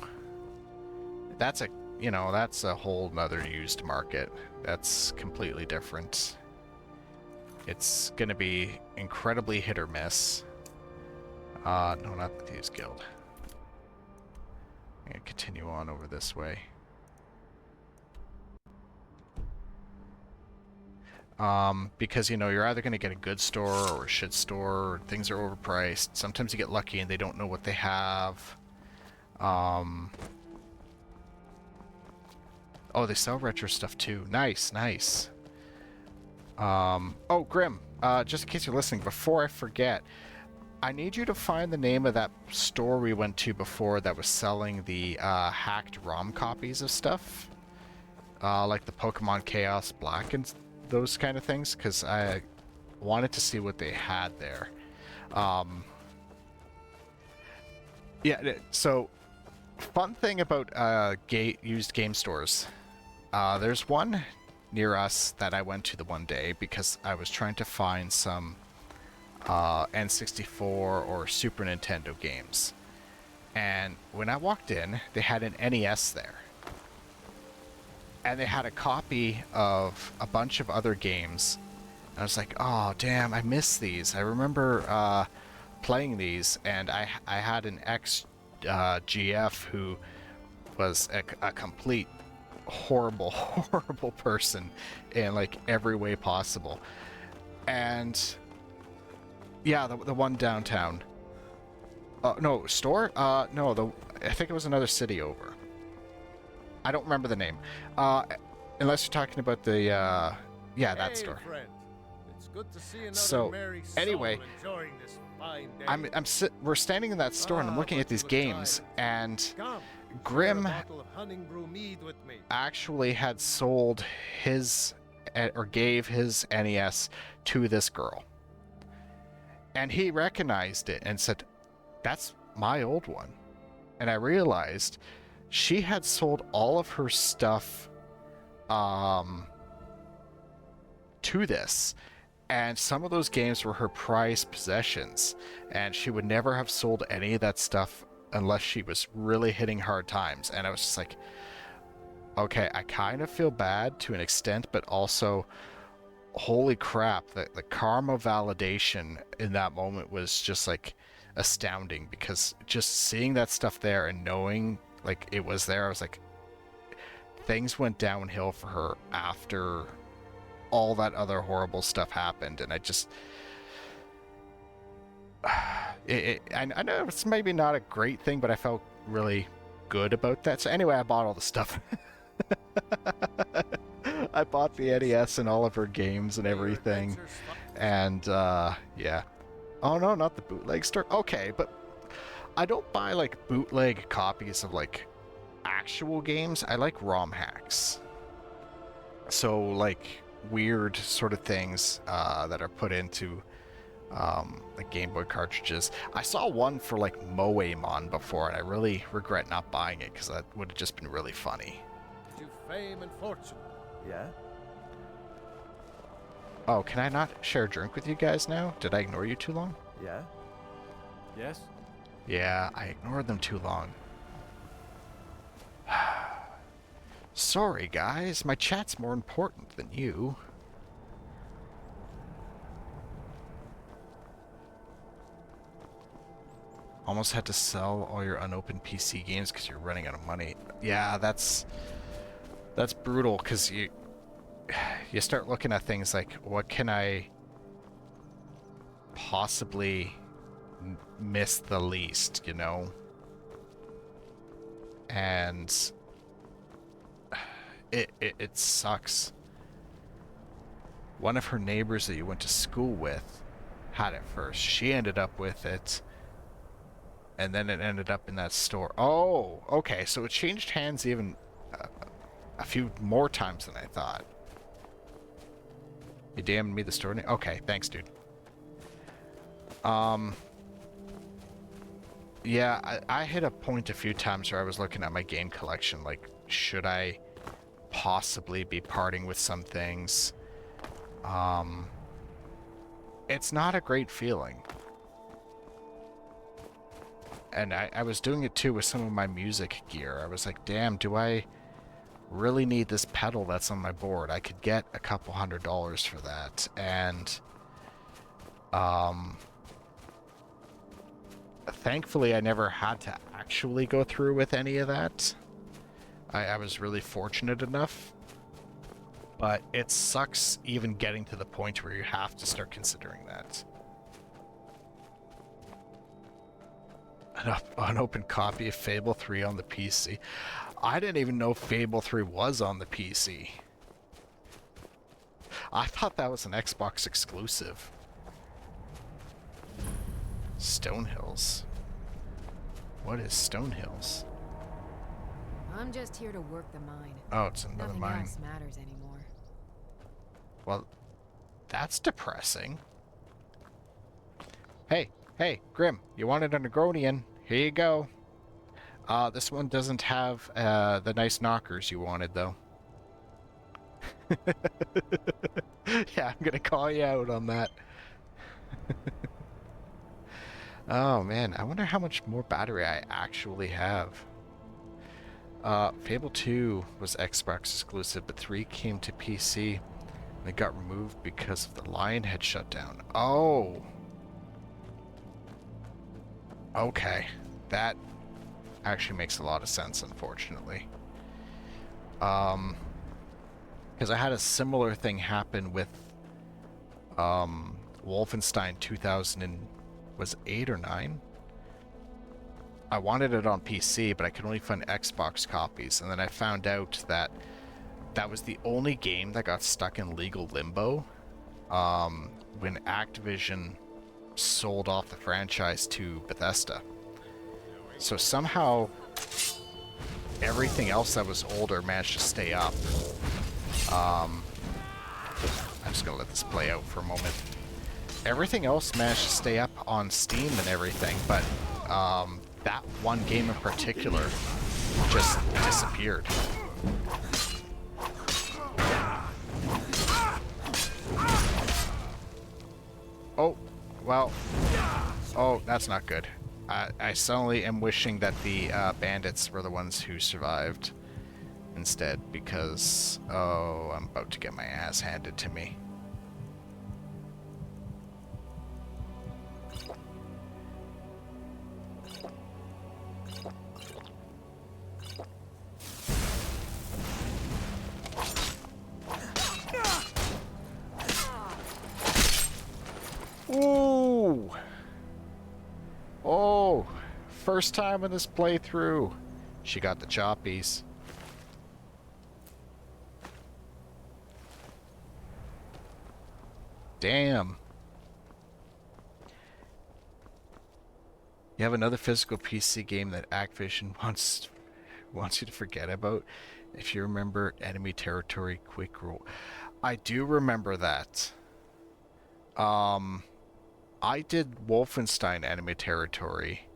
that's a, you know, that's a whole nother used market. That's completely different. It's gonna be incredibly hit or miss. No, not the Thieves Guild. I'm gonna continue on over this way. Because, you know, you're either going to get a good store or a shit store, or things are overpriced. Sometimes you get lucky and they don't know what they have. Oh, they sell retro stuff too. Nice, nice. Oh, Grim, just in case you're listening, before I forget, I need you to find the name of that store we went to before that was selling the hacked ROM copies of stuff. Like the Pokemon Chaos Black and those kind of things, because I wanted to see what they had there. Yeah, so fun thing about used game stores. There's one near us that I went to the one day because I was trying to find some N64 or Super Nintendo games. And when I walked in, they had an NES there. And they had a copy of a bunch of other games. And I was like, oh, damn, I miss these. I remember playing these, and I had an ex-GF who was a complete horrible, horrible person in, like, every way possible. And, yeah, the one downtown. No, store? No, I think it was another city over. I don't remember the name. Unless you're talking about the, yeah, that store. Friend. It's good to see another So, merry soul anyway, enjoying this fine day. we're standing in that store and I'm looking at these games, and Grim actually had sold his, or gave his NES to this girl. And he recognized it and said, that's my old one. And I realized she had sold all of her stuff to this, and some of those games were her prized possessions, and she would never have sold any of that stuff unless she was really hitting hard times. And I was just like, okay, I kind of feel bad to an extent, but also, holy crap, the karma validation in that moment was just like astounding, because just seeing that stuff there and knowing like it was there, I was like, things went downhill for her after all that other horrible stuff happened. And I just, I know it's maybe not a great thing, but I felt really good about that. So anyway, I bought all the stuff. I bought the NES and all of her games and everything. And yeah. Oh no, not the bootleg store. Okay, but I don't buy like bootleg copies of like actual games. I like ROM hacks. So like weird sort of things that are put into like Game Boy cartridges. I saw one for like Moemon before, and I really regret not buying it because that would have just been really funny. To fame and fortune. Yeah? Oh, can I not share a drink with you guys now? Did I ignore you too long? Yeah? Yes? Yeah, I ignored them too long. Sorry, guys. My chat's more important than you. Almost had to sell all your unopened PC games because you're running out of money. Yeah, that's brutal, because you start looking at things like, what can I possibly miss the least, you know? And it sucks. One of her neighbors that you went to school with had it first. She ended up with it. And then it ended up in that store. Oh, okay. So it changed hands even a few more times than I thought. You damned me the store name? Okay, thanks, dude. Yeah, I hit a point a few times where I was looking at my game collection, like, should I possibly be parting with some things? It's not a great feeling. And I was doing it too with some of my music gear. I was like, damn, do I really need this pedal that's on my board? I could get a couple $100 for that. And thankfully I never had to actually go through with any of that. I was really fortunate enough. But it sucks even getting to the point where you have to start considering that. An unopened copy of Fable 3 on the PC. I didn't even know Fable 3 was on the PC. I thought that was an Xbox exclusive. Stonehills. What is Stonehills? I'm just here to work the mine. Oh, it's another Nothing mine. else matters anymore. Well, that's depressing. Hey, Grim, you wanted a Negronian. Here you go. This one doesn't have the nice knockers you wanted, though. Yeah, I'm gonna call you out on that. Oh, man, I wonder how much more battery I actually have. Fable 2 was Xbox exclusive, but 3 came to PC. And it got removed because of the line had shut down. Oh! Okay, that actually makes a lot of sense, unfortunately. Because I had a similar thing happen with Wolfenstein 2008 or 9. I wanted it on PC, but I could only find Xbox copies, and then I found out that that was the only game that got stuck in legal limbo when Activision sold off the franchise to Bethesda. So somehow everything else that was older managed to stay up. I'm just gonna let this play out for a moment. Everything else managed to stay up on Steam and everything, but that one game in particular just disappeared. Oh, well, oh, that's not good. I suddenly am wishing that the bandits were the ones who survived instead, because, oh, I'm about to get my ass handed to me. Ooh! Oh, first time in this playthrough. She got the choppies. Damn. You have another physical PC game that Activision wants you to forget about. If you remember Enemy Territory Quick Roll. I do remember that. I did Wolfenstein Enemy Territory.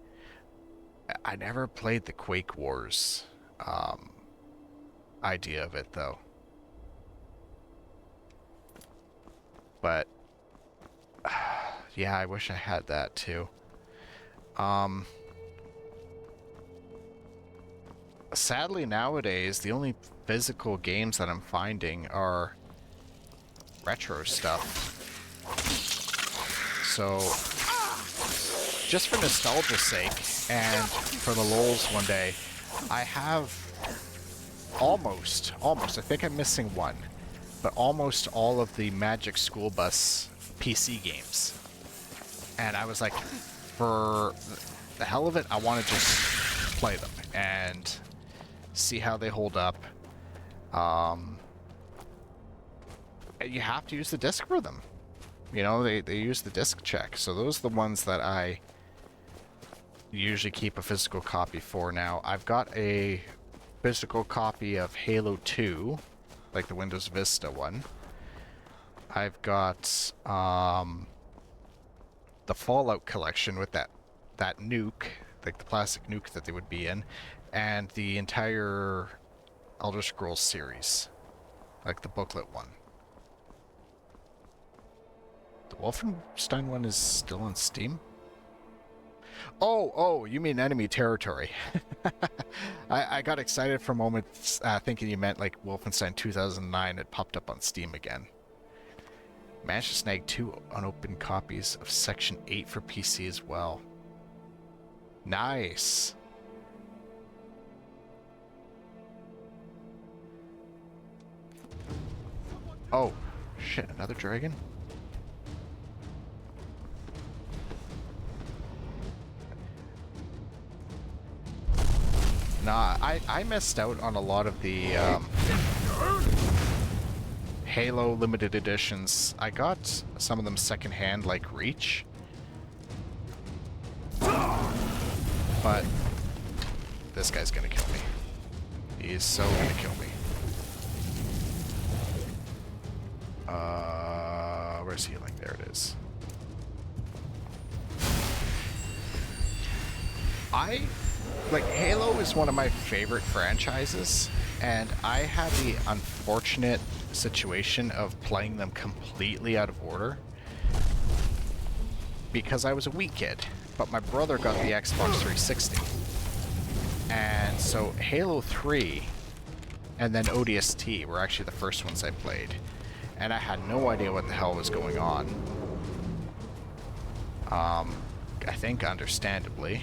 I never played the Quake Wars idea of it, though. But, yeah, I wish I had that, too. Sadly, nowadays, the only physical games that I'm finding are retro stuff. So, just for nostalgia's sake, and for the lols one day, I have almost, I think I'm missing one, but almost all of the Magic School Bus PC games. And I was like, for the hell of it, I want to just play them and see how they hold up. You have to use the disc for them. You know, they use the disc check. So those are the ones that I usually keep a physical copy for. Now, I've got a physical copy of Halo 2, like the Windows Vista one. I've got the Fallout collection with that nuke, like the plastic nuke that they would be in, and the entire Elder Scrolls series, like the booklet one. The Wolfenstein one is still on Steam? Oh, you mean Enemy Territory. I got excited for a moment thinking you meant like Wolfenstein 2009 had popped up on Steam again. Managed to snag 2 unopened copies of Section 8 for PC as well. Nice. Oh, shit, another dragon? Nah, I missed out on a lot of the Halo limited editions. I got some of them secondhand, like Reach. But this guy's gonna kill me. He is so gonna kill me. Where's healing? There it is. Like, Halo is one of my favorite franchises, and I had the unfortunate situation of playing them completely out of order because I was a wee kid, but my brother got the Xbox 360. And so Halo 3 and then ODST were actually the first ones I played, and I had no idea what the hell was going on. I think understandably.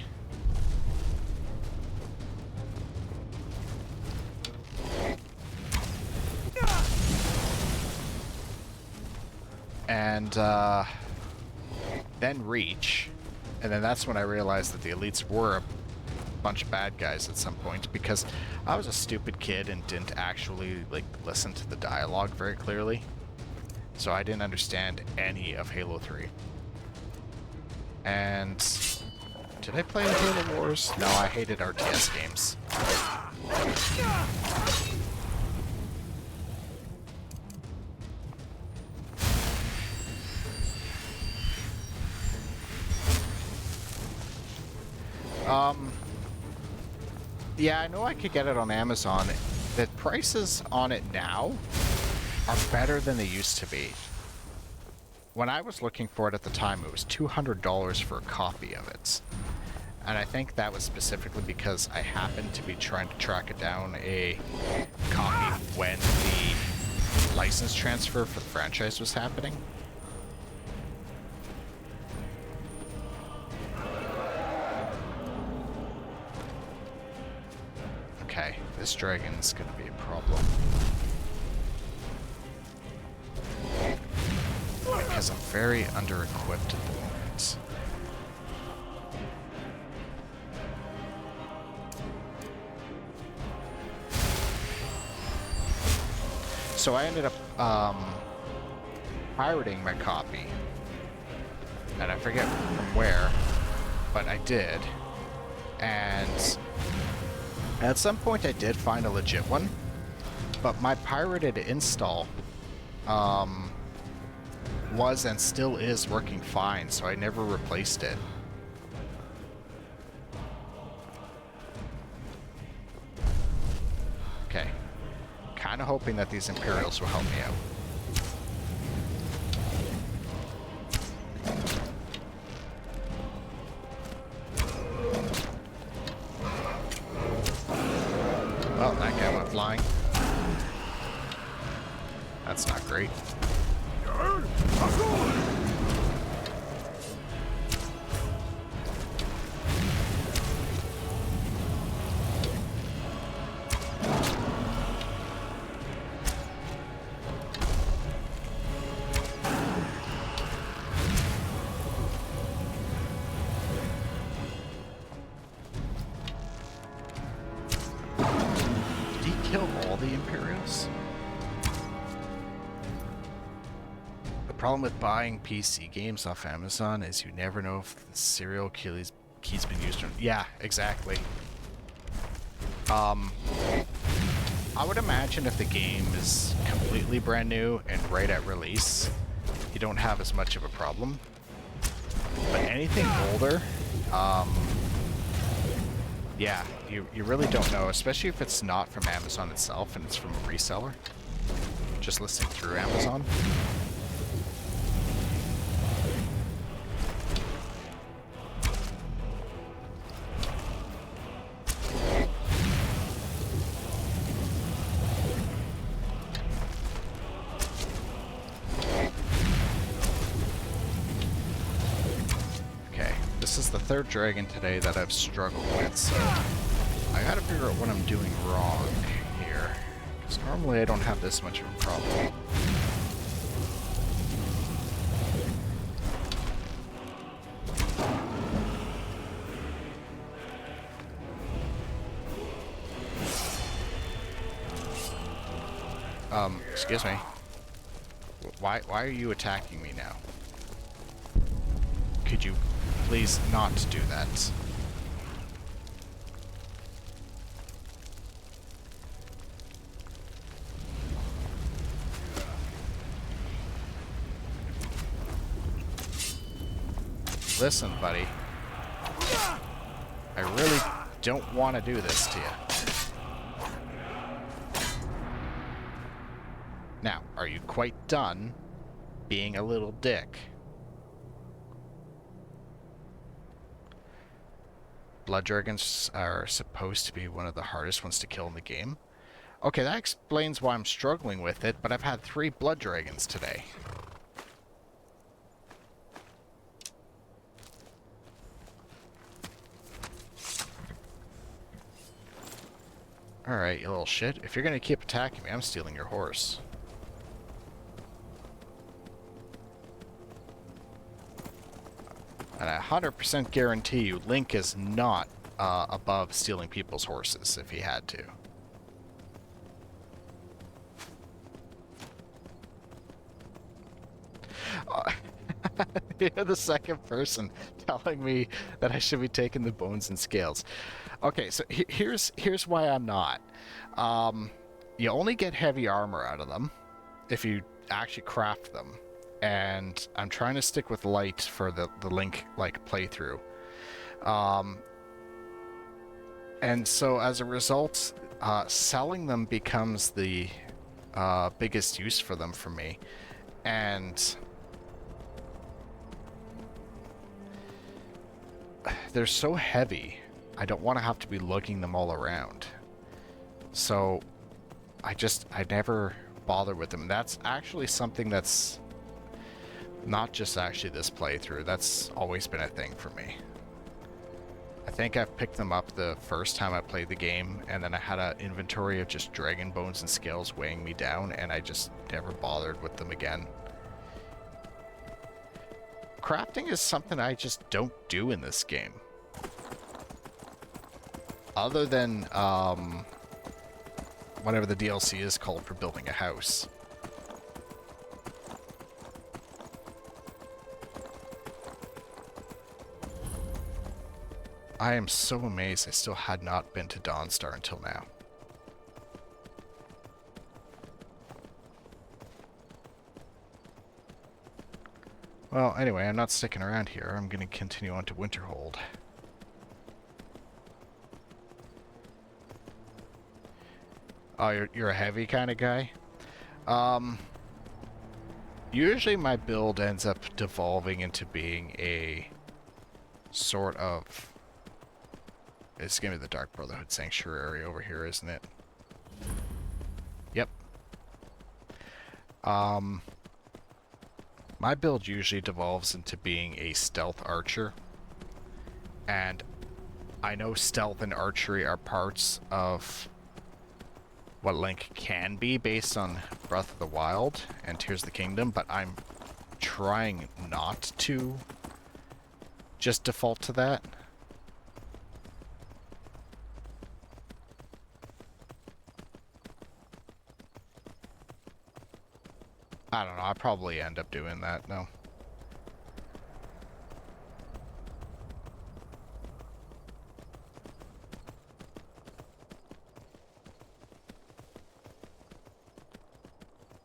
And then Reach, and then that's when I realized that the elites were a bunch of bad guys at some point, because I was a stupid kid and didn't actually like listen to the dialogue very clearly, so I didn't understand any of Halo 3. And did I play the Halo Wars? No, I hated RTS games. Yeah, I know I could get it on Amazon. The prices on it now are better than they used to be. When I was looking for it at the time, it was $200 for a copy of it. And I think that was specifically because I happened to be trying to track it down a copy when the license transfer for the franchise was happening. Okay, this dragon's gonna be a problem. Because I'm very under-equipped at the moment. So I ended up pirating my copy. And I forget from where, but I did. And at some point I did find a legit one, but my pirated install was and still is working fine, so I never replaced it. Okay. Kind of hoping that these Imperials will help me out. Well, that guy went flying. That's not great. Did he kill all the Imperials? The problem with buying PC games off Amazon is you never know if the serial key's been used or... Yeah, exactly. I would imagine if the game is completely brand new and right at release, you don't have as much of a problem. But anything older, yeah, you really don't know, especially if it's not from Amazon itself and it's from a reseller. Just listing through Amazon. This is the third dragon today that I've struggled with, so I gotta figure out what I'm doing wrong here. Because normally I don't have this much of a problem. Excuse me. Why are you attacking me now? Could you please not do that? Listen, buddy. I really don't want to do this to you. Now, are you quite done being a little dick? Blood dragons are supposed to be one of the hardest ones to kill in the game. Okay, that explains why I'm struggling with it, but I've had 3 blood dragons today. Alright, you little shit. If you're gonna keep attacking me, I'm stealing your horse. And I 100% guarantee you, Link is not above stealing people's horses if he had to. You're the second person telling me that I should be taking the bones and scales. Okay, so here's why I'm not. You only get heavy armor out of them if you actually craft them. And I'm trying to stick with light for the Link playthrough. And so as a result, selling them becomes the biggest use for them for me. And they're so heavy, I don't want to have to be lugging them all around. So I never bother with them. That's actually something that's not just actually this playthrough. That's always been a thing for me. I think I've picked them up the first time I played the game, and then I had an inventory of just dragon bones and scales weighing me down, and I just never bothered with them again. Crafting is something I just don't do in this game. Other than, whatever the DLC is called for building a house. I am so amazed I still had not been to Dawnstar until now. Well, anyway, I'm not sticking around here. I'm going to continue on to Winterhold. Oh, you're a heavy kind of guy? Usually my build ends up devolving into being a sort of... It's going to be the Dark Brotherhood Sanctuary over here, isn't it? Yep. My build usually devolves into being a stealth archer. And I know stealth and archery are parts of what Link can be based on Breath of the Wild and Tears of the Kingdom, but I'm trying not to just default to that. I don't know, I'll probably end up doing that, no.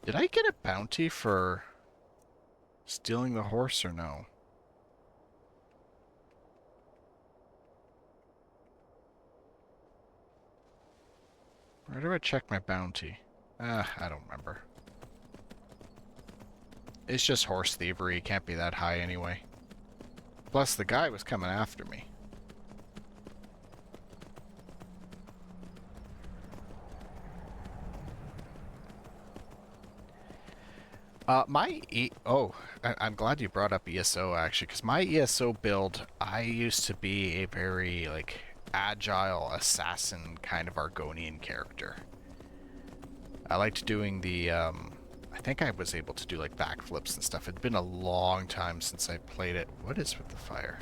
Did I get a bounty for stealing the horse or no? Where do I check my bounty? I don't remember. It's just horse thievery, it can't be that high anyway. Plus the guy was coming after me. I'm glad you brought up ESO actually, because my ESO build, I used to be a very, like, agile assassin kind of Argonian character. I liked doing the, I think I was able to do, like, backflips and stuff. It'd been a long time since I played it. What is with the fire?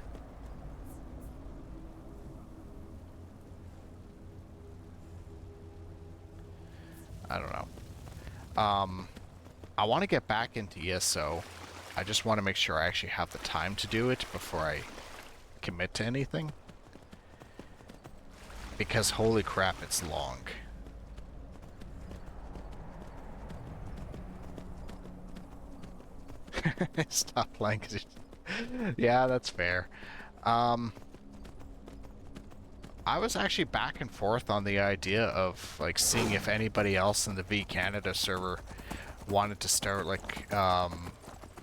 I don't know. I want to get back into ESO. I just want to make sure I actually have the time to do it before I commit to anything. Because holy crap, it's long. Stop playing. Yeah, that's fair. I was actually back and forth on the idea of, like, seeing if anybody else in the V Canada server wanted to start, like,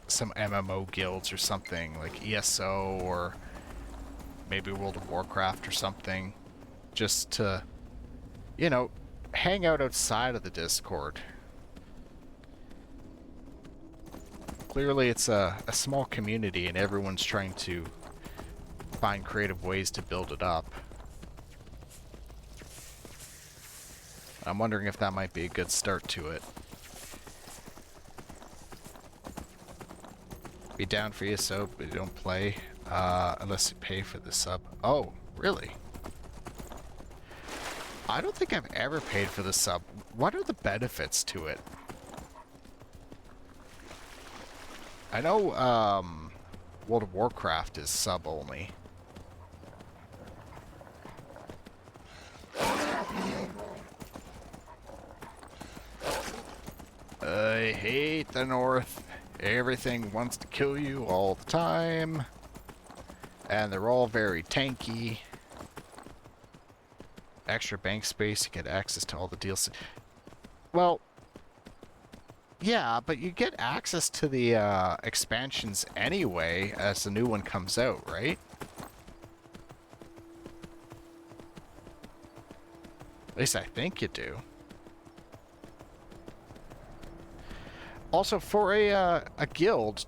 some MMO guilds or something, like ESO or maybe World of Warcraft or something, just to, you know, hang out outside of the Discord. Clearly it's a small community and everyone's trying to find creative ways to build it up. I'm wondering if that might be a good start to it. Be down for ESO, but you don't play unless you pay for the sub. Oh, really? I don't think I've ever paid for the sub. What are the benefits to it? I know World of Warcraft is sub only. I hate the North. Everything wants to kill you all the time. And they're all very tanky. Extra bank space, you get access to all the DLC. Well, yeah, but you get access to the expansions anyway as the new one comes out, right? At least I think you do. Also, for a guild,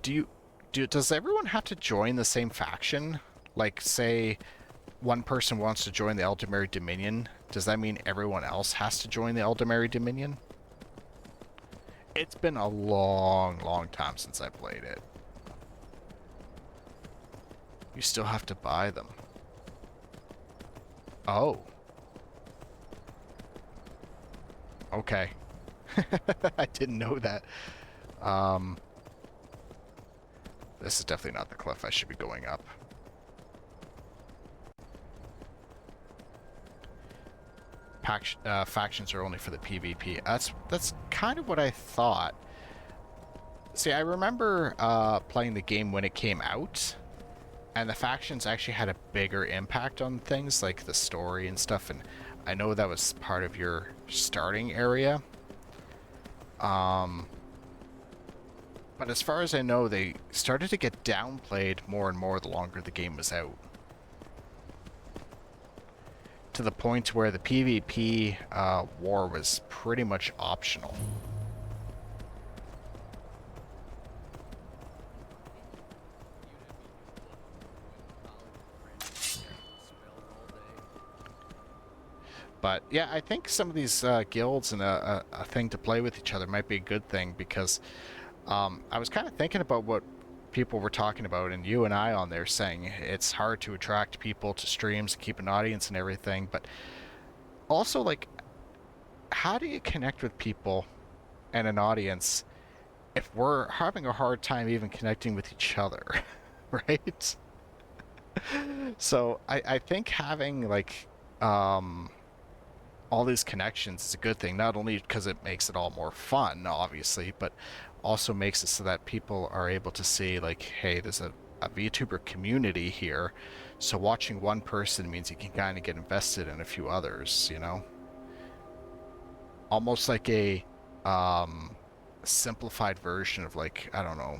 does everyone have to join the same faction? Like, say, one person wants to join the Elderberry Dominion. Does that mean everyone else has to join the Elderberry Dominion? It's been a long, long time since I played it. You still have to buy them. Oh. Okay. I didn't know that. This is definitely not the cliff I should be going up. Factions are only for the PvP. That's kind of what I thought. See, I remember playing the game when it came out, and the factions actually had a bigger impact on things, like the story and stuff, and I know that was part of your starting area. But as far as I know, they started to get downplayed more and more the longer the game was out. To the point where the PvP war was pretty much optional. But yeah, I think some of these guilds and a thing to play with each other might be a good thing, because I was kind of thinking about what people were talking about, and you and I on there saying it's hard to attract people to streams, keep an audience and everything, but also, like, how do you connect with people and an audience if we're having a hard time even connecting with each other, right? So I think having, like, all these connections is a good thing, not only because it makes it all more fun, obviously, but also makes it so that people are able to see, like, hey, there's a VTuber community here, so watching one person means you can kind of get invested in a few others, you know? Almost like a simplified version of, like, I don't know,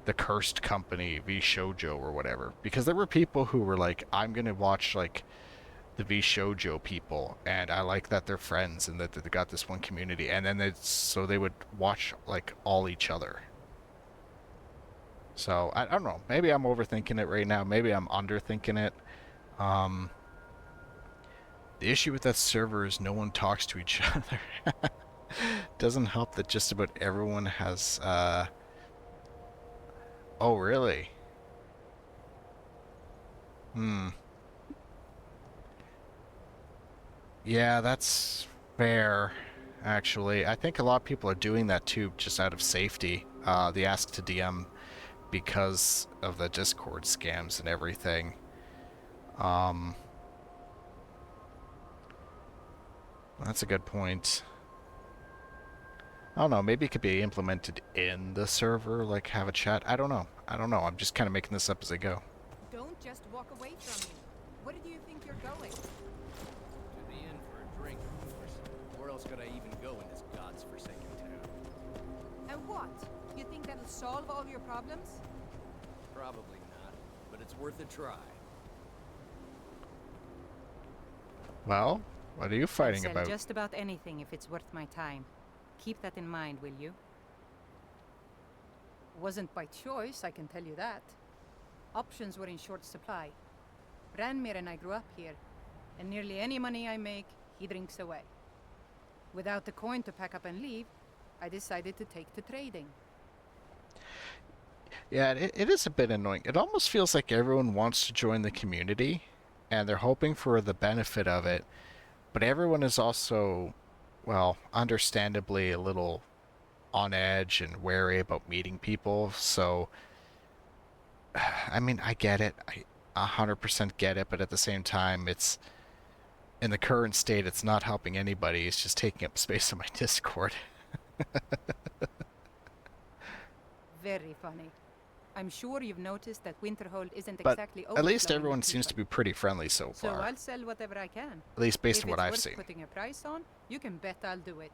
the Cursed Company, V Shoujo or whatever. Because there were people who were like, I'm gonna watch, like, the V Shoujo people, and I like that they're friends and that they got this one community, and then so they would watch, like, all each other. So I don't know, maybe I'm overthinking it right now, maybe I'm underthinking it. The issue with that server is no one talks to each other. Doesn't help that just about everyone has oh really? Yeah, that's fair, actually. I think a lot of people are doing that too, just out of safety. The ask to DM because of the Discord scams and everything. That's a good point. I don't know, maybe it could be implemented in the server, like have a chat. I don't know. I'm just kind of making this up as I go. Don't just walk away from me. Where do you think you're going? To the inn for a drink, of course. Where else could I even go in this god's forsaken town? And what? You think that'll solve all your problems? Probably not, but it's worth a try. Well, what are you fighting I'll sell about? just about anything if it's worth my time. Keep that in mind, will you? Wasn't by choice, I can tell you that. Options were in short supply. Ranmir and I grew up here, and nearly any money I make, he drinks away. Without the coin to pack up and leave, I decided to take to trading. Yeah, it is a bit annoying. It almost feels like everyone wants to join the community, and they're hoping for the benefit of it, but everyone is also, well, understandably a little on edge and wary about meeting people, so I mean, I get it. I 100% get it, but at the same time, it's, in the current state, it's not helping anybody. It's just taking up space on my Discord. Very funny. I'm sure you've noticed that Winterhold isn't But exactly at least overflowing everyone with seems to people. be pretty friendly so So far. I'll sell whatever I can. At least based If on what it's I've worth seen. putting a price on, you can bet I'll do it.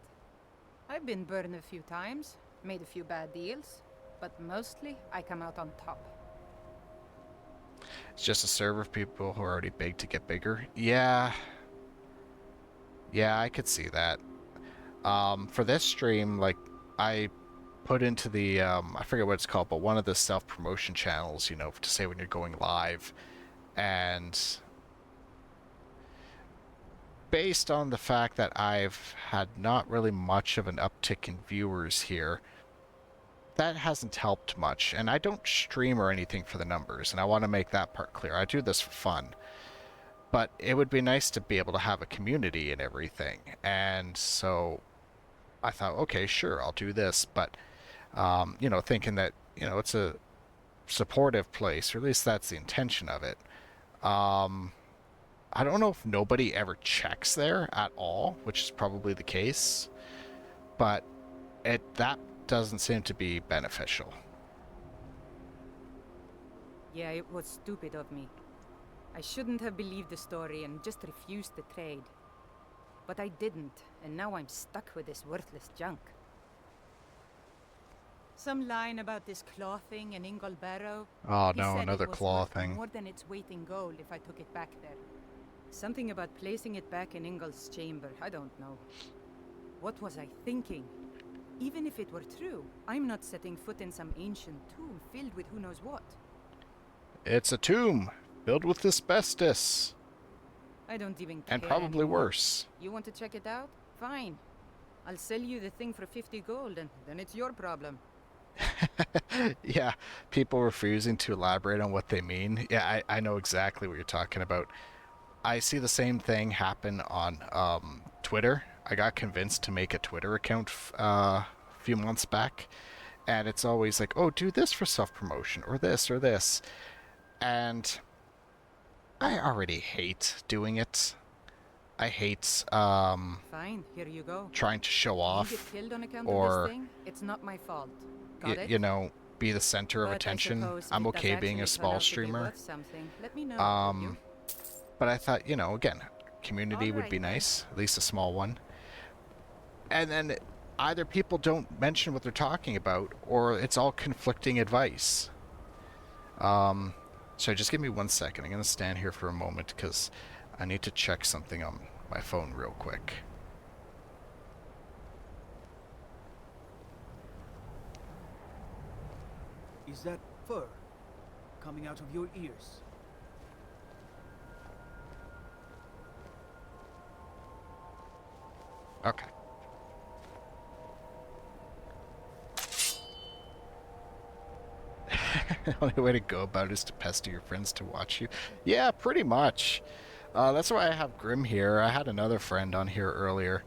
I've been burned a few times, made a few bad deals, but mostly I come out on top. It's just a server of people who are already big to get bigger. Yeah. Yeah, I could see that. For this stream, like, I put into the, I forget what it's called, but one of the self-promotion channels, you know, to say when you're going live. And based on the fact that I've had not really much of an uptick in viewers here, that hasn't helped much. And I don't stream or anything for the numbers, and I want to make that part clear. I do this for fun. But it would be nice to be able to have a community and everything. And so I thought, okay, sure, I'll do this. But, you know, thinking that, you know, it's a supportive place, or at least that's the intention of it. I don't know if nobody ever checks there at all, which is probably the case. But that doesn't seem to be beneficial. Yeah, it was stupid of me. I shouldn't have believed the story and just refused the trade. But I didn't, and now I'm stuck with this worthless junk. Some line about this claw thing in Ingol Barrow. Oh He no, said another it was claw worth thing. more than its weight in gold if I took it back there. Something about placing it back in Ingol's chamber, I don't know. What was I thinking? Even if it were true, I'm not setting foot in some ancient tomb filled with who knows what. It's a tomb filled with asbestos. I don't even care And probably anymore. worse. You want to check it out? Fine. I'll sell you the thing for 50 gold, and then it's your problem. Yeah, people refusing to elaborate on what they mean. Yeah, I know exactly what you're talking about. I see the same thing happen on Twitter. I got convinced to make a Twitter account a few months back, and it's always like, oh, do this for self-promotion, or this, or this. And I already hate doing it. I hate Fine, here you go. trying to show You off, get killed on account or of this thing, it's not my fault. Got it? you know, be the center of But I attention. suppose I'm if it does okay being a actually turn small out to be streamer. worth something, let me know, will you? But I thought, you know, again, community would be Alright then. nice, at least a small one. And then either people don't mention what they're talking about, or it's all conflicting advice. So just give me 1 second. I'm going to stand here for a moment because I need to check something on my phone real quick. Is that fur coming out of your ears? Okay. The only way to go about it is to pester your friends to watch you. Yeah, pretty much. That's why I have Grim here. I had another friend on here earlier.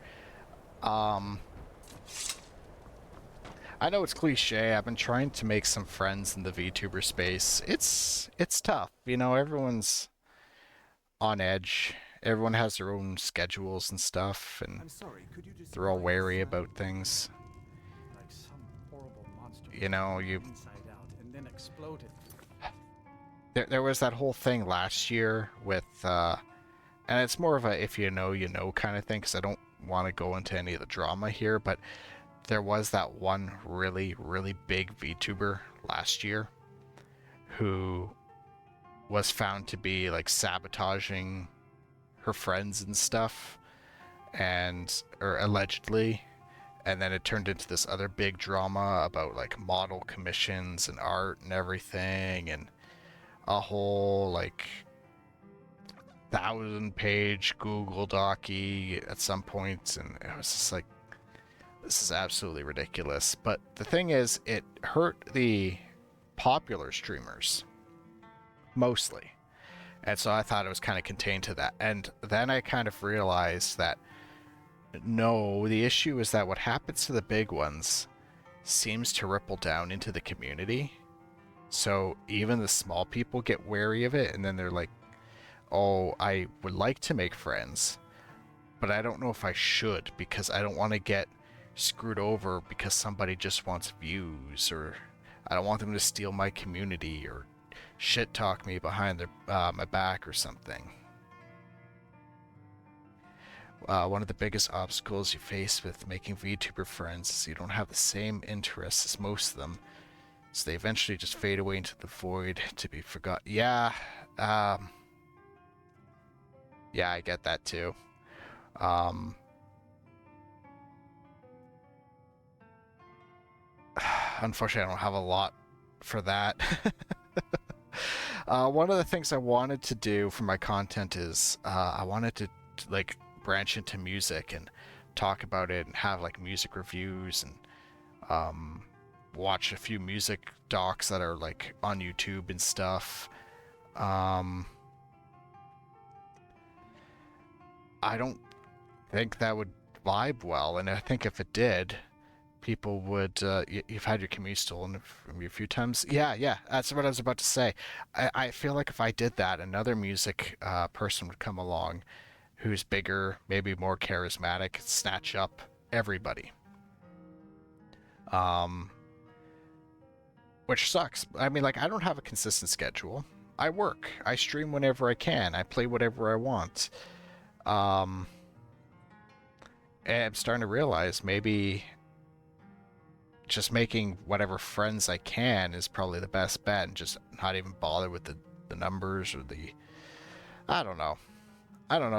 I know it's cliche. I've been trying to make some friends in the VTuber space. It's tough. You know, everyone's on edge. Everyone has their own schedules and stuff, and they're all wary about things. Like some horrible monster. You know, you... Inside out and then exploded. There was that whole thing last year with, and it's more of a if you know, you know kind of thing, because I don't want to go into any of the drama here, but there was that one really, really big VTuber last year who was found to be, like, sabotaging her friends and stuff, or allegedly, and then it turned into this other big drama about, like, model commissions and art and everything, and a whole, like, 1,000-page Google docy at some point, and it was just like, this is absolutely ridiculous. But the thing is, it hurt the popular streamers mostly, and so I thought it was kind of contained to that. And then I kind of realized that no, the issue is that what happens to the big ones seems to ripple down into the community. So even the small people get wary of it, and then they're like, oh, I would like to make friends, but I don't know if I should, because I don't want to get screwed over because somebody just wants views, or I don't want them to steal my community or shit talk me behind my back or something. One of the biggest obstacles you face with making VTuber friends is you don't have the same interests as most of them, so they eventually just fade away into the void to be forgotten. Yeah, yeah, I get that too. Unfortunately, I don't have a lot for that. One of the things I wanted to do for my content is I wanted to like branch into music and talk about it and have like music reviews and watch a few music docs that are like on YouTube and stuff. I don't think that would vibe well, and I think if it did, people would... you've had your commute stolen from you a few times. Yeah, that's what I was about to say. I feel like if I did that, another music person would come along who's bigger, maybe more charismatic, snatch up everybody. Which sucks. I mean, like, I don't have a consistent schedule. I work. I stream whenever I can. I play whatever I want. And I'm starting to realize maybe just making whatever friends I can is probably the best bet, and just not even bother with the numbers or the... I don't know.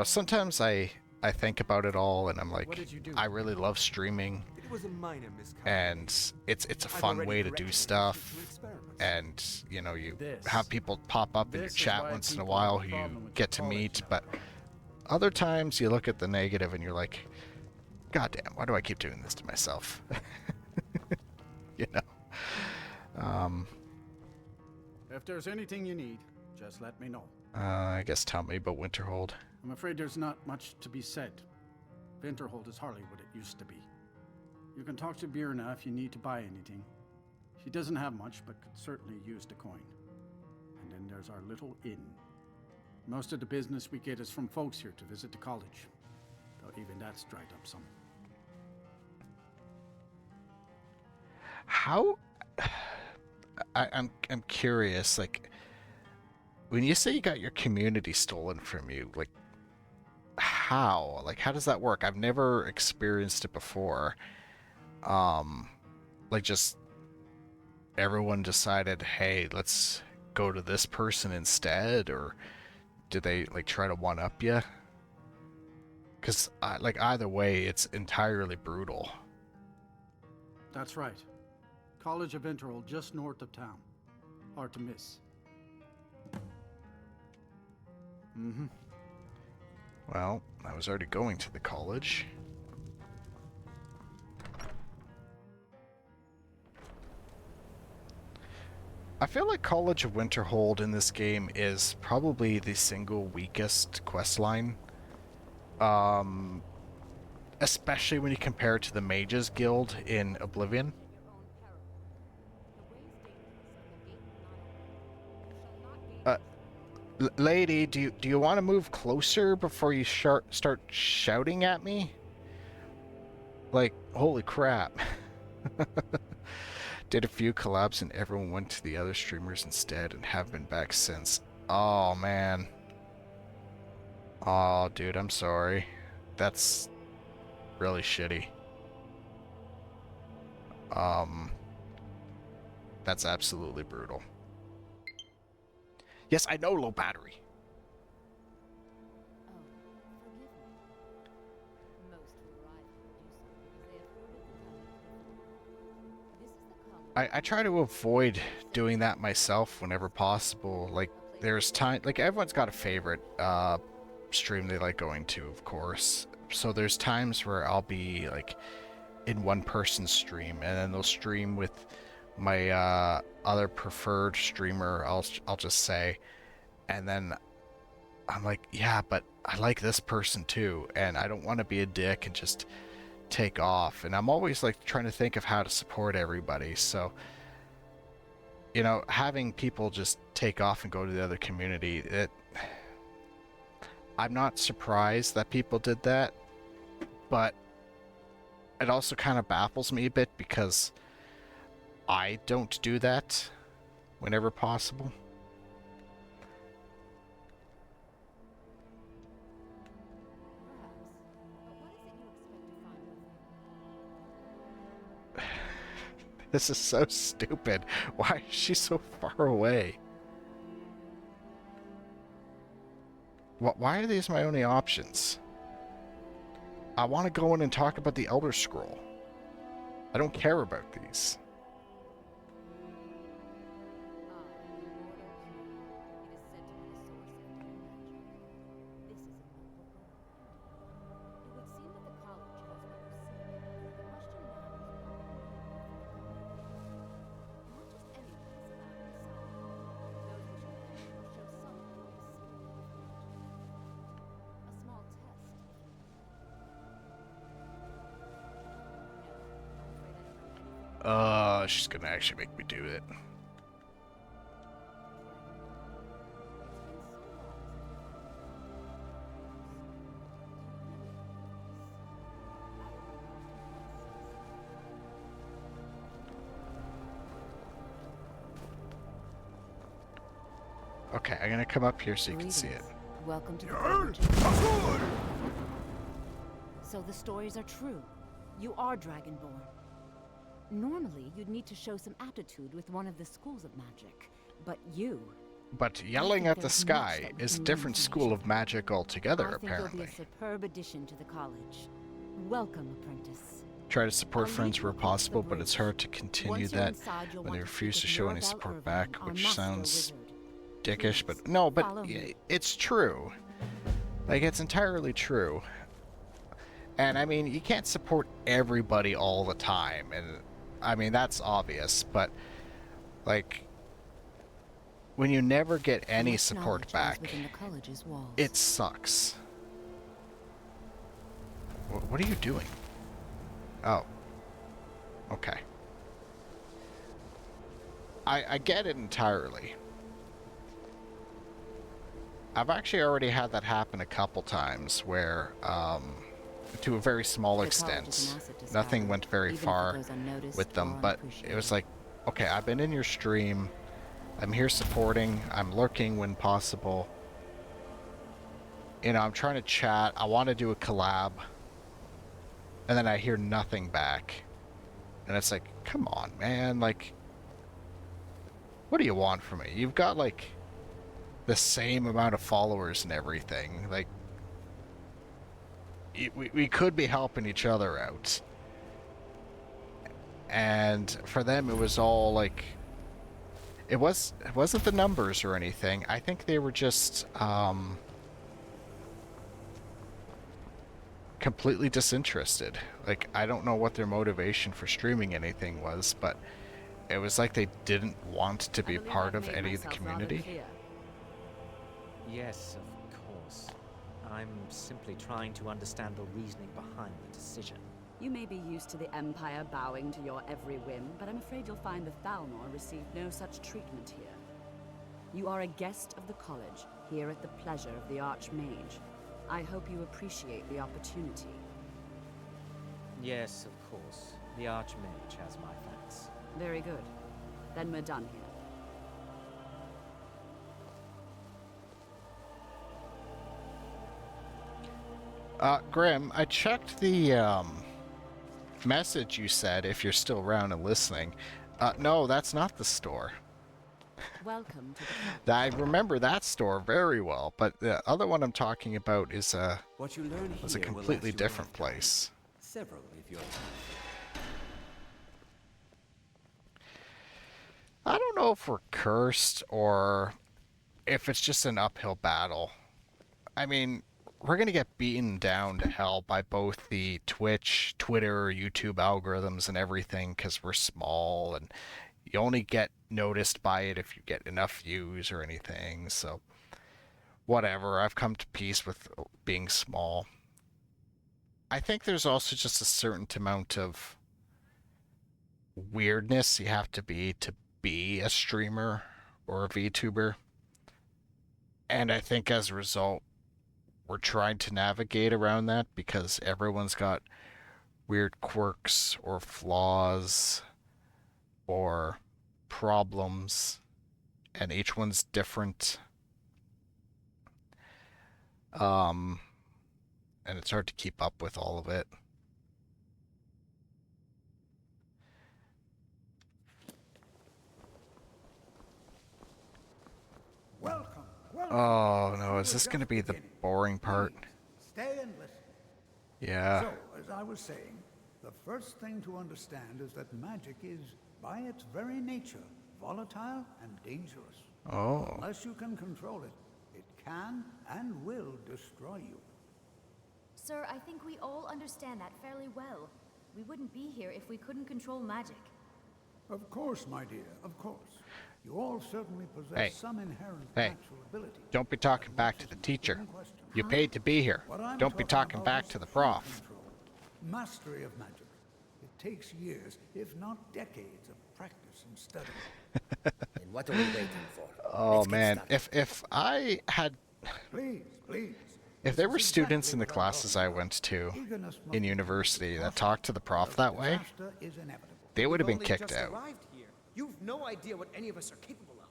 Sometimes I think about it all and I'm like, I really love streaming. And it's a fun way to do stuff. And, you know, you have people pop up in your chat once in a while who you get to meet, but other times you look at the negative and you're like, God damn, why do I keep doing this to myself? You know? If there's anything you need, just let me know. I guess tell me about Winterhold. I'm afraid there's not much to be said. Winterhold is hardly what it used to be. You can talk to Birna if you need to buy anything. She doesn't have much, but could certainly use the coin. And then there's our little inn. Most of the business we get is from folks here to visit the college, though even that's dried up some. How... I'm curious, like, when you say you got your community stolen from you, like, how? Like, how does that work? I've never experienced it before. Like, just everyone decided, hey, let's go to this person instead, or did they, like, try to one-up you? Because, like, either way, it's entirely brutal. That's right. College of Winterhold, just north of town. Hard to miss. Mm-hmm. Well, I was already going to the college. I feel like College of Winterhold in this game is probably the single weakest questline. Especially when you compare it to the Mages Guild in Oblivion. Lady, do you want to move closer before you start shouting at me? Like, holy crap. Did a few collabs and everyone went to the other streamers instead and have been back since. Oh, man. Oh, dude, I'm sorry. That's really shitty. That's absolutely brutal. Yes, I know, low battery. I try to avoid doing that myself whenever possible. Like, there's time, like, everyone's got a favorite stream they like going to, of course. So there's times where I'll be, like, in one person's stream, and then they'll stream with my other preferred streamer, I'll just say, and then I'm like, yeah, but I like this person too, and I don't want to be a dick and just take off. And I'm always like trying to think of how to support everybody. So, you know, having people just take off and go to the other community, I'm not surprised that people did that, but it also kind of baffles me a bit because I don't do that whenever possible. This is so stupid. Why is she so far away? Why are these my only options? I want to go in and talk about the Elder Scroll. I don't care about these. She's gonna actually make me do it. Okay, I'm gonna come up here so you can see it. Welcome to the college. So the stories are true. You are Dragonborn. Normally, you'd need to show some aptitude with one of the schools of magic, but you... But yelling at the sky is a different school of magic altogether, apparently. I think you'll be a superb addition to the college. Welcome, apprentice. Try to support friends where possible, but it's hard to continue that when they refuse to show any support back, which sounds dickish, but no, but it's true. Like, it's entirely true. And I mean, you can't support everybody all the time, and I mean, that's obvious, but like, when you never get any support back, it sucks. What are you doing? Oh. Okay. I get it entirely. I've actually already had that happen a couple times where, to a very small extent, nothing went very far with them, but it was like, okay, I've been in your stream, I'm here supporting, I'm lurking when possible, you know, I'm trying to chat, I want to do a collab, and then I hear nothing back, and it's like, come on, man, like, what do you want from me? You've got, like, the same amount of followers and everything, like, we could be helping each other out. And for them, it was all, like, it wasn't the numbers or anything. I think they were just, completely disinterested. Like, I don't know what their motivation for streaming anything was, but it was like they didn't want to be part of any of the community. Yes, of course. I'm simply trying to understand the reasoning behind the decision. You may be used to the Empire bowing to your every whim, but I'm afraid you'll find the Thalmor received no such treatment here. You are a guest of the college, here at the pleasure of the Archmage. I hope you appreciate the opportunity. Yes, of course. The Archmage has my thanks. Very good. Then we're done here. Grim, I checked the, message you said, if you're still around and listening. No, that's not the store. Welcome to the I remember that store very well, but the other one I'm talking about is a completely different place. Several, if you're... I don't know if we're cursed or if it's just an uphill battle. I mean, we're going to get beaten down to hell by both the Twitch, Twitter, YouTube algorithms and everything because we're small and you only get noticed by it if you get enough views or anything. So, whatever. I've come to peace with being small. I think there's also just a certain amount of weirdness you have to be a streamer or a VTuber. And I think as a result, we're trying to navigate around that because everyone's got weird quirks or flaws or problems, and each one's different. And it's hard to keep up with all of it. Welcome. Oh no, is this going to be the boring part? Stay and listen. Yeah. So, as I was saying, the first thing to understand is that magic is, by its very nature, volatile and dangerous. Oh. Unless you can control it, it can and will destroy you. Sir, I think we all understand that fairly well. We wouldn't be here if we couldn't control magic. Of course, my dear, of course. You all certainly possess Hey. some inherent Hey. natural ability. Don't be talking back to the teacher. You paid to be here. What I'm Don't be talking about back is to the true prof. control. Mastery of magic. It takes years, if not decades, of practice and study. And what are we waiting for? Oh man, if I had, Please. if there were students in the classes I went to in university that talked to the prof that way, Disaster is inevitable. they would have been We've only kicked just out. arrived here. You've no idea what any of us are capable of.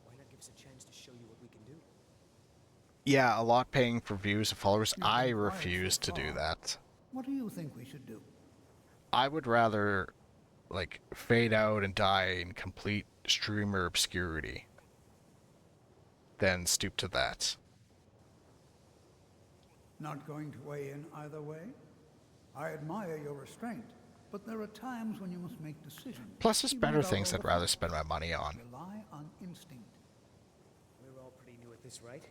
Why not give us a chance to show you what we can do? Yeah, a lot paying for views and followers. I refuse to do that. What do you think we should do? I would rather, like, fade out and die in complete streamer obscurity than stoop to that. Not going to weigh in either way? I admire your restraint, but there are times when you must make decisions. Plus, there's even better without things all I'd the rather facts. spend my money on. Rely on instinct. We're all pretty new at this, right?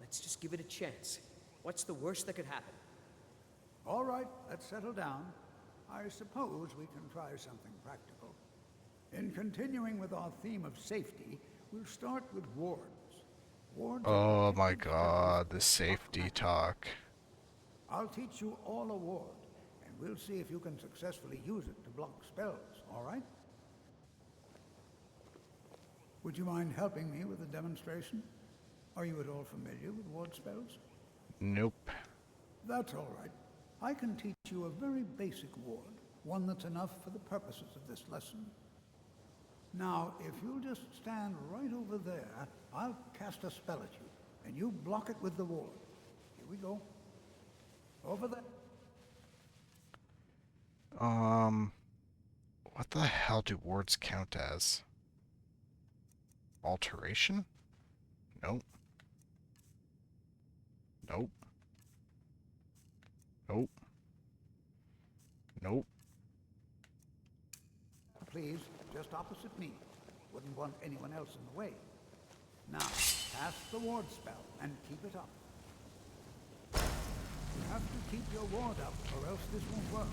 Let's just give it a chance. What's the worst that could happen? All right, let's settle down. I suppose we can try something practical. In continuing with our theme of safety, we'll start with wards. Wards Oh my god, the safety talk. I'll teach you all a ward, and we'll see if you can successfully use it to block spells, all right? Would you mind helping me with the demonstration? Are you at all familiar with ward spells? Nope. That's all right. I can teach you a very basic ward, one that's enough for the purposes of this lesson. Now, if you'll just stand right over there, I'll cast a spell at you, and you block it with the ward. Here we go. Over there. What the hell do wards count as? Alteration? Nope. Nope. Nope. Nope. Please, just opposite me. Wouldn't want anyone else in the way. Now, cast the ward spell and keep it up. You have to keep your ward up, or else this won't work.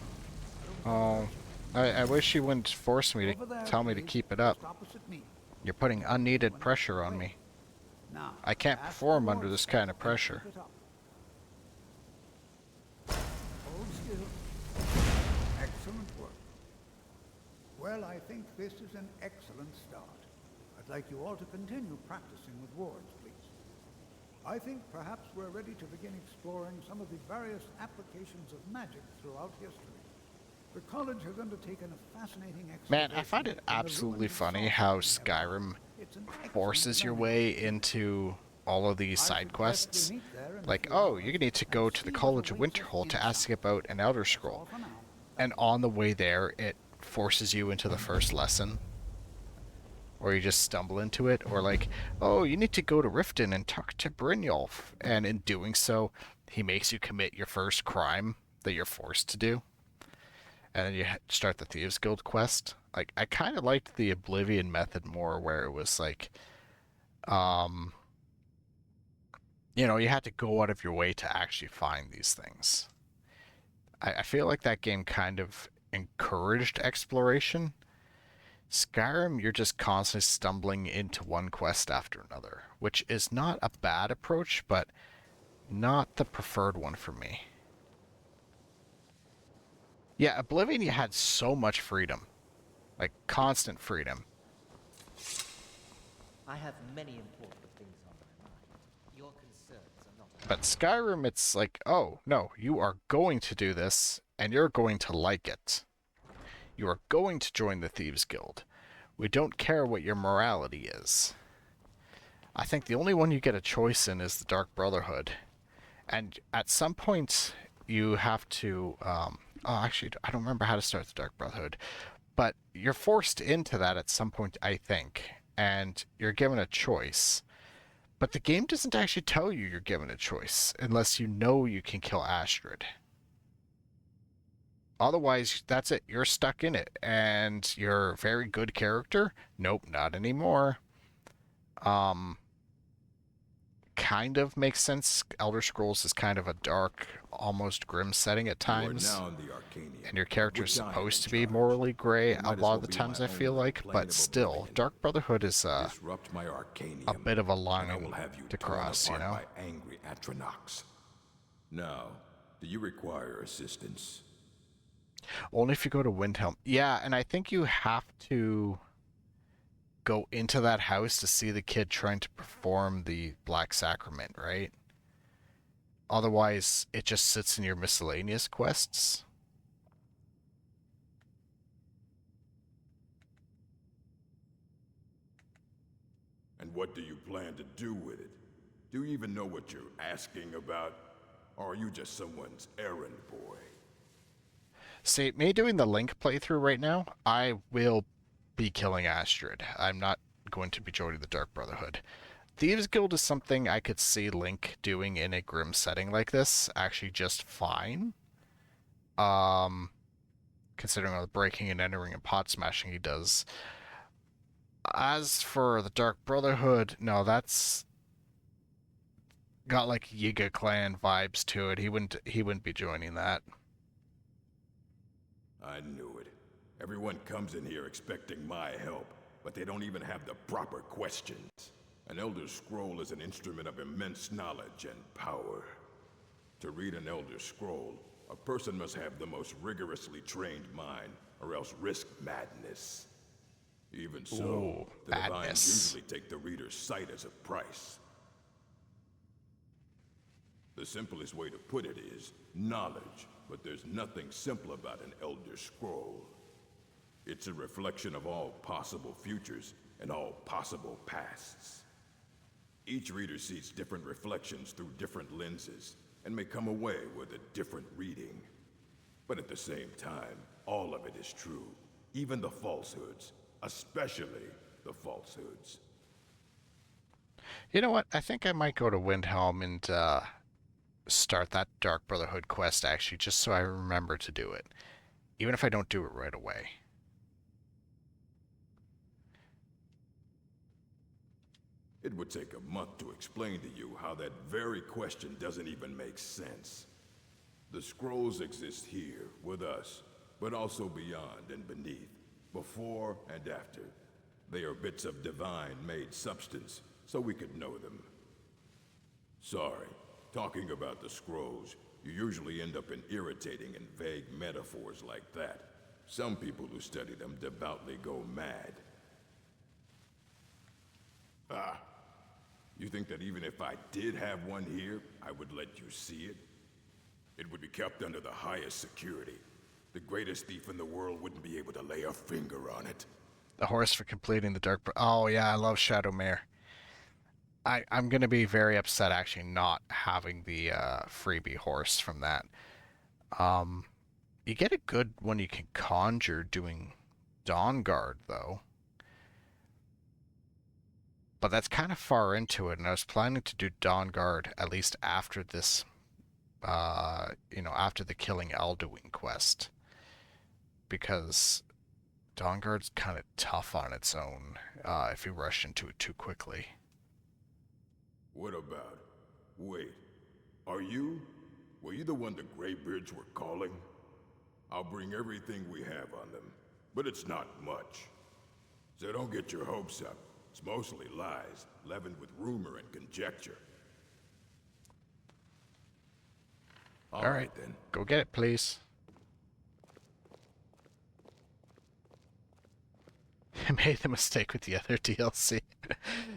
Oh, I wish you wouldn't force me to tell me to keep it up. You're putting unneeded pressure on me. I can't perform under this kind of pressure. Hold still. Excellent work. Well, I think this is an excellent start. I'd like you all to continue practicing with wards, please. I think perhaps we're ready to begin exploring some of the various applications of magic throughout history. The college has undertaken a fascinating Man, I find it absolutely funny how Skyrim forces your way into all of these side quests. Like, oh, you need to go to the College of Winterhold to ask about an Elder Scroll. And on the way there, it forces you into the first lesson. Or you just stumble into it. Or like, oh, you need to go to Riften and talk to Brynjolf. And in doing so, he makes you commit your first crime that you're forced to do. And then you start the Thieves Guild quest. Like, I kind of liked the Oblivion method more, where it was like, you know, you had to go out of your way to actually find these things. I feel like that game kind of encouraged exploration. Skyrim, you're just constantly stumbling into one quest after another, which is not a bad approach, but not the preferred one for me. Yeah, Oblivion, you had so much freedom. Like, constant freedom. I have many important things on my mind. Your concerns are not... But Skyrim, it's like, oh, no, you are going to do this, and you're going to like it. You are going to join the Thieves Guild. We don't care what your morality is. I think the only one you get a choice in is the Dark Brotherhood. And at some point, you have to... actually, I don't remember how to start the Dark Brotherhood. But you're forced into that at some point, I think. And you're given a choice. But the game doesn't actually tell you you're given a choice, unless you know you can kill Astrid. Otherwise, that's it. You're stuck in it. And you're a very good character? Nope, not anymore. Kind of makes sense. Elder Scrolls is kind of a dark, almost grim setting at times. And your character is supposed to be morally gray a lot of the times, I feel like. But still, Dark Brotherhood is a bit of a line to cross, you know? Angry Atronox. Now, do you require assistance? Only if you go to Windhelm. Yeah, and I think you have to go into that house to see the kid trying to perform the Black Sacrament, right? Otherwise, it just sits in your miscellaneous quests. And what do you plan to do with it? Do you even know what you're asking about? Or are you just someone's errand boy? See, me doing the Link playthrough right now, I will be killing Astrid. I'm not going to be joining the Dark Brotherhood. Thieves Guild is something I could see Link doing in a grim setting like this, actually just fine. Considering all the breaking and entering and pot smashing he does. As for the Dark Brotherhood, no, that's got like Yiga clan vibes to it. He wouldn't be joining that. I knew it. Everyone comes in here expecting my help, but they don't even have the proper questions. An Elder Scroll is an instrument of immense knowledge and power. To read an Elder Scroll, a person must have the most rigorously trained mind, or else risk madness. Even so, Ooh, the divines usually take the reader's sight as a price. The simplest way to put it is knowledge, but there's nothing simple about an Elder Scroll. It's a reflection of all possible futures and all possible pasts. Each reader sees different reflections through different lenses, and may come away with a different reading. But at the same time, all of it is true, even the falsehoods, especially the falsehoods. You know what? I think I might go to Windhelm and start that Dark Brotherhood quest, actually, just so I remember to do it. Even if I don't do it right away. It would take a month to explain to you how that very question doesn't even make sense. The scrolls exist here, with us, but also beyond and beneath, before and after. They are bits of divine-made substance, so we could know them. Sorry, talking about the scrolls, you usually end up in irritating and vague metaphors like that. Some people who study them devoutly go mad. Ah. You think that even if I did have one here, I would let you see it? It would be kept under the highest security. The greatest thief in the world wouldn't be able to lay a finger on it. The horse for completing the Dark... Oh, yeah, I love Shadowmere. I'm going to be very upset, actually, not having the freebie horse from that. You get a good one you can conjure doing Dawnguard, though. But that's kind of far into it, and I was planning to do Dawnguard at least after this, after the Killing Elduin quest. Because Dawnguard's kind of tough on its own if you rush into it too quickly. What about... Wait, were you the one the Greybeards were calling? I'll bring everything we have on them, but it's not much. So don't get your hopes up. It's mostly lies, leavened with rumor and conjecture. All right, then. Go get it, please. I made the mistake with the other DLC.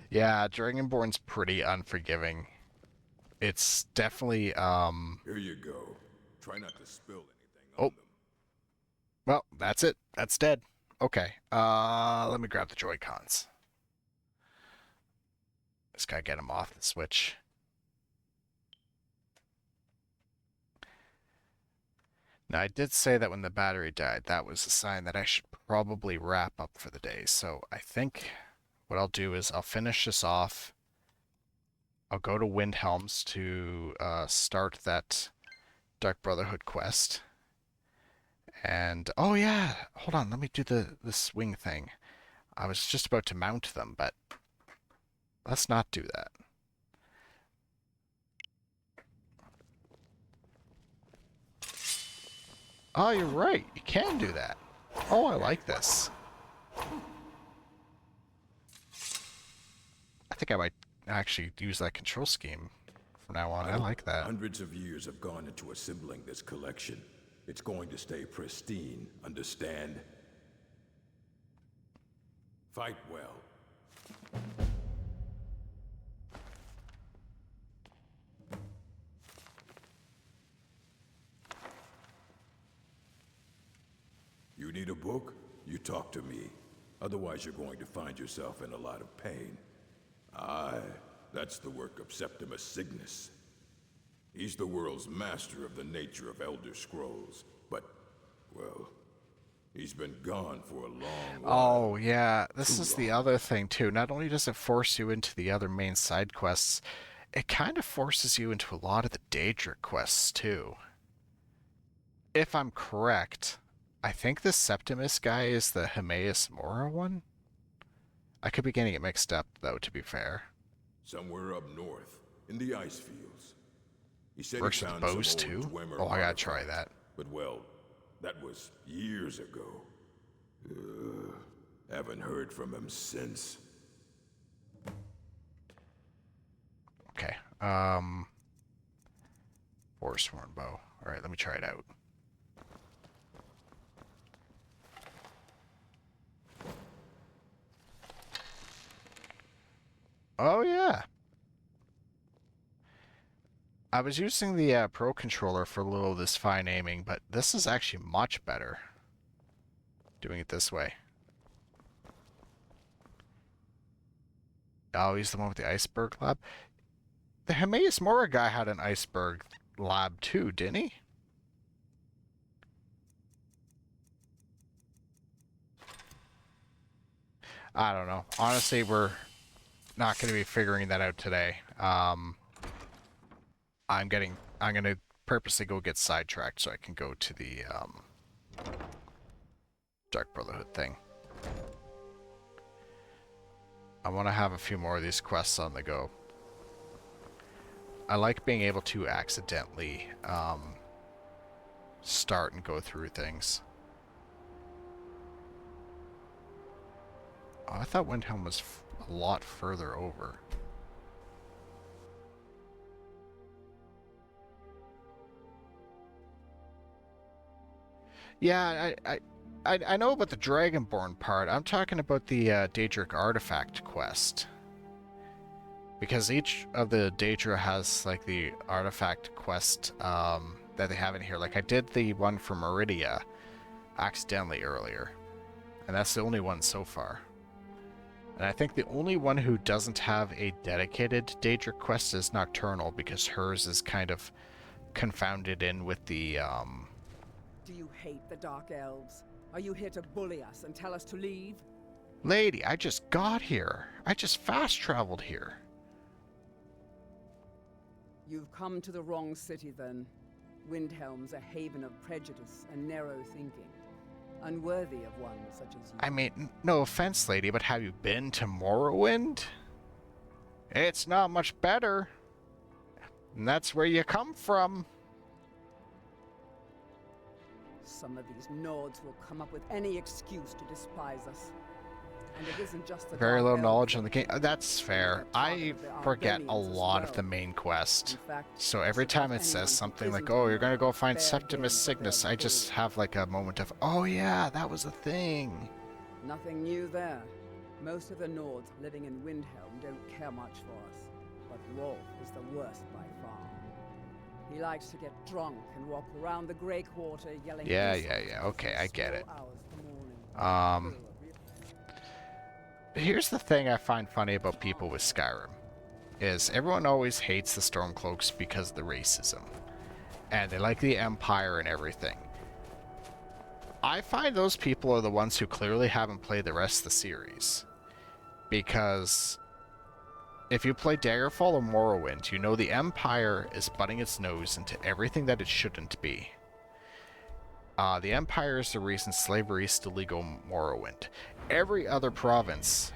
Yeah, Dragonborn's pretty unforgiving. It's definitely, Here you go. Try not to spill anything on them. Well, that's it. That's dead. Okay, let me grab the Joy-Cons. Just gotta get him off the Switch. Now, I did say that when the battery died, that was a sign that I should probably wrap up for the day. So I think what I'll do is I'll finish this off. I'll go to Windhelms to start that Dark Brotherhood quest. And, oh yeah, hold on, let me do the swing thing. I was just about to mount them, but let's not do that. Oh, you're right. You can do that. Oh, I like this. I think I might actually use that control scheme from now on. I like that. Hundreds of years have gone into assembling this collection. It's going to stay pristine, understand? Fight well. You need a book? You talk to me. Otherwise you're going to find yourself in a lot of pain. Aye, that's the work of Septimus Cygnus. He's the world's master of the nature of Elder Scrolls, but, well, he's been gone for a long while. Oh, yeah, this is the other thing, too. Not only does it force you into the other main side quests, it kind of forces you into a lot of the Daedric quests, too. If I'm correct, I think the Septimus guy is the Himeas Mora one? I could be getting it mixed up, though, to be fair. Somewhere up north. in the ice fields. He said Works he with found bows some too? old Dwemer Oh, I gotta try artifact, that. But well, that was years ago. Haven't heard from him since. Okay. Forsworn bow. Alright, let me try it out. Oh, yeah. I was using the Pro Controller for a little of this fine aiming, but this is actually much better doing it this way. Oh, he's the one with the iceberg lab? The Himaeus Mora guy had an iceberg lab too, didn't he? I don't know. Honestly, we're not going to be figuring that out today. I'm going to purposely go get sidetracked so I can go to the Dark Brotherhood thing. I want to have a few more of these quests on the go. I like being able to accidentally start and go through things. Oh, I thought Windhelm was a lot further over. Yeah, I know about the Dragonborn part. I'm talking about the Daedric Artifact quest. Because each of the Daedra has, like, the artifact quest that they have in here. Like, I did the one for Meridia accidentally earlier. And that's the only one so far. And I think the only one who doesn't have a dedicated Daedric quest is Nocturnal, because hers is kind of confounded in with the, Do you hate the Dark Elves? Are you here to bully us and tell us to leave? Lady, I just got here. I just fast-traveled here. You've come to the wrong city, then. Windhelm's a haven of prejudice and narrow thinking. Unworthy of one such as you. I mean, no offense, lady, but have you been to Morrowind? It's not much better. And that's where you come from. Some of these Nords will come up with any excuse to despise us. And it isn't just the Very Dark low Elves. knowledge on the game. That's fair. I forget a lot of the main quest. So every time it says something like, oh, you're gonna go find Septimus Cygnus, I just have like a moment of, oh yeah, that was a thing. Nothing new there. Most of the Nords living in Windhelm don't care much for us. But Rolf is the worst by far. He likes to get drunk and walk around the Grey Quarter yelling. Yeah. Okay, I get it. Here's the thing I find funny about people with Skyrim, is everyone always hates the Stormcloaks because of the racism. And they like the Empire and everything. I find those people are the ones who clearly haven't played the rest of the series. Because if you play Daggerfall or Morrowind, you know the Empire is butting its nose into everything that it shouldn't be. The Empire is the reason slavery is still legal in Morrowind. Every other province,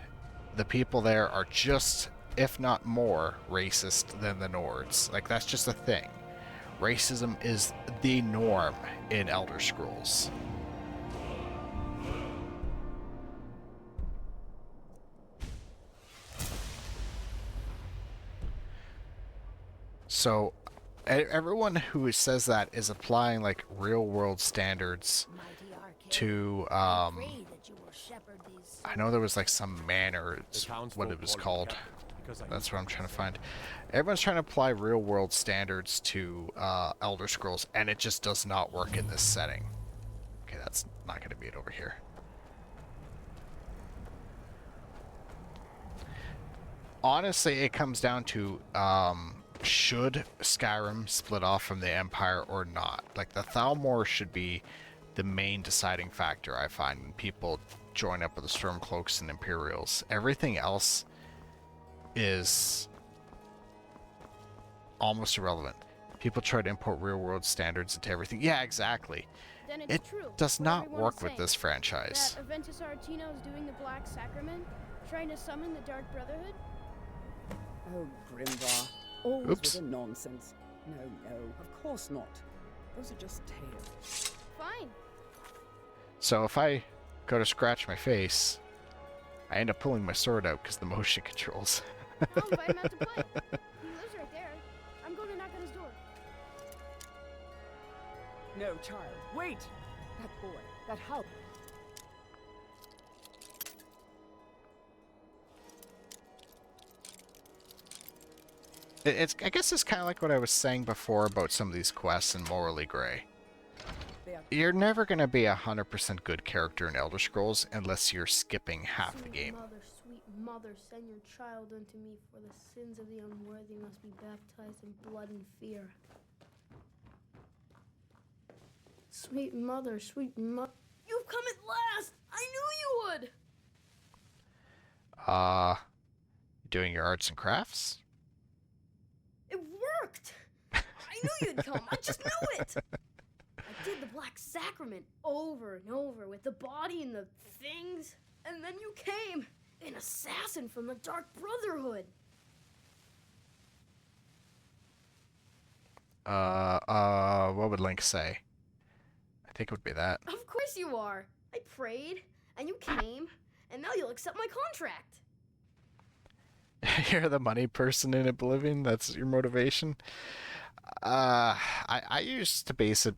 the people there are just, if not more, racist than the Nords. Like, that's just a thing. Racism is the norm in Elder Scrolls. So, everyone who says that is applying, like, real-world standards to, I know there was, like, some manor, it's what it was called. That's what I'm trying to find. Everyone's trying to apply real-world standards to Elder Scrolls, and it just does not work in this setting. Okay, that's not going to be it over here. Honestly, it comes down to, should Skyrim split off from the Empire or not? Like, the Thalmor should be the main deciding factor, I find, when people join up with the Stormcloaks and Imperials. Everything else is almost irrelevant. People try to import real-world standards into everything. Yeah, exactly. Then it's It true, does what not everyone work is with saying, this franchise. That Aventus Aretino is doing the Black Sacrament, trying to summon the Dark Brotherhood. Oh, Grimvar. always Oops. with the nonsense. No, of course not. Those are just tales. Fine. So if I go to scratch my face, I end up pulling my sword out because the motion controls. I'll invite him out to play. He lives right there. I'm going to knock on his door. No, child, wait! That boy, that help. I guess it's kind of like what I was saying before about some of these quests in Morally Grey. You're never going to be 100% good character in Elder Scrolls unless you're skipping half the game. Sweet mother, send your child unto me, for the sins of the unworthy must be baptized in blood and fear. Sweet mother, you've come at last! I knew you would! Doing your arts and crafts? It worked! I knew you'd come, I just knew it! I did the Black Sacrament over and over with the body and the things, and then you came, an assassin from the Dark Brotherhood. What would Link say? I think it would be that. Of course you are. I prayed, and you came, and now you'll accept my contract. You're the money person in Oblivion? That's your motivation? I used to base it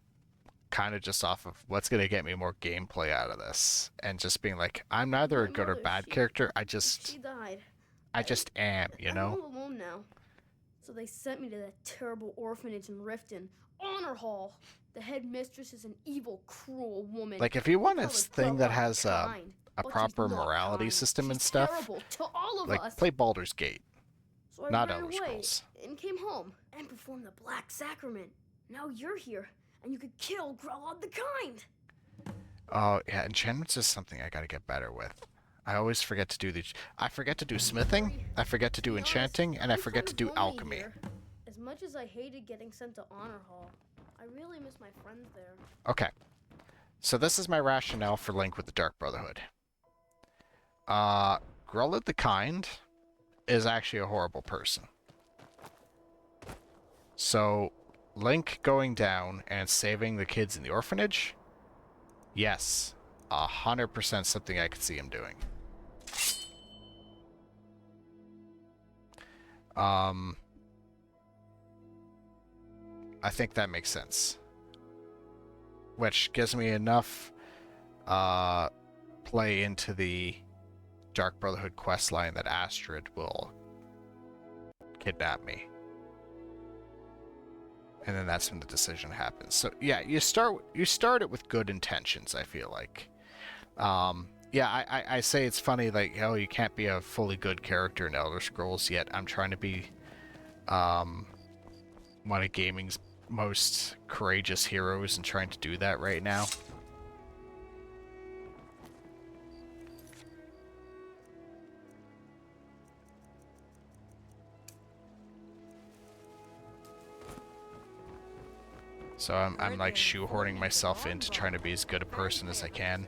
kind of just off of what's going to get me more gameplay out of this. And just being like, I'm neither a good or bad character, She died. I just am, you know? I'm all alone now. So they sent me to that terrible orphanage in Riften. Honor Hall. The headmistress is an evil, cruel woman. Like, if you want a Tell her thing that Club has kind, a but proper she's not morality kind. system and She's stuff, terrible to all of like, us. play Baldur's Gate, So I not ran Elder away Scrolls. and came home and performed the Black Sacrament. Now you're here, and you could kill Grelod the Kind. Oh, yeah, enchantments is something I gotta get better with. I always forget to do I forget to do smithing, I forget to do enchanting, and I forget to do alchemy. Here. As much as I hated getting sent to Honor Hall, I really miss my friends there. Okay. So this is my rationale for Link with the Dark Brotherhood. Grelod the Kind is actually a horrible person. So, Link going down and saving the kids in the orphanage? Yes. 100% something I could see him doing. I think that makes sense. Which gives me enough play into the Dark Brotherhood questline that Astrid will kidnap me. And then that's when the decision happens. So yeah, you start it with good intentions, I feel like. Yeah, I say it's funny, like, oh, you can't be a fully good character in Elder Scrolls, yet I'm trying to be one of gaming's most courageous heroes and trying to do that right now. So I'm like shoehorning myself into trying to be as good a person as I can.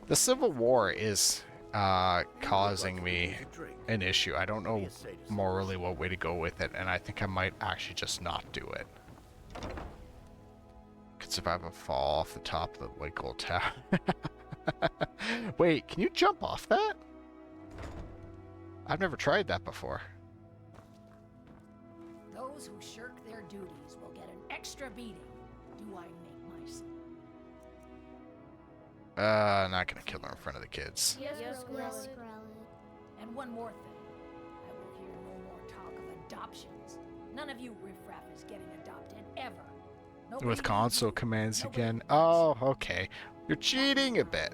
The Civil War is causing me an issue. I don't know morally what way to go with it, and I think I might actually just not do it. Could survive a fall off the top of the White Gold Tower. Wait, can you jump off that? I've never tried that before. Those who shirk their duties will get an extra beating. Do I make my son? Not gonna kill her in front of the kids. Yes, Grelod. And one more thing. I will hear no more talk of adoptions. None of you riffraff is getting adopted, ever. Nobody With console commands again. Oh, okay. You're cheating a bit.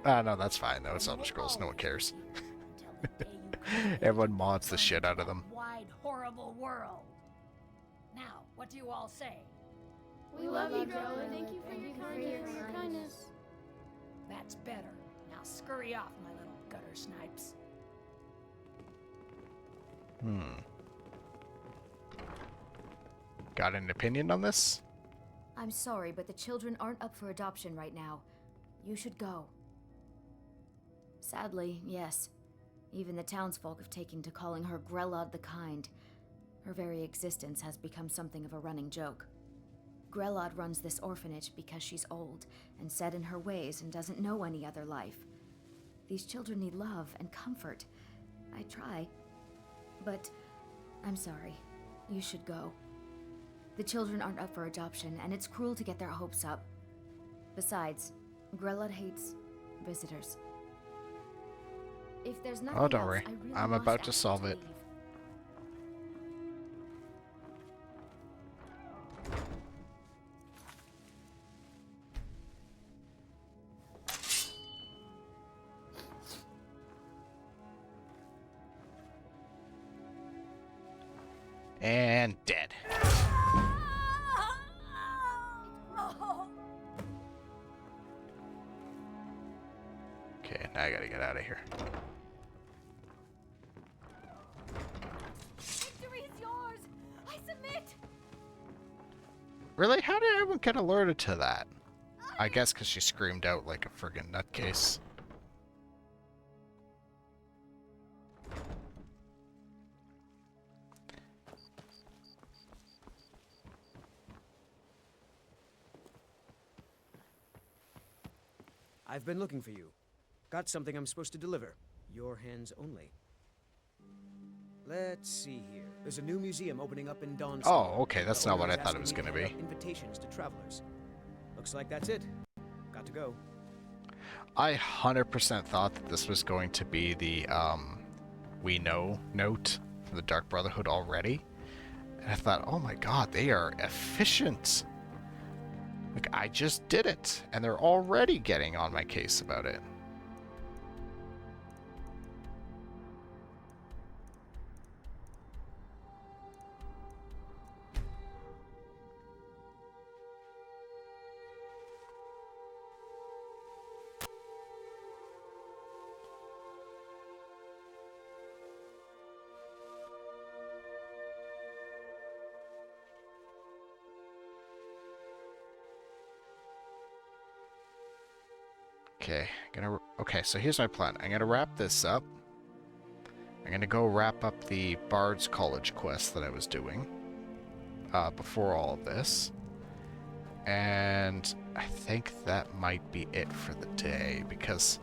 No, that's fine though. It's Elder Scrolls. No one cares. Everyone mods the shit out of them. Wide, horrible world. Now, what do you all say? We love you, Grelod. Thank you for your kindness. That's better. Now scurry off, my little gutter snipes. Got an opinion on this? I'm sorry, but the children aren't up for adoption right now. You should go. Sadly, yes. Even the townsfolk have taken to calling her Grelod the Kind. Her very existence has become something of a running joke. Grelod runs this orphanage because she's old and set in her ways and doesn't know any other life. These children need love and comfort. I try, but I'm sorry. You should go. The children aren't up for adoption, and it's cruel to get their hopes up. Besides, Grelod hates visitors. If there's nothing Oh, don't else, worry. I really I'm must about to ask you solve it. leave. And dead. Okay, now I gotta get out of here. Victory is yours! I submit! Really? How did everyone get alerted to that? I guess because she screamed out like a friggin' nutcase. I've been looking for you. Got something I'm supposed to deliver. Your hands only. Let's see here. There's a new museum opening up in Dawn. Oh, okay, that's not what I thought it was gonna be. Invitations to travelers. Looks like that's it. Got to go. I 100% thought that this was going to be the we know note from the Dark Brotherhood already. And I thought, oh my god, they are efficient. Like, I just did it, and they're already getting on my case about it. Okay, so here's my plan. I'm gonna wrap this up. I'm gonna go wrap up the Bard's College quest that I was doing before all of this. And I think that might be it for the day, because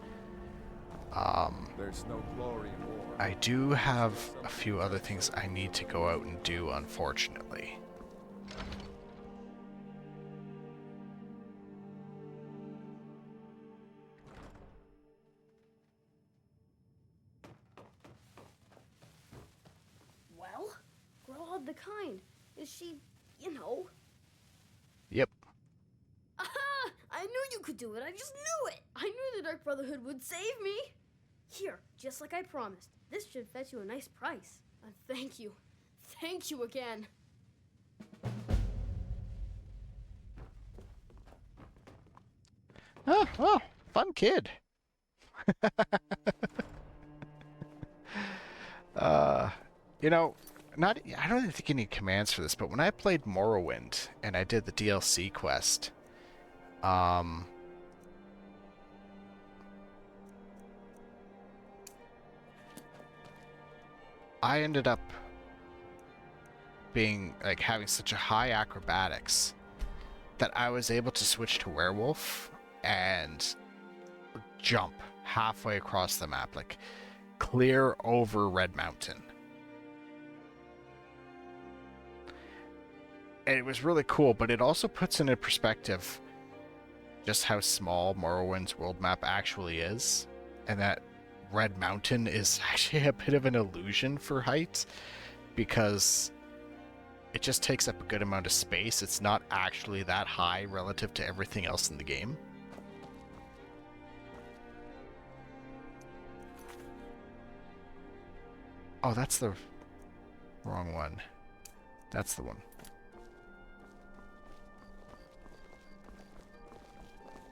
There's no glory in war. I do have a few other things I need to go out and do, unfortunately. Well, Grelod the Kind. Is she, you know? Yep. Aha! I knew you could do it. I just knew it. I knew the Dark Brotherhood would save me. Here, just like I promised. This should fetch you a nice price. And thank you. Thank you again. Oh, well, fun kid. You know, I don't even think you need commands for this, but when I played Morrowind and I did the DLC quest, I ended up being like having such a high acrobatics that I was able to switch to werewolf and jump halfway across the map, like clear over Red Mountain. And it was really cool, but it also puts into perspective just how small Morrowind's world map actually is, and that Red Mountain is actually a bit of an illusion for height, because it just takes up a good amount of space. It's not actually that high relative to everything else in the game. Oh, that's the wrong one. That's the one.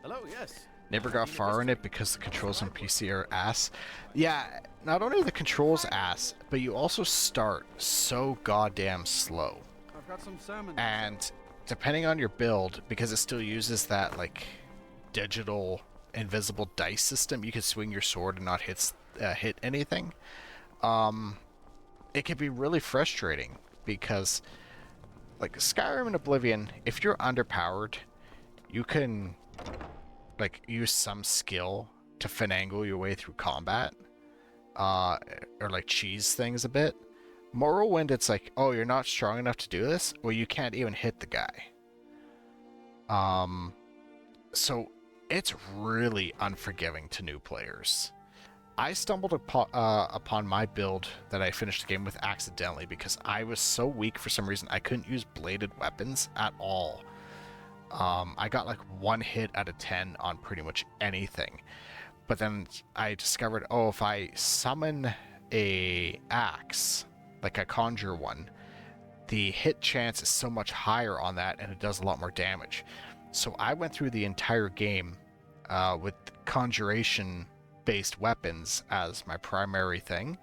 Hello, yes. Never got far in it because the controls on PC are ass. Yeah, not only are the controls ass, but you also start so goddamn slow. I've got some salmon. And depending on your build, because it still uses that like digital invisible dice system. You can swing your sword and not hit anything. It can be really frustrating because, like Skyrim and Oblivion, if you're underpowered, you can like use some skill to finagle your way through combat, or like cheese things a bit. Morrowind, it's like, oh, you're not strong enough to do this? Well, you can't even hit the guy. So it's really unforgiving to new players. I stumbled upon my build that I finished the game with accidentally because I was so weak for some reason I couldn't use bladed weapons at all. I got like 1 hit out of 10 on pretty much anything. But then I discovered, oh, if I summon a axe, like I conjure one, the hit chance is so much higher on that and it does a lot more damage. So I went through the entire game with conjuration based weapons as my primary thing,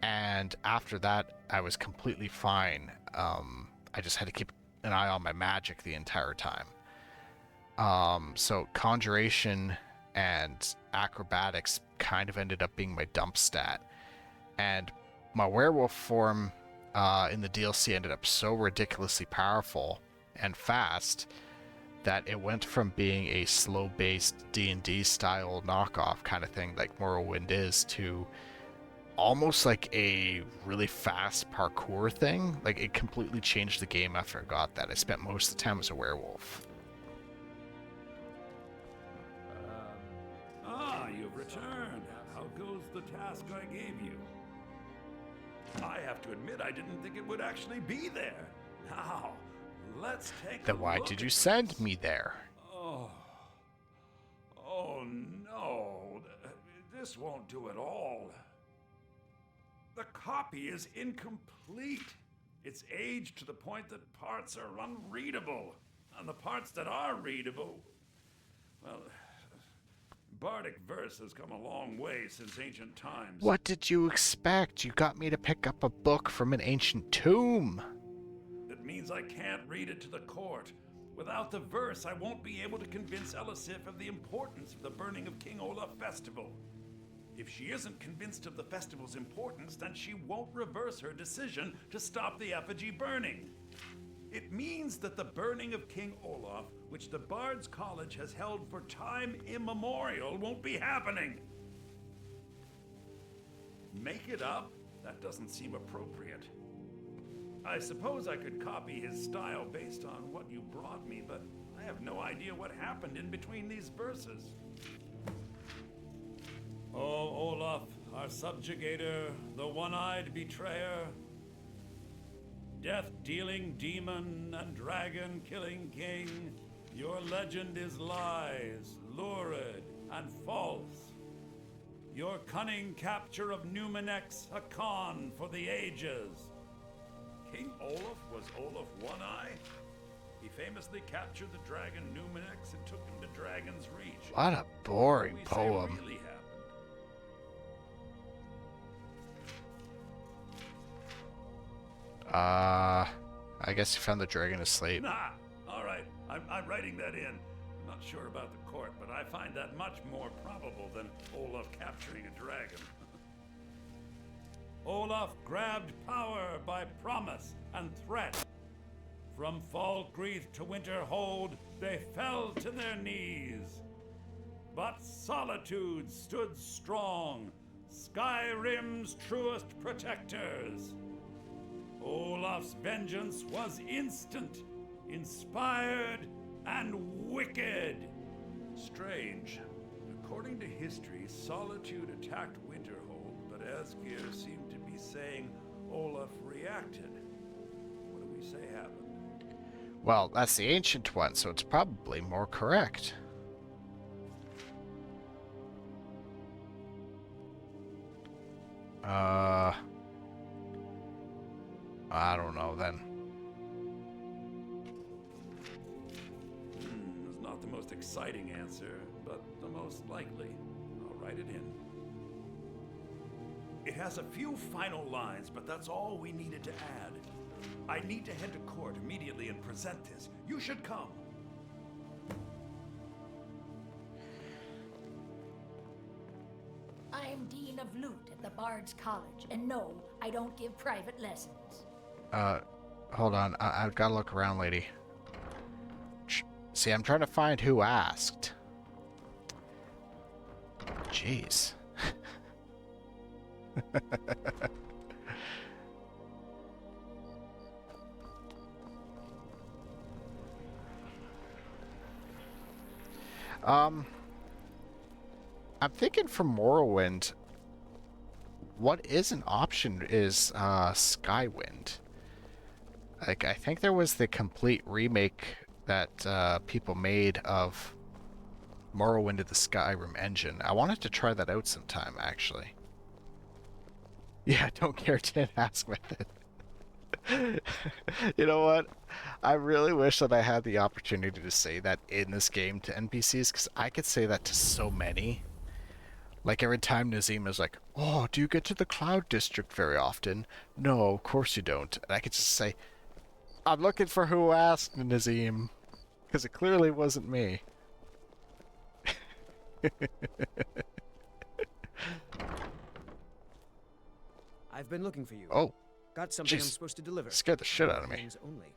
and after that I was completely fine. I just had to keep an eye on my magic the entire time. So conjuration and acrobatics kind of ended up being my dump stat, and my werewolf form in the DLC ended up so ridiculously powerful and fast that it went from being a slow-based D&D style knockoff kind of thing like Morrowind is to almost like a really fast parkour thing. Like, it completely changed the game after I got that. I spent most of the time as a werewolf. You've returned. How goes the task I gave you? I have to admit, I didn't think it would actually be there. Now, let's take Then why did you send me there? Oh no. This won't do at all. The copy is incomplete. It's aged to the point that parts are unreadable. And the parts that are readable, well, Bardic verse has come a long way since ancient times. What did you expect? You got me to pick up a book from an ancient tomb. It means I can't read it to the court. Without the verse, I won't be able to convince Elisif of the importance of the burning of King Olaf festival. If she isn't convinced of the festival's importance, then she won't reverse her decision to stop the effigy burning. It means that the burning of King Olaf, which the Bard's College has held for time immemorial, won't be happening. Make it up? That doesn't seem appropriate. I suppose I could copy his style based on what you brought me, but I have no idea what happened in between these verses. Oh, Olaf, our subjugator, the one-eyed betrayer, death-dealing demon and dragon-killing king, your legend is lies, lurid, and false. Your cunning capture of Numenex, a con for the ages. King Olaf was Olaf One-Eye? He famously captured the dragon Numenex and took him to Dragon's Reach. What a boring poem. Really happened? I guess you found the dragon asleep. Nah, all right. I'm writing that in. I'm not sure about the court, but I find that much more probable than Olaf capturing a dragon. Olaf grabbed power by promise and threat. From Falkreath to Winterhold, they fell to their knees. But Solitude stood strong, Skyrim's truest protectors. Olaf's vengeance was instant, inspired, and wicked. Strange. According to history, Solitude attacked Winterhold, but Asgeir seemed to be saying Olaf reacted. What do we say happened? Well, that's the ancient one, so it's probably more correct. I don't know then. It's not the most exciting answer, but the most likely. I'll write it in. It has a few final lines, but that's all we needed to add. I need to head to court immediately and present this. You should come. of loot at the Bard's College, and no, I don't give private lessons. Hold on. I've got to look around, lady. See, I'm trying to find who asked. Jeez. I'm thinking for Morrowind, what is an option is Skywind. Like, I think there was the complete remake that people made of Morrowind of the Skyrim engine. I wanted to try that out sometime, actually. Yeah, don't care, didn't ask method. You know what? I really wish that I had the opportunity to say that in this game to NPCs, because I could say that to so many. Like every time Nazim is like, oh, do you get to the Cloud District very often? No, of course you don't. And I could just say, I'm looking for who asked, Nazim. Because it clearly wasn't me. I've been looking for you. Oh. Got something Jeez. I'm supposed to deliver. Scared the shit out of me. Hands only.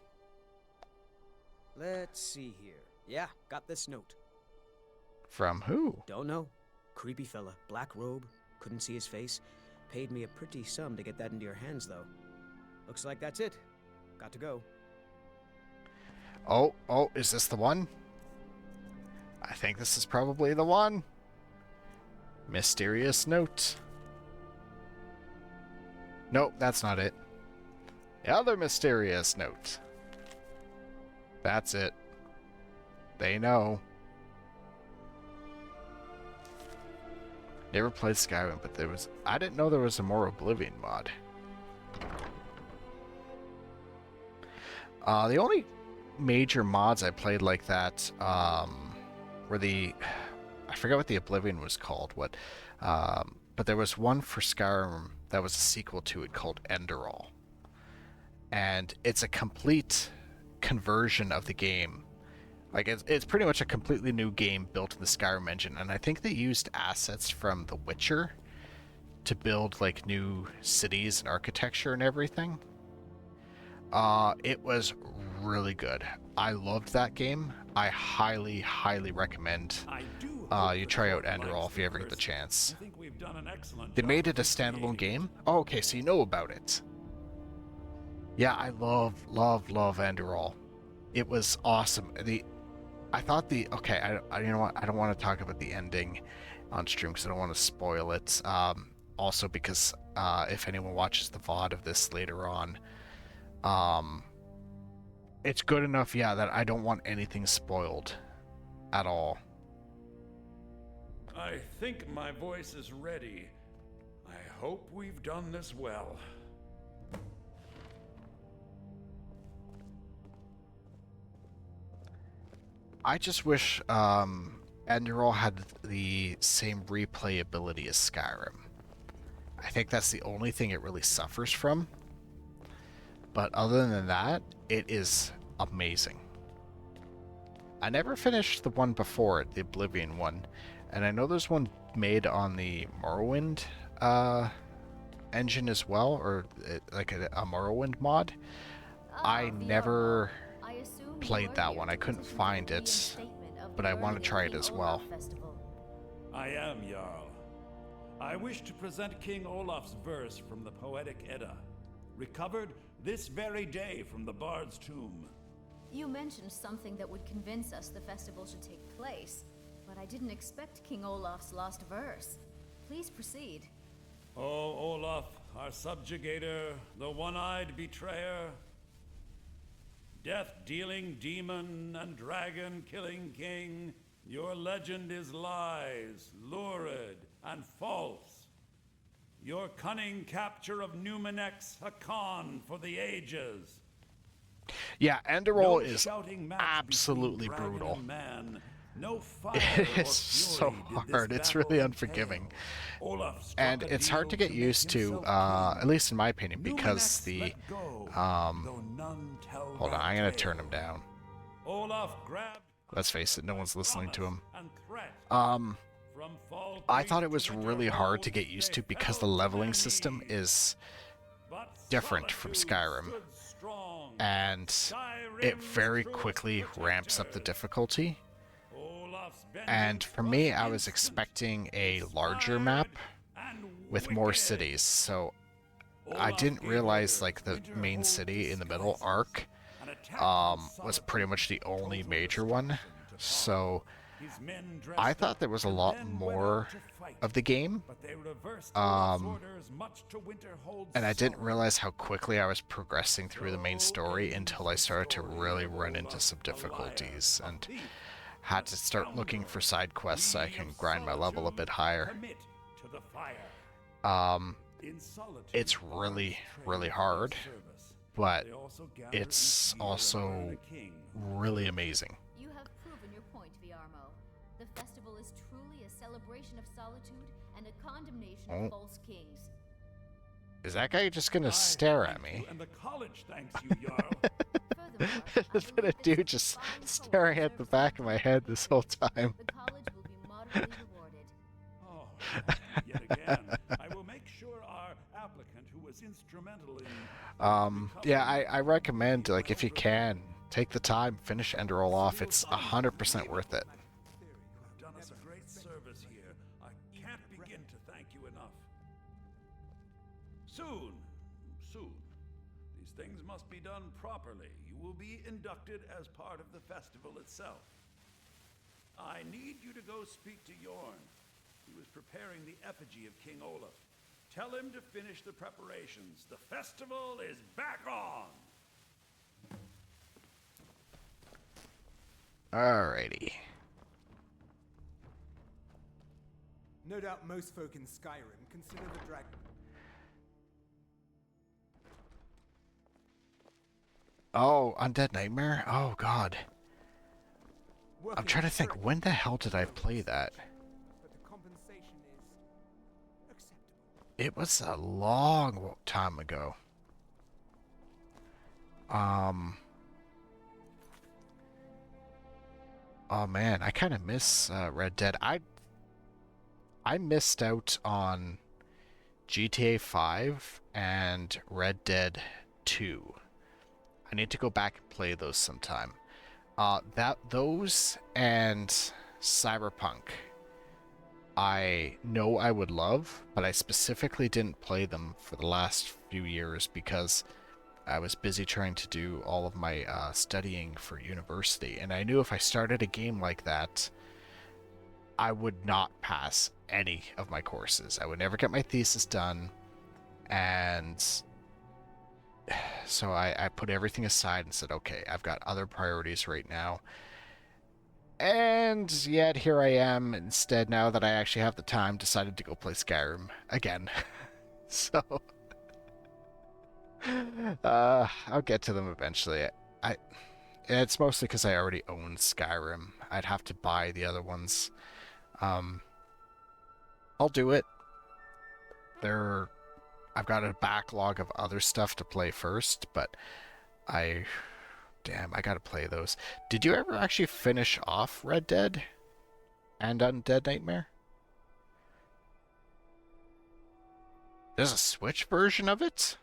Let's see here. Yeah, got this note. From who? Don't know. Creepy fella, black robe, couldn't see his face. Paid me a pretty sum to get that into your hands, though. Looks like that's it. Got to go. Oh, is this the one? I think this is probably the one. Mysterious note. Nope, that's not it. The other mysterious note. That's it. They know. Never played Skyrim, but I didn't know there was a more Oblivion mod. The only major mods I played like that were I forget what the Oblivion was called, but there was one for Skyrim that was a sequel to it called Enderall. And it's a complete conversion of the game. Like, it's pretty much a completely new game built in the Skyrim engine, and I think they used assets from The Witcher to build, like, new cities and architecture and everything. It was really good. I loved that game. I highly, highly recommend you try out Enderall if you ever get the chance. I think we've done an excellent They job made it a of standalone game? Oh, okay, so you know about it. Yeah, I love Enderall. It was awesome. Okay, you know what? I don't want to talk about the ending on stream because I don't want to spoil it. Also because if anyone watches the VOD of this later on, it's good enough, yeah, that I don't want anything spoiled at all. I think my voice is ready. I hope we've done this well. I just wish Enderall had the same replayability as Skyrim. I think that's the only thing it really suffers from. But other than that, it is amazing. I never finished the one before it, the Oblivion one. And I know there's one made on the Morrowind engine as well, or like a Morrowind mod. I never played that one. I couldn't find it, but I want to try it as well. I am Jarl. I wish to present King Olaf's verse from the Poetic Edda, recovered this very day from the Bard's tomb. You mentioned something that would convince us the festival should take place, but I didn't expect King Olaf's lost verse. Please proceed. O Olaf, our subjugator, the one-eyed betrayer, death-dealing demon and dragon-killing king, your legend is lies, lurid, and false. Your cunning capture of Numenx, a con for the ages. Yeah, Enderall is absolutely brutal. No fire it is so hard. It's really unforgiving. And it's hard to get used to, at least in my opinion, because the... hold on, I'm going to turn him down. Let's face it, no one's listening to him. I thought it was really hard to get used to because the leveling system is different from Skyrim, and it very quickly ramps up the difficulty. And for me, I was expecting a larger map with more cities, so I didn't realize like the main city in the middle, Ark, was pretty much the only major one. So I thought there was a lot more of the game, and I didn't realize how quickly I was progressing through the main story until I started to really run into some difficulties and had to start looking for side quests so I can grind my level a bit higher. It's really, really hard, but it's also really amazing. You have proven your point, Viarmo. The festival is truly a celebration of solitude and a condemnation of false kings. Is that guy just gonna stare at me? And the college thanks you, Jarl. There's been a dude just staring at the back of my head this whole time. The college will be moderately rewarded. Oh, yet again, I will make sure our applicant who was instrumental in... Yeah, I recommend, like, if you can, take the time, finish Enderroll off. It's 100% worth it. You've done us a great service here. I can't begin to thank you enough. Soon. These things must be done properly. You will be inducted as part of the festival itself. I need you to go speak to Yorn. He was preparing the effigy of King Olaf. Tell him to finish the preparations. The festival is back on! Alrighty. No doubt most folk in Skyrim consider the dragon... Oh, Undead Nightmare? Oh, God. I'm trying to think, when the hell did I play that? It was a long time ago. Oh man, I kind of miss Red Dead. I missed out on GTA 5 and Red Dead 2. I need to go back and play those sometime. Those and Cyberpunk I know I would love, but I specifically didn't play them for the last few years because I was busy trying to do all of my studying for university, and I knew if I started a game like that, I would not pass any of my courses. I would never get my thesis done, and so I put everything aside and said, okay, I've got other priorities right now. And yet here I am instead, now that I actually have the time, decided to go play Skyrim again. So I'll get to them eventually. It's mostly because I already own Skyrim. I'd have to buy the other ones. I'll do it. I've got a backlog of other stuff to play first, but damn, I gotta play those. Did you ever actually finish off Red Dead and Undead Nightmare? There's a Switch version of it?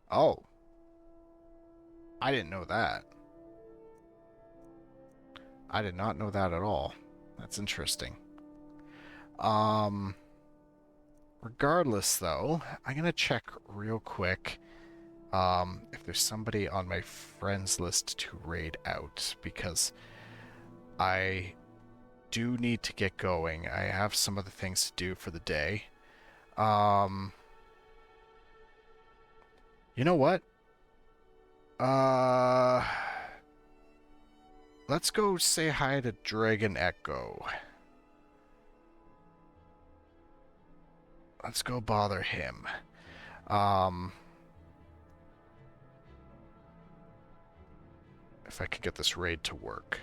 Oh. I didn't know that. I did not know that at all. That's interesting. Regardless, though, I'm gonna check real quick if there's somebody on my friends list to raid out, because I do need to get going. I have some other things to do for the day. You know what? Let's go say hi to Dragon Echo. Let's go bother him. If I could get this raid to work.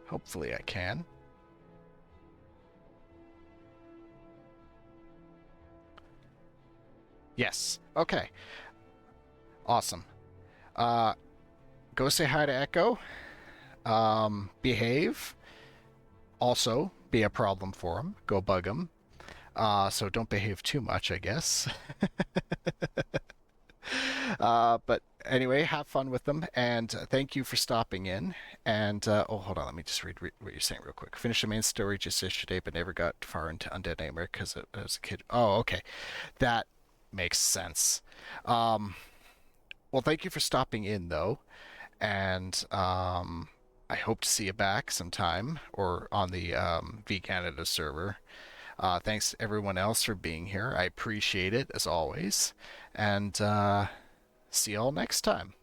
Hopefully I can. Yes. Okay. Awesome. go say hi to Echo. Behave. Also, be a problem for him. Go bug him. So don't behave too much, I guess. But anyway, have fun with them, and thank you for stopping in. And oh, hold on, let me just read what you're saying real quick. Finished the main story just yesterday, but never got far into Undead Nightmare because as a kid. Oh, okay, that makes sense. Well, thank you for stopping in, though, and I hope to see you back sometime or on the V Canada server. Thanks everyone else for being here. I appreciate it as always, and see you all next time.